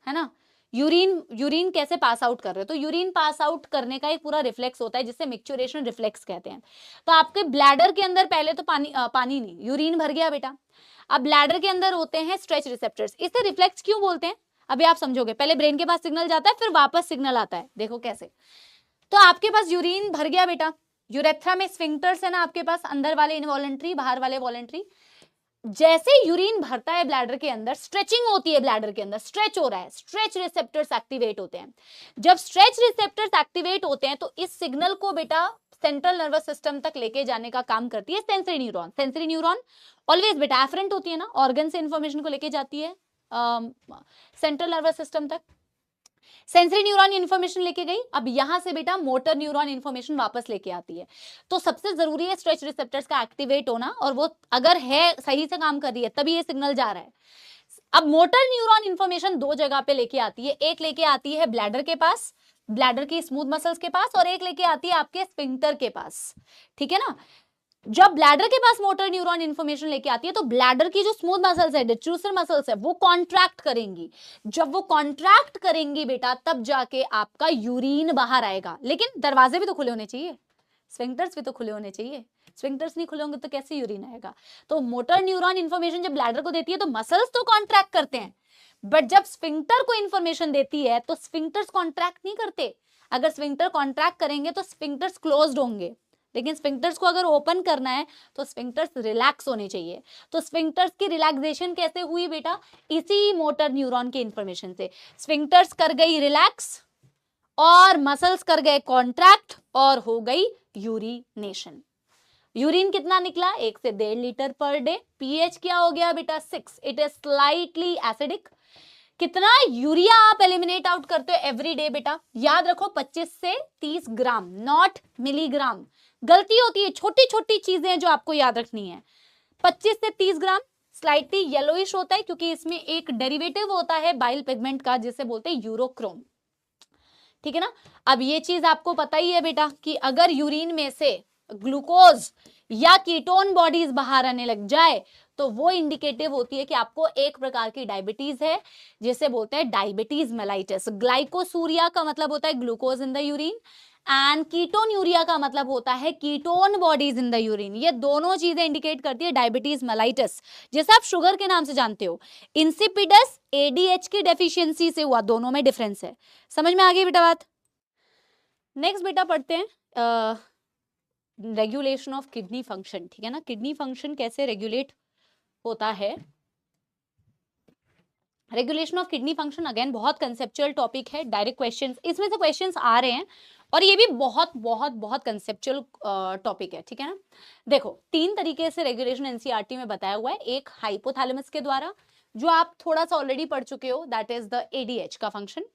है ना। यूरिन कैसे पास आउट कर रहे हो, तो यूरिन पास आउट करने का एक पूरा रिफ्लेक्स होता है जिससे मिक्चुरेशन रिफ्लेक्स कहते हैं। तो आपके ब्लैडर के अंदर पहले तो पानी नहीं, यूरिन भर गया बेटा। अब ब्लैडर के अंदर होते हैं स्ट्रेच रिसेप्टर्स। इसे रिफ्लेक्स क्यों बोलते हैं अभी आप समझोगे, पहले ब्रेन के पास सिग्नल जाता है फिर वापस सिग्नल आता है, देखो कैसे। तो आपके पास यूरिन भर गया बेटा, यूरेथ्रा में स्फिंक्टर्स है ना आपके पास, अंदर वाले इनवॉलेंट्री, बाहर वाले वॉलेंट्री। जैसे यूरिन भरता है ब्लैडर के अंदर, स्ट्रेचिंग होती है ब्लैडर के अंदर, स्ट्रेच हो रहा है, स्ट्रेच रिसेप्टर्स एक्टिवेट होते हैं। जब स्ट्रेच रिसेप्टर्स एक्टिवेट होते हैं तो इस सिग्नल को बेटा सेंट्रल नर्वस सिस्टम तक लेके जाने का काम करती है sensory neuron. Sensory neuron always बेटा एफरेंट होती है ना, ऑर्गन से इंफॉर्मेशन को लेके जाती है सेंट्रल नर्वस सिस्टम तक। सेंसरी न्यूरॉन इन्फॉर्मेशन लेके गई, अब यहां से बेटा मोटर न्यूरॉन इन्फॉर्मेशन वापस लेके आती है। तो सबसे जरूरी है स्ट्रेच रिसेप्टर्स का एक्टिवेट होना, और वो अगर है सही से काम कर रही है तभी ये सिग्नल जा रहा है। अब मोटर न्यूरॉन इन्फॉर्मेशन दो जगह पे लेके आती है, एक लेके आती है ब्लैडर के पास, ब्लैडर की स्मूथ मसल्स के पास, और एक लेके आती है आपके स्फिंक्टर के पास, ठीक है ना। जब ब्लैडर के पास मोटर न्यूरॉन इन्फॉर्मेशन लेके आती है तो ब्लैडर की जो स्मूथ मसल्स है, डिट्रूसर मसल्स है, वो कॉन्ट्रैक्ट करेंगी। जब वो कॉन्ट्रैक्ट करेंगी बेटा तब जाके आपका यूरिन बाहर आएगा, लेकिन दरवाजे भी तो खुले होने चाहिए, स्फिंक्टर्स भी तो खुले होने चाहिए। स्फिंक्टर्स नहीं खुले होंगे तो कैसे यूरिन आएगा। तो मोटर न्यूरॉन इन्फॉर्मेशन जब ब्लैडर को देती है तो मसल्स तो कॉन्ट्रैक्ट करते हैं, बट जब स्फिंक्टर को इन्फॉर्मेशन देती है तो स्फिंक्टर्स कॉन्ट्रैक्ट नहीं करते। अगर स्फिंक्टर कॉन्ट्रैक्ट करेंगे तो स्फिंक्टर्स क्लोज्ड होंगे, लेकिन स्फिंक्टर्स को अगर ओपन करना है तो स्फिंक्टर्स रिलैक्स होने चाहिए। तो स्फिंक्टर्स की रिलैक्सेशन कैसे हुई बेटा, इसी मोटर न्यूरॉन के इंफॉर्मेशन से। स्फिंक्टर्स कर गई रिलैक्स और मसल्स कर गए कॉन्ट्रैक्ट और हो गई यूरिनेशन। यूरिन कितना निकला, 1 से 1.5 लीटर पर डे। पीएच क्या हो गया बेटा 6, इट इज स्लाइटली एसिडिक। कितना यूरिया आप एलिमिनेट आउट करते हो एवरी डे बेटा, याद रखो 25 से 30 ग्राम, नॉट मिलीग्राम। गलती होती है, छोटी छोटी चीजें जो आपको याद रखनी है। 25 से 30 ग्राम, स्लाइटली येलोइश होता है क्योंकि इसमें एक डेरिवेटिव होता है बाइल पिगमेंट का जिसे बोलते हैं यूरोक्रोम, ठीक है ना। अब ये चीज आपको पता ही है बेटा कि अगर यूरिन में से ग्लूकोज या कीटोन बॉडीज बाहर आने लग जाए तो वो इंडिकेटिव होती है कि आपको एक प्रकार की डायबिटीज है जिसे बोलते हैं डायबिटीज मेलाइटिस। ग्लाइकोसूरिया का मतलब होता है glucose in the urine, and ketone urea का मतलब होता है ketone bodies in the urine. ये दोनों चीजें इंडिकेट करती है डायबिटीज मेलाइटिस, जैसे आप शुगर के नाम से जानते हो। इंसिपिडस एडीएच की डेफिशिएंसी से हुआ, दोनों में डिफरेंस है। समझ में आ गई बेटा बात। नेक्स्ट बेटा पढ़ते हैं रेगुलेशन ऑफ किडनी फंक्शन, ठीक है ना। किडनी फंक्शन कैसे रेगुलेट होता है। Regulation of kidney function again बहुत कंसेप्चुअल टॉपिक है, डायरेक्ट क्वेश्चंस इसमें से क्वेश्चंस आ रहे हैं और ये भी बहुत बहुत बहुत कंसेप्चुअल टॉपिक है, ठीक है ना। देखो 3 तरीके से रेगुलेशन एनसीईआरटी में बताया हुआ है। एक हाइपोथैलेमस के द्वारा, जो आप थोड़ा सा ऑलरेडी पढ़ चुके हो, दैट इज द एडीएच का फंक्शन।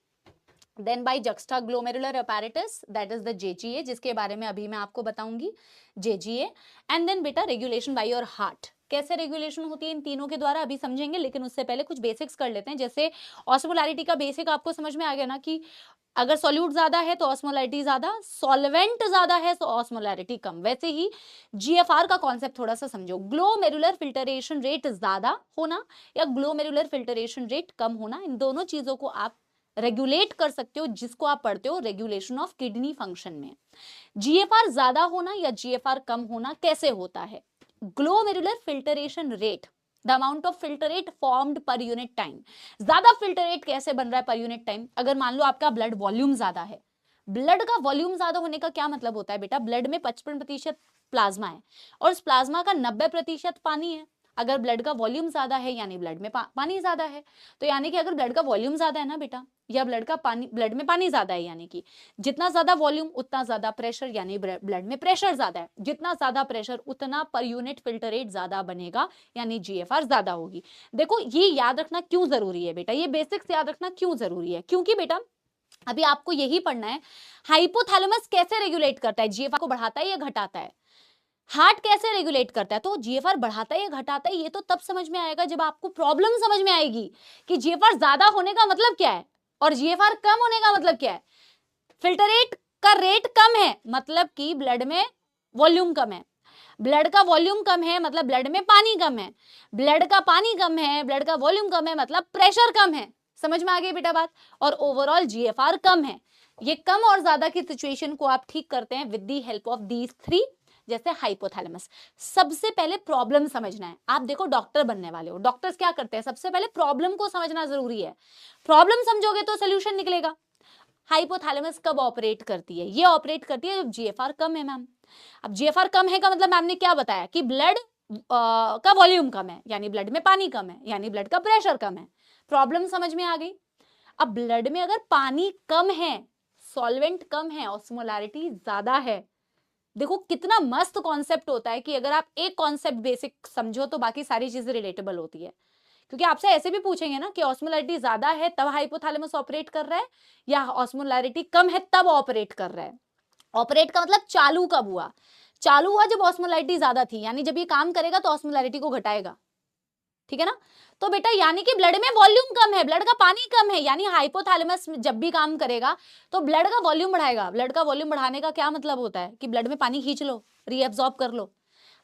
Then by juxtaglomerular apparatus, that is the JGA, जिसके बारे में अभी मैं आपको बताऊंगी, जेजीए। एंड देन बेटा रेगुलेशन बाय योर हार्ट। कैसे रेगुलेशन होती है इन तीनों के द्वारा अभी समझेंगे, लेकिन उससे पहले कुछ बेसिक्स कर लेते हैं। जैसे ऑस्मोलैरिटी का बेसिक आपको समझ में आ गया ना कि अगर सॉल्यूट ज्यादा है तो ऑस्मोलैरिटी ज्यादा, सॉल्वेंट ज्यादा है तो ऑस्मोलैरिटी कम। वैसे ही जीएफआर का कॉन्सेप्ट थोड़ा सा समझो, ग्लोमेरुलर फिल्टरेशन रेट ज्यादा होना या ग्लोमेरुलर फिल्टरेशन रेट कम होना, इन दोनों चीजों को आप रेगुलेट कर सकते हो, जिसको आप पढ़ते हो रेगुलेशन ऑफ किडनी फंक्शन में। जीएफआर ज्यादा होना या जीएफआर कम होना कैसे होता है, glomerular filtration rate, the amount of filtrate formed per unit time. ज्यादा फिल्टरेट कैसे बन रहा है पर यूनिट टाइम, अगर मान लो आपका ब्लड वॉल्यूम ज्यादा है। ब्लड का वॉल्यूम ज्यादा होने का क्या मतलब होता है बेटा, ब्लड में 55% प्लाज्मा है और उस प्लाज्मा का 90% पानी है। अगर ब्लड का वॉल्यूम ज्यादा है यानी ब्लड में पानी ज्यादा है, तो यानी कि अगर ब्लड का वॉल्यूम ज्यादा है ना बेटा, या ब्लड में पानी ज्यादा है, यानी कि जितना ज्यादा वॉल्यूम उतना ज्यादा प्रेशर, यानी ब्लड में प्रेशर ज्यादा है, जितना ज्यादा प्रेशर उतना पर यूनिट फिल्टर रेट ज्यादा बनेगा, यानी जीएफआर ज्यादा होगी। देखो ये याद रखना क्यों जरूरी है बेटा, ये बेसिक्स याद रखना क्यों जरूरी है, क्योंकि बेटा अभी आपको यही पढ़ना है हाइपोथैलेमस कैसे रेगुलेट करता है, जीएफआर को बढ़ाता है या घटाता है। हार्ट कैसे रेगुलेट करता है, तो जीएफआर बढ़ाता है या घटाता है, ये तो तब समझ में आएगा जब आपको प्रॉब्लम समझ में आएगी कि जीएफआर ज्यादा होने का मतलब क्या है और जीएफआर कम होने का मतलब क्या है। फिल्टरेट का रेट कम है मतलब कि ब्लड में वॉल्यूम कम है, ब्लड का वॉल्यूम कम है मतलब ब्लड में पानी कम है, ब्लड का पानी कम है, ब्लड का वॉल्यूम कम है मतलब प्रेशर कम है। समझ में आ गई बेटा बात। और ओवरऑल जीएफआर कम है। ये कम और ज्यादा की सिचुएशन को आप ठीक करते हैं with the help of these 3, जैसे हाइपोथैलेमस। सबसे पहले प्रॉब्लम समझना है। आप देखो डॉक्टर बनने वाले हो, डॉक्टर्स क्या करते हैं, सबसे पहले प्रॉब्लम को समझना जरूरी है। प्रॉब्लम समझोगे तो सोल्यूशन निकलेगा। हाइपोथैलेमस कब ऑपरेट करती है, ये ऑपरेट करती है जब जीएफआर कम है मैम। अब जीएफआर कम है का मतलब मैम ने क्या बताया कि ब्लड का वॉल्यूम कम है, यानी ब्लड में पानी कम है, यानी ब्लड का प्रेशर कम है। प्रॉब्लम समझ में आ गई। अब ब्लड में अगर पानी कम है, सॉल्वेंट कम है, ऑस्मोलैरिटी ज्यादा है, देखो कितना मस्त कॉन्सेप्ट होता है कि अगर आप एक कॉन्सेप्ट बेसिक समझो तो बाकी सारी चीजें रिलेटेबल होती है। क्योंकि आपसे ऐसे भी पूछेंगे ना कि ऑस्मोलैरिटी ज्यादा है तब हाइपोथैलेमस ऑपरेट कर रहा है या ऑस्मोलैरिटी कम है तब ऑपरेट कर रहा है। ऑपरेट का मतलब चालू कब हुआ? चालू हुआ जब ऑस्मोलैरिटी ज्यादा थी, यानी जब ये काम करेगा तो ऑस्मोलैरिटी को घटाएगा, ठीक है ना। तो बेटा यानी कि ब्लड में वॉल्यूम कम है, ब्लड का पानी कम है, यानी हाइपोथैलेमस जब भी काम करेगा तो ब्लड का वॉल्यूम बढ़ाएगा। ब्लड का वॉल्यूम बढ़ाने का क्या मतलब होता है कि ब्लड में पानी खींच लो, रीअब्सॉर्ब कर लो।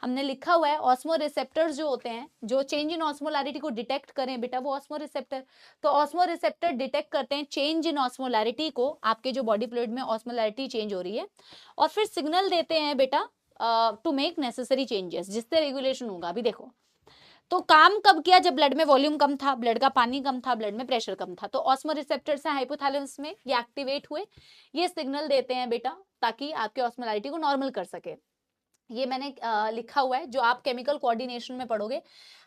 हमने लिखा हुआ है ऑस्मो रिसेप्टर्स जो होते हैं, जो चेंज इन ऑस्मोलैरिटी को डिटेक्ट करें बेटा, वो ऑस्मो रिसेप्टर। तो ऑस्मो रिसेप्टर डिटेक्ट करते हैं चेंज इन ऑस्मोलैरिटी को, आपके जो बॉडी फ्लूइड में ऑस्मोलैरिटी चेंज हो रही है, और फिर सिग्नल देते हैं बेटा टू मेक नेसेसरी चेंजेस, जिससे रेगुलेशन होगा। अभी देखो, तो काम कब किया? जब ब्लड में वॉल्यूम कम था, ब्लड का पानी कम था, ब्लड में प्रेशर कम था, तो ऑस्मो रिसेप्टर्स हैं हाइपोथैलेमस में, ये एक्टिवेट हुए, ये सिग्नल देते हैं बेटा ताकि आपके ऑस्मोलैरिटी को नॉर्मल कर सके। ये मैंने लिखा हुआ है, जो आप केमिकल कोऑर्डिनेशन में पढ़ोगे।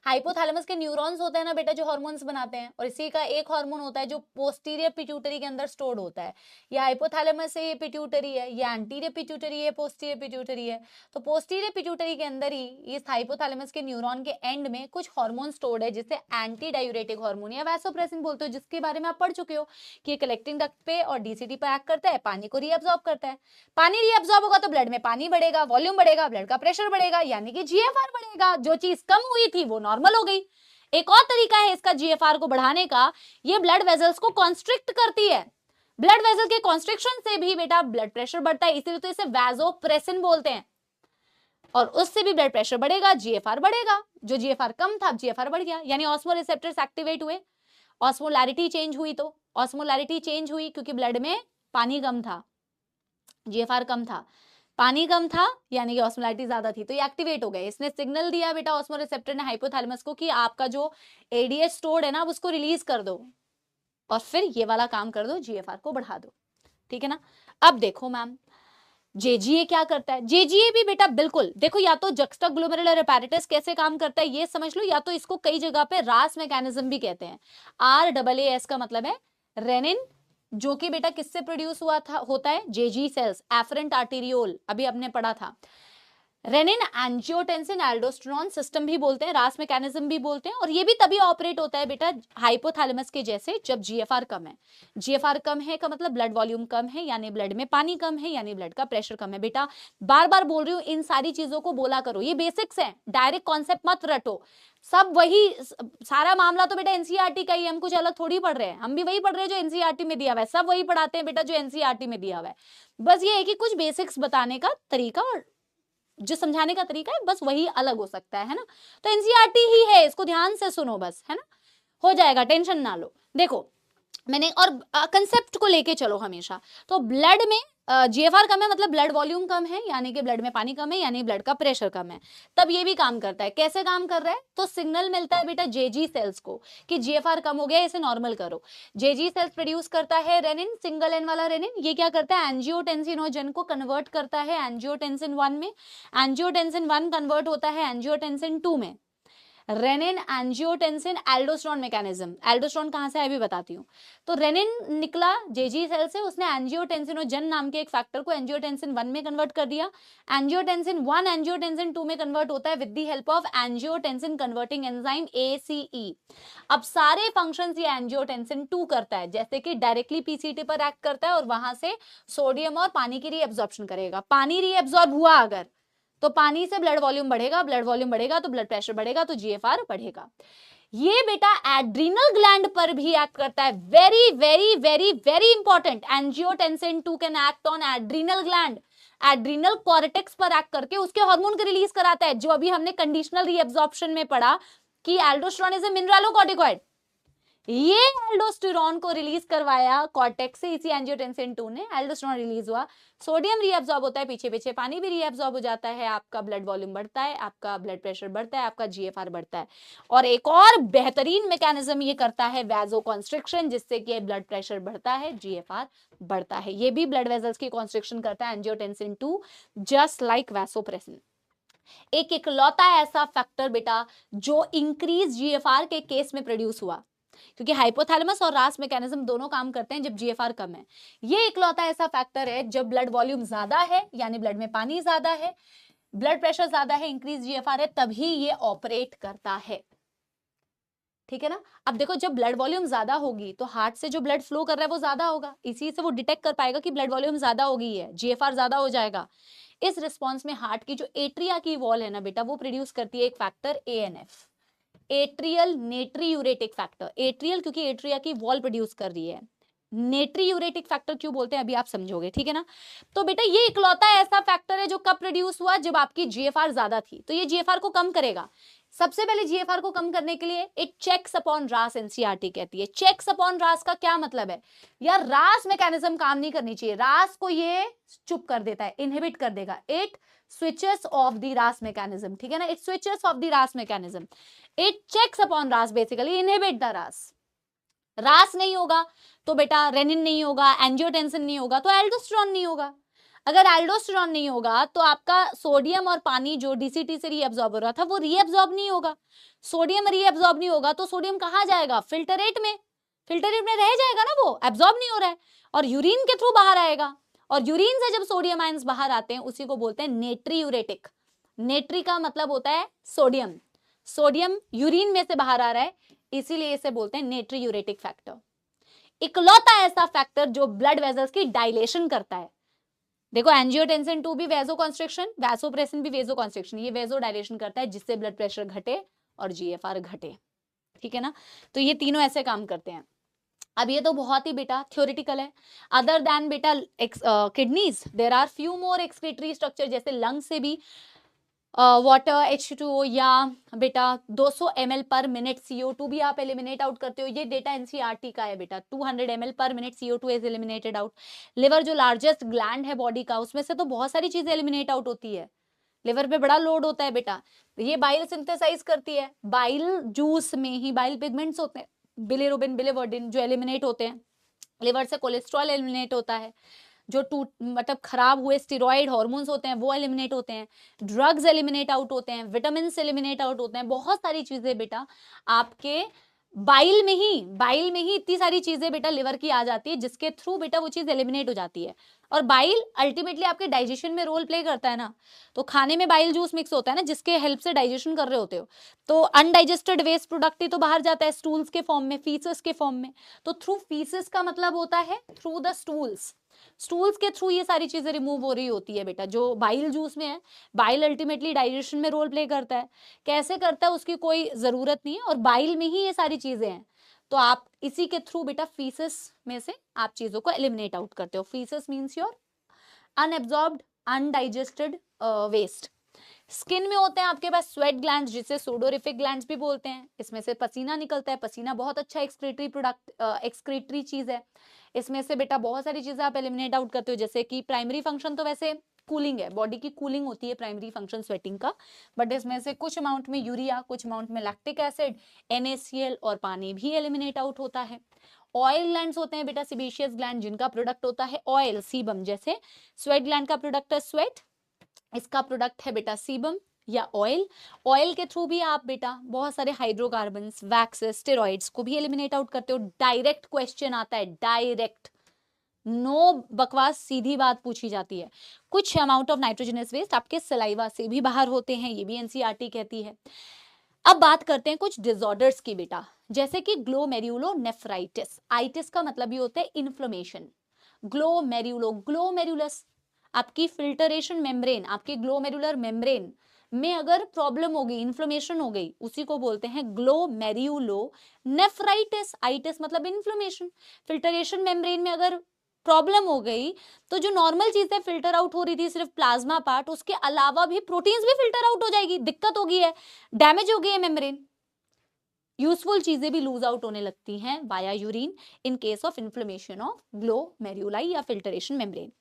हाइपोथैलेमस के न्यूरॉन्स होते हैं ना बेटा, जो हार्मोन्स बनाते हैं, और इसी का एक हार्मोन होता है जो पोस्टीरियर पिट्यूटरी के अंदर स्टोर्ड होता है। ये हाइपोथैलेमस से, ये पिट्यूटरी है, ये एंटीरियर पिट्यूटरी है, पोस्टीरियर पिट्यूटरी है। तो पोस्टीरियर पिट्यूटरी के अंदर ही इस हाइपोथैलेमस के न्यूरॉन के एंड में कुछ हार्मोन स्टोर्ड है, जिसे एंटी डायूरेटिक हार्मोन या वैसोप्रेसिन बोलते हो, जिसके बारे में आप पढ़ चुके हो कि ये कलेक्टिंग डक्ट पे और डीसीटी पे एक्ट करता है, पानी को रीअब्सॉर्ब करता है। पानी रीअब्सॉर्ब होगा तो ब्लड में पानी बढ़ेगा, वॉल्यूम बढ़ेगा, ब्लड का प्रेशर बढ़ेगा, यानी कि जीएफआर बढ़ेगा। जो चीज कम हुई थी वो नॉर्मल हो गई। एक और तरीका है इसका जीएफआर को बढ़ाने का, ये ब्लड वेजल्स को कॉन्स्ट्रिक्ट करती है। ब्लड वेजल के कॉन्स्ट्रिक्शन से भी बेटा ब्लड प्रेशर बढ़ता है, इसीलिए तो इसे वैसोप्रेसिन बोलते हैं, और उससे भी ब्लड प्रेशर बढ़ेगा, जीएफआर बढ़ेगा। जो जीएफआर कम था, जीएफआर बढ़ गया, यानी ऑस्मो रिसेप्टर्स एक्टिवेट हुए, ऑस्मोलैरिटी चेंज हुई। तो ऑस्मोलैरिटी चेंज हुई क्योंकि ब्लड में पानी कम था, जीएफआर कम था, पानी कम था, यानी कि ऑस्मोलैरिटी ज्यादा थी, तो ये एक्टिवेट हो गए। इसने सिग्नल दिया बेटा ऑस्मो रिसेप्टर ने हाइपोथैलेमस को कि आपका जो एडीएच स्टोर्ड है ना, उसको रिलीज कर दो, और फिर ये वाला काम कर दो, जीएफआर को बढ़ा दो, ठीक है ना। अब देखो मैम, जेजीए क्या करता है? जेजीए भी बेटा बिल्कुल देखो, या तो जक्स्टाग्लोमेरुलर apparatus कैसे काम करता है ये समझ लो, या तो इसको कई जगह पे रास मैकेनिज्म भी कहते हैं। RAAS का मतलब है रेनिन, जो कि बेटा किससे प्रोड्यूस हुआ था, होता है जेजी सेल्स, एफरेंट आर्टेरियोल, अभी आपने पढ़ा था। रेनिन, एंजियोटेंसिन, एल्डोस्टेरोन सिस्टम भी बोलते हैं, रास मैकेनिज्म भी बोलते हैं, और ये भी तभी ऑपरेट होता है बेटा हाइपोथैलेमस के जैसे जब जीएफआर कम है। जीएफआर कम है का मतलब ब्लड वॉल्यूम कम है, यानी ब्लड में पानी कम है, यानी ब्लड का प्रेशर कम है। बेटा बार बार बोल रही हूँ, इन सारी चीजों को बोला करो, ये बेसिक्स हैं, डायरेक्ट कॉन्सेप्ट मत रटो। सब वही, सारा मामला तो बेटा एनसीईआरटी का ही, हम कुछ अलग थोड़ी पढ़ रहे हैं, हम भी वही पढ़ रहे हैं जो एनसीईआरटी में दिया हुआ है, सब वही पढ़ाते हैं बेटा जो एनसीईआरटी में दिया हुआ है। बस ये है कि कुछ बेसिक्स बताने का तरीका और जो समझाने का तरीका है बस वही अलग हो सकता है ना। तो एनसीईआरटी ही है, इसको ध्यान से सुनो बस, है ना, हो जाएगा, टेंशन ना लो। देखो मैंने, और कंसेप्ट को लेके चलो हमेशा। तो ब्लड में जीएफआर कम है मतलब ब्लड वॉल्यूम कम है, यानी कि ब्लड में पानी कम है, यानी ब्लड का प्रेशर कम है। तब ये भी काम करता है, कैसे काम कर रहा है? तो सिग्नल मिलता है बेटा जेजी सेल्स को कि जीएफआर कम हो गया, इसे नॉर्मल करो। जेजी सेल्स प्रोड्यूस करता है रेनिन, सिंगल एन वाला रेनिन, ये क्या करता है? एंजियोटेंसिनोजन को कन्वर्ट करता है एंजियोटेंसिन 1 में, एंजियोटेंसिन 1 कन्वर्ट होता है एंजियोटेंसिन 2 में। Renin, angiotensin, aldosterone mechanism, aldosterone कहां से है अभी बताती हूँ। तो रेनिन निकला जेजी सेल से, उसने एंजियोटेंसिनोजन नाम के एक फैक्टर को एंजियोटेंसिन 1 में कन्वर्ट कर दिया। एंजियोटेंसिन 1 एंजियोटेंसिन 2 में कन्वर्ट होता है with the help of angiotensin converting enzyme ACE। अब सारे फंक्शंस ये एंजियोटेंसिन 2 करता है, जैसे कि डायरेक्टली पीसीटी पर एक्ट करता है और वहां से सोडियम और पानी की रीअब्जॉर्प्शन करेगा। पानी रीअब्जॉर्ब हुआ अगर, तो पानी से ब्लड वॉल्यूम बढ़ेगा, ब्लड वॉल्यूम बढ़ेगा तो ब्लड प्रेशर बढ़ेगा, तो जीएफआर बढ़ेगा। ये बेटा एड्रीनल ग्लैंड पर भी एक्ट करता है, very very very very important. Angiotensin 2 can act on adrenal gland, adrenal cortex पर एक्ट करके उसके हार्मोन को रिलीज कराता है, जो अभी हमने कंडीशनल रीअब्जॉर्प्शन में पढ़ा कि एल्डोस्टेरोन इज ए मिनरलोकॉर्टिकॉइड। ये एल्डोस्टेरोन को रिलीज करवाया कॉर्टेक्स से, इसी एंजियोटेंसिन 2 ने, एल्डोस्टेरोन रिलीज हुआ, सोडियम रीअब्सॉर्ब होता है, पीछे पीछे पानी भी रीअब्सॉर्ब हो जाता है, आपका ब्लड वॉल्यूम बढ़ता है, आपका ब्लड प्रेशर बढ़ता है, आपका जीएफआर बढ़ता है। और एक और बेहतरीन मैकेनिज्म ये करता है वैसो कॉन्स्ट्रिक्शन, जिससे कि ब्लड प्रेशर बढ़ता है, जीएफआर बढ़ता है। ये भी ब्लड वेसल्स की कॉन्स्ट्रिक्शन करता है एंजियोटेंसिन 2, जस्ट लाइक वैसोप्रेसिन। एक इकलौता ऐसा फैक्टर बेटा जो इंक्रीज जीएफआर के केस में प्रोड्यूस हुआ, क्योंकि हाइपोथैलेमस और रास मैकेनिज्म दोनों काम करते हैं जब जीएफआर कम है। ये इकलौता ऐसा फैक्टर है जब ब्लड वॉल्यूम ज्यादा है, यानी ब्लड में पानी ज्यादा है, ब्लड प्रेशर ज्यादा है, इंक्रीज जीएफआर है, तभी ये ऑपरेट करता है। ठीक है ना। अब देखो जब ब्लड वॉल्यूम ज्यादा होगी तो हार्ट से जो ब्लड फ्लो कर रहा है वो ज्यादा होगा, इसी से वो डिटेक्ट कर पाएगा कि ब्लड वॉल्यूम ज्यादा हो गई है, जीएफआर ज्यादा हो जाएगा। इस रिस्पॉन्स में हार्ट की जो एट्रिया की वॉल है ना बेटा, वो प्रोड्यूस करती है एक factor ANF, atrial natriuretic factor. Atrial क्योंकि एट्रिया की वॉल प्रोड्यूस कर रही है, नेट्रीयूरेटिक फैक्टर क्यों बोलते हैं अभी आप समझोगे, ठीक है ना। तो बेटा ये इकलौता ऐसा फैक्टर है जो कब प्रोड्यूस हुआ, जब आपकी जीएफआर ज्यादा थी, तो ये जीएफआर को कम करेगा। सबसे पहले जीएफआर को कम करने के लिए एक चेक्स अपॉन रास एनसीईआरटी कहती है। चेक्स अपॉन रास का क्या मतलब है यार, रास मैकेनिज्म काम नहीं करनी चाहिए, रास को ये चुप कर देता है, इनहिबिट कर देगा, it switches off the RAS mechanism, ठीक है ना, it switches off the RAS mechanism, it checks upon RAS, basically inhibit the RAS। RAS नहीं होगा तो बेटा रेनिन नहीं होगा, एंजियोटेंसिन नहीं होगा तो एल्डोस्टेरोन नहीं होगा। अगर एल्डोस्टेरोन नहीं होगा तो आपका सोडियम और पानी जो डीसीटी से रीअब्सॉर्ब हो रहा था वो रीअब्सॉर्ब नहीं होगा। सोडियम रीअब्सॉर्ब नहीं होगा तो सोडियम कहाँ जाएगा, फिल्टरेट में, फिल्टरेट में रह जाएगा ना, वो एब्सॉर्ब नहीं हो रहा है और यूरिन के थ्रू बाहर आएगा। और यूरिन से जब सोडियम आयंस बाहर आते हैं उसी को बोलते हैं नेट्रीयूरेटिक। नेट्री का मतलब होता है सोडियम, सोडियम यूरिन में से बाहर आ रहा है, इसीलिए इसे बोलते हैं नेट्रीयूरेटिक फैक्टर। इकलौता ऐसा फैक्टर जो ब्लड वेसल्स की डायलेशन करता है। देखो एंजियोटेंसिन 2 भी वेसो कंस्ट्रिक्शन, वैसोप्रेसिन भी वेसो कंस्ट्रिक्शन, ये वेसो डायलेशन करता है जिससे ब्लड प्रेशर घटे और जीएफआर घटे, ठीक है ना। तो ये तीनों ऐसे काम करते हैं। अब ये तो बहुत ही बेटा थ्योरेटिकल है। अदर देन बेटा kidneys there are few more excretory structure, जैसे लंग से भी वाटर H2O या बेटा 200 ml पर मिनट CO2 भी आप एलिमिनेट आउट करते हो। ये डेटा एनसीईआरटी का है बेटा, 200 ml पर minute CO2 is eliminated out. Liver जो लार्जेस्ट ग्लैंड है बॉडी का, उसमें से तो बहुत सारी चीजें एलिमिनेट आउट होती है, लिवर पे बड़ा लोड होता है बेटा। ये बाइल सिंथेसाइज करती है, बाइल जूस में ही बाइल पिगमेंट्स होते हैं, बिलिरुबिन बिलिवर्डिन जो एलिमिनेट होते हैं। लिवर से कोलेस्ट्रॉल एलिमिनेट होता है, जो मतलब खराब हुए स्टेरॉइड हार्मोन्स होते हैं वो एलिमिनेट होते हैं, ड्रग्स एलिमिनेट आउट होते हैं, विटामिन एलिमिनेट आउट होते हैं, बहुत सारी चीजें बेटा आपके बाइल में ही इतनी सारी चीजें बेटा लिवर की आ जाती है जिसके थ्रू बेटा वो चीज एलिमिनेट हो जाती है। और बाइल अल्टीमेटली आपके डाइजेशन में रोल प्ले करता है ना, तो खाने में बाइल जूस मिक्स होता है ना जिसके हेल्प से डाइजेशन कर रहे होते हो, तो अनडाइजेस्टेड वेस्ट प्रोडक्ट ही तो बाहर जाता है स्टूल्स के फॉर्म में, फीसेस के फॉर्म में। तो थ्रू फीसेस का मतलब होता है थ्रू द स्टूल्स, स्टूल्स के थ्रू ये सारी चीजें रिमूव हो रही होती है बेटा। जो बाइल जूस में है, बाइल अल्टीमेटली डाइजेशन में रोल प्ले करता है, कैसे करता है उसकी कोई जरूरत नहीं है, और बाइल में ही ये सारी चीजें हैं। तो आप इसी के थ्रू बेटा फीसेस में से आप चीजों को एलिमिनेट आउट करते हो। Faeces means your unabsorbed undigested waste. Skin में होते हैं आपके पास स्वेट ग्लैंड्स, जिसे सोडोरिफिक ग्लैंड्स भी बोलते हैं, इसमें से पसीना निकलता है, पसीना बहुत अच्छा एक्सक्रीटरी प्रोडक्ट एक्सक्रीटरी चीज है। इसमें से बेटा बहुत सारी चीजें आप एलिमिनेट आउट करते हो, जैसे कि प्राइमरी फंक्शन तो वैसे कूलिंग है, बॉडी की कूलिंग होती है प्राइमरी फंक्शन स्वेटिंग का, बट इसमें से कुछ अमाउंट में यूरिया, कुछ अमाउंट में लैक्टिक एसिड, NaCl और पानी भी एलिमिनेट आउट होता है। ऑयल ग्लैंड्स होते हैं बेटा सिबेशियस ग्लैंड, जिनका प्रोडक्ट होता है ऑयल, सीबम। जैसे स्वेट ग्लैंड का प्रोडक्ट है स्वेट, इसका प्रोडक्ट है बेटा सीबम या ऑयल। ऑयल के थ्रू भी आप बेटा बहुत सारे हाइड्रोकार्बन्स, वैक्सेस, स्टेरॉइड्स को भी एलिमिनेट आउट करते हो। डायरेक्ट क्वेश्चन आता है, डायरेक्ट, नो बकवास, सीधी बात पूछी जाती है। कुछ अमाउंट ऑफ नाइट्रोजनस वेस्ट आपके सलाइवा से भी बाहर होते हैं, ये भी एनसीईआरटी कहती है। अब बात करते हैं कुछ डिसऑर्डर्स की बेटा, जैसे कि ग्लोमेरुलोनेफ्राइटिस। आइटिस का मतलब ये होता है इन्फ्लेमेशन। ग्लोमेरुलस आपकी फिल्टरेशन मेम्ब्रेन, आपकी ग्लोमेरुलर मेम्ब्रेन में अगर प्रॉब्लम हो गई, इन्फ्लेमेशन हो गई, उसी को बोलते हैं ग्लोमेरुलोनेफ्राइटिस। आइटिस मतलब इन्फ्लेमेशन। फिल्टरेशन मेम्ब्रेन में अगर प्रॉब्लम हो गई तो जो नॉर्मल चीजें फिल्टर आउट हो रही थी, सिर्फ प्लाज्मा पार्ट, उसके अलावा भी प्रोटीन्स भी फिल्टर आउट हो जाएगी, दिक्कत हो गई है, डैमेज हो गई है मेम्ब्रेन, यूजफुल चीजें भी लूज आउट होने लगती हैं via urine in case of inflammation of glomeruli या फिल्टरेशन मेम्ब्रेन।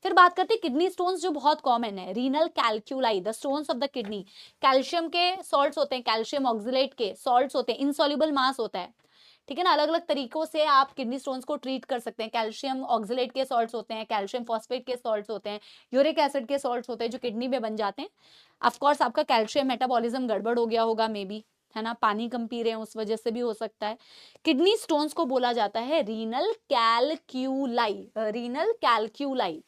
फिर बात करते हैं किडनी स्टोन्स, जो बहुत कॉमन है, renal calculi, the stones of the kidney. Calcium के सॉल्ट्स होते हैं, कैल्शियम ऑक्सलेट के सॉल्ट्स होते हैं, इनसॉल्युबल मास होता है, ठीक है ना। अलग अलग तरीकों से आप किडनी स्टोन्स को ट्रीट कर सकते हैं। कैल्शियम ऑक्सलेट के सॉल्ट्स होते हैं, कैल्शियम फॉस्फेट के सॉल्ट्स होते हैं, यूरिक एसिड के सॉल्ट्स होते हैं जो किडनी में बन जाते हैं। ऑफकोर्स आपका कैल्शियम मेटाबॉलिज्म गड़बड़ हो गया होगा, मे बी, है ना, पानी कम पी रहे हैं उस वजह से भी हो सकता है। किडनी स्टोन्स को बोला जाता है रीनल कैल्क्यूलाई, रीनल कैल्क्यूलाई,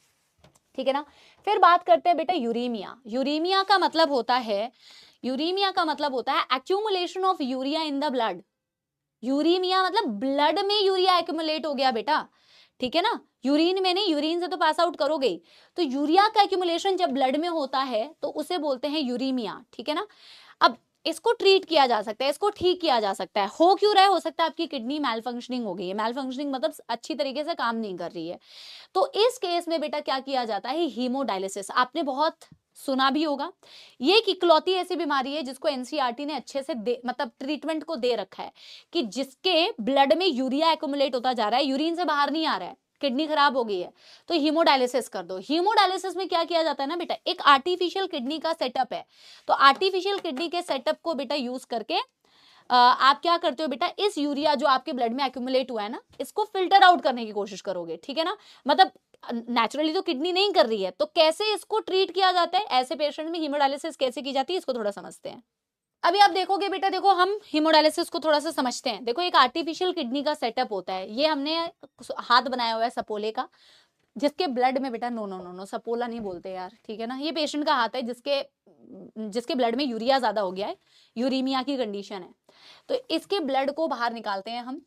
ठीक है ना। फिर बात करते हैं बेटा यूरेमिया। यूरेमिया का मतलब होता है, यूरेमिया का मतलब होता है accumulation of urea in the blood. Uraemia मतलब ब्लड में यूरिया एक्यूमुलेट हो गया बेटा, ठीक है ना, यूरिन में नहीं, यूरिन से तो पास आउट करोगे ही। तो यूरिया का एक्यूमुलेशन जब ब्लड में होता है तो उसे बोलते हैं यूरीमिया, ठीक है ना। अब इसको ट्रीट किया जा सकता है, इसको ठीक किया जा सकता है। हो क्यों रहा है? हो सकता है आपकी किडनी मैल फंक्शनिंग हो गई है, मैल फंक्शनिंग मतलब अच्छी तरीके से काम नहीं कर रही है। तो इस केस में बेटा क्या किया जाता है? हीमोडायलिसिस। आपने बहुत सुना भी होगा, ये एक इकलौती ऐसी बीमारी है जिसको एनसीईआरटी ने अच्छे से मतलब ट्रीटमेंट को दे रखा है कि जिसके ब्लड में यूरिया एक्युमुलेट होता जा रहा है, यूरिन से बाहर नहीं आ रहा है, किडनी खराब हो गई है, तो हीमोडायलिसिस कर दो। हीमोडायलिसिस में क्या किया जाता है ना बेटा, एक आर्टिफिशियल किडनी का सेटअप है। तो आर्टिफिशियल किडनी के सेटअप को बेटा यूज करके आप क्या करते हो बेटा, इस यूरिया जो आपके ब्लड में एक्यूमुलेट हुआ है ना, इसको फिल्टर आउट करने की कोशिश करोगे, ठीक है ना। मतलब नेचुरली तो किडनी नहीं कर रही है, तो कैसे इसको ट्रीट किया जाता है, ऐसे पेशेंट में हीमोडायलिसिस कैसे की जाती है, इसको थोड़ा समझते हैं। अभी आप देखोगे बेटा, देखो हम हीमोडायलिसिस को थोड़ा सा समझते हैं। देखो एक आर्टिफिशियल किडनी का सेटअप होता है, ये हमने हाथ बनाया हुआ है सपोले का, जिसके ब्लड में बेटा, नो नो नो नो, सपोला नहीं बोलते यार, ठीक है ना, ये पेशेंट का हाथ है जिसके ब्लड में यूरिया ज्यादा हो गया है, यूरीमिया की कंडीशन है। तो इसके ब्लड को बाहर निकालते हैं हम,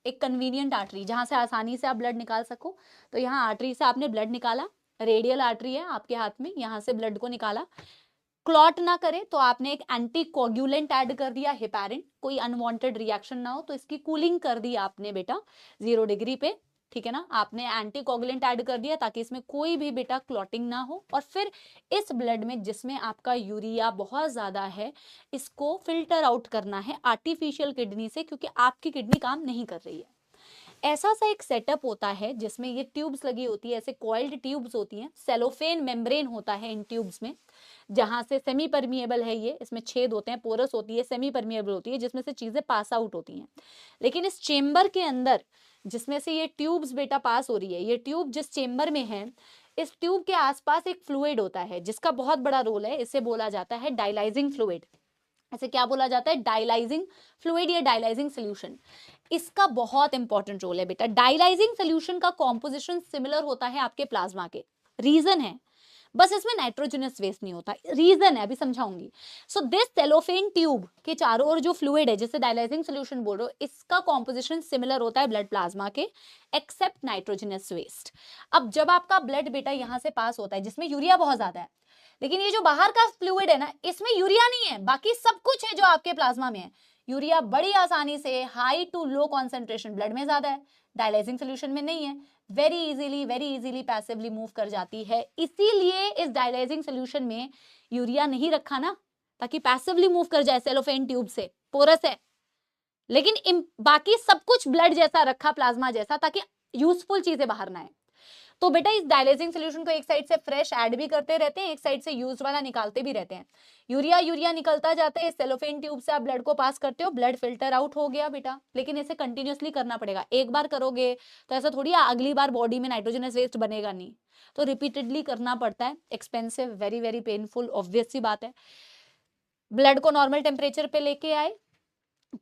एक कन्वीनियंट आर्टरी जहां से आसानी से आप ब्लड निकाल सको। तो यहाँ आर्टरी से आपने ब्लड निकाला, रेडियल आर्टरी है आपके हाथ में, यहाँ से ब्लड को निकाला। क्लॉट ना करे तो आपने एक एंटी कोगुलेंट ऐड कर दिया, हेपारिन, कोई अनवांटेड रिएक्शन ना हो तो इसकी कूलिंग कर दी आपने बेटा 0 डिग्री पे, ठीक है ना। आपने एंटी कोगुलेंट ऐड कर दिया ताकि इसमें कोई भी बेटा क्लॉटिंग ना हो। और फिर इस ब्लड में जिसमें आपका यूरिया बहुत ज्यादा है, इसको फिल्टर आउट करना है आर्टिफिशियल किडनी से, क्योंकि आपकी किडनी काम नहीं कर रही है। ऐसा सा एक सेटअप होता है जिसमें ये ट्यूब्स लगी होती है, ऐसे कॉइल्ड ट्यूब्स होती हैं, सेलोफेन मेम्ब्रेन होता है इन ट्यूब्स में, जहां से सेमी परमिएबल है ये, इसमें छेद होते हैं, पोरस होती है, सेमी परमिएबल होती है, जिसमें से चीजें पास आउट होती हैं। लेकिन इस चेम्बर के अंदर जिसमें से ये ट्यूब्स बेटा पास हो रही है, ये ट्यूब जिस चेम्बर में है, इस ट्यूब के आसपास एक फ्लूइड होता है जिसका बहुत बड़ा रोल है, इसे बोला जाता है डायलाइजिंग फ्लूइड। ऐसे क्या बोला जाता है? डायलाइजिंग फ्लूइड या डायलाइजिंग सोल्यूशन। इसका बहुत इंपॉर्टेंट रोल है बेटा। डायलाइजिंग सोल्यूशन का कॉम्पोजिशन सिमिलर होता है आपके प्लाज्मा के। रीजन है, बस इसमें नाइट्रोजनस वेस्ट नहीं होता, रीजन है, अभी समझाऊंगी। सो दिस सेलोफेन ट्यूब के चारों ओर जो फ्लूइड है जिसे डायलाइजिंग सोल्यूशन बोल रहे हो, इसका कॉम्पोजिशन सिमिलर होता है ब्लड प्लाज्मा के, एक्सेप्ट नाइट्रोजनस वेस्ट। अब जब आपका ब्लड बेटा यहां से पास होता है जिसमें यूरिया बहुत ज्यादा है, लेकिन ये जो बाहर का फ्लूइड है ना, इसमें यूरिया नहीं है, बाकी सब कुछ है जो आपके प्लाज्मा में है। यूरिया बड़ी आसानी से high to low concentration blood में ज्यादा है, डायलाइजिंग सोल्यूशन में नहीं है, वेरी इजीली पैसिवली मूव कर जाती है। इसीलिए इस डायलाइजिंग सोल्यूशन में यूरिया नहीं रखा ना, ताकि पैसिवली मूव कर जाए सेलोफेन ट्यूब से, पोरस है, लेकिन बाकी सब कुछ ब्लड जैसा रखा, प्लाज्मा जैसा, ताकि यूजफुल चीजें बाहर ना आए। तो बेटा इस डायलाइजिंग सोल्यूशन को एक साइड से फ्रेश ऐड भी करते रहते हैं, एक साइड से यूज्ड वाला निकालते भी रहते हैं। यूरिया निकलता जाता है, सेलोफेन ट्यूब से आप ब्लड को पास करते हो, ब्लड फिल्टर आउट हो गया बेटा। लेकिन इसे कंटिन्यूअसली करना पड़ेगा, एक बार करोगे तो ऐसा थोड़ी अगली बार बॉडी में नाइट्रोजनस वेस्ट बनेगा नहीं, तो रिपीटेडली करना पड़ता है। Expensive, very very painful, obvious सी बात है। ब्लड को नॉर्मल टेम्परेचर पे लेके आए,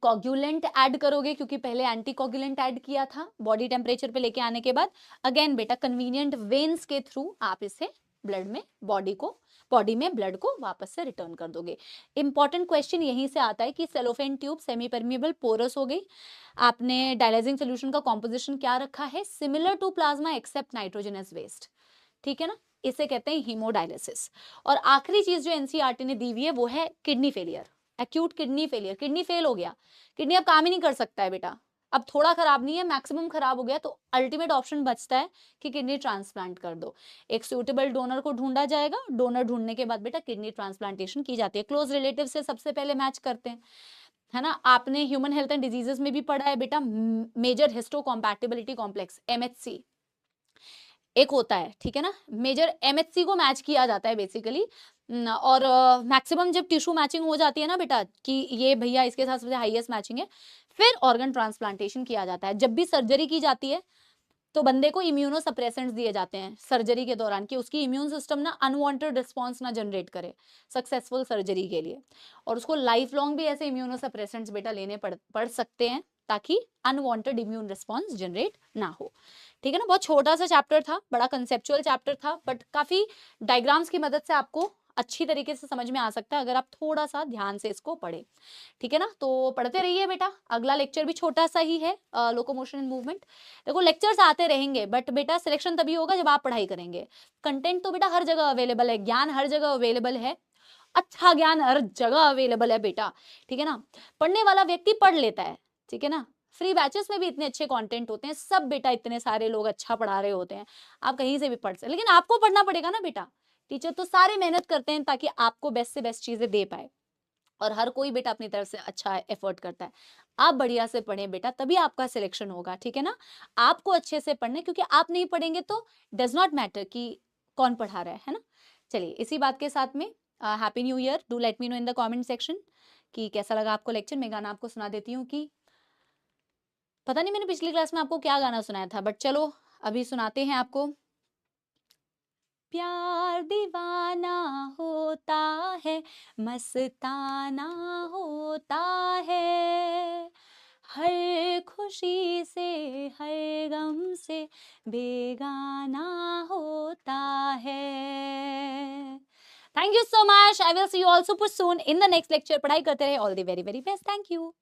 कोगुलेंट ऐड करोगे क्योंकि पहले एंटी कोगुलेंट ऐड किया था, बॉडी टेम्परेचर पे लेके आने के बाद अगेन बेटा कन्वीनियंट वेन्स के थ्रू आप इसे ब्लड में बॉडी में ब्लड को वापस से रिटर्न कर दोगे। इंपॉर्टेंट क्वेश्चन यहीं से आता है कि cellophane tube semi permeable porous हो गई, आपने डायलाइजिंग सोल्यूशन का कॉम्पोजिशन क्या रखा है? Similar to plasma except nitrogenous waste, ठीक है ना, इसे कहते हैं हीमोडायलिसिस। और आखिरी चीज जो एनसीईआरटी ने दी हुई है वो है kidney failure, acute kidney failure. Kidney fail हो गया, किडनी अब काम ही नहीं कर सकता है बेटा, अब थोड़ा खराब नहीं है, मैक्सिमम खराब हो गया, तो अल्टीमेट ऑप्शन बचता है कि किडनी ट्रांसप्लांट कर दो। एक सूटेबल डोनर को ढूंढा जाएगा, डोनर ढूंढने के बाद बेटा किडनी ट्रांसप्लांटेशन की जाती है। क्लोज रिलेटिव से सबसे पहले मैच करते हैं, है ना। आपने ह्यूमन हेल्थ एंड डिजीजेस में भी पढ़ा है बेटा, मेजर हिस्टोकॉम्पैटिबिलिटी कॉम्प्लेक्स, MHC एक होता है, ठीक है ना। मेजर MHC को मैच किया जाता है बेसिकली, और मैक्सिमम जब टिश्यू मैचिंग हो जाती है ना बेटा, कि ये भैया इसके साथ सबसे हाईएस्ट मैचिंग है, फिर ऑर्गन ट्रांसप्लांटेशन किया जाता है। जब भी सर्जरी की जाती है तो बंदे को इम्यूनो सप्रेसेंट्स दिए जाते हैं सर्जरी के दौरान, कि उसकी इम्यून सिस्टम ना अनवांटेड रिस्पॉन्स ना जनरेट करे सक्सेसफुल सर्जरी के लिए। और उसको लाइफ लॉन्ग भी ऐसे इम्यूनो सप्रेसेंट्स बेटा लेने पड़ सकते हैं, ताकि अनवांटेड इम्यून रिस्पॉन्स जनरेट ना हो, ठीक है ना। बहुत छोटा सा चैप्टर था, बड़ा कंसेप्चुअल चैप्टर था, बट काफी डायग्राम्स की मदद से आपको अच्छी तरीके से समझ में आ सकता है अगर आप थोड़ा सा ध्यान से इसको पढ़े, ठीक है ना। तो पढ़ते रहिए बेटा, अगला लेक्चर भी छोटा सा ही है, लोकोमोशन एंड मूवमेंट। देखो लेक्चर्स आते रहेंगे बट बेटा सिलेक्शन तभी होगा जब आप पढ़ाई करेंगे। कंटेंट तो बेटा हर जगह अवेलेबल है, ज्ञान हर जगह अवेलेबल है, अच्छा ज्ञान हर जगह अवेलेबल है बेटा, ठीक है ना। पढ़ने वाला व्यक्ति पढ़ लेता है, ठीक है ना। फ्री बैचेस में भी इतने अच्छे कंटेंट होते हैं, सब बेटा इतने सारे लोग अच्छा पढ़ा रहे होते हैं, आप कहीं से भी पढ़ सकते, लेकिन आपको पढ़ना पड़ेगा ना बेटा। टीचर तो सारे मेहनत करते हैं ताकि आपको बेस्ट से बेस्ट चीजें दे पाए, और हर कोई बेटा अपनी तरफ से अच्छा एफर्ट करता है। आप बढ़िया से पढ़ें बेटा, तभी आपका सिलेक्शन होगा, ठीक है ना। आपको अच्छे से पढ़ना है, क्योंकि आप नहीं पढ़ेंगे तो डज नॉट मैटर कि कौन पढ़ा रहा है ना। चलिए इसी बात के साथ में happy new year, do let me know in the comment section कि कैसा लगा आपको लेक्चर। मैं गाना आपको सुना देती हूँ, कि पता नहीं मैंने पिछली क्लास में आपको क्या गाना सुनाया था, बट चलो अभी सुनाते हैं आपको। प्यार दीवाना होता है, मस्ताना होता है, हर खुशी से हर गम से बेगाना होता है। Thank you so much, I will see you all super soon in the next lecture. पढ़ाई करते रहे, all the very very best, thank you.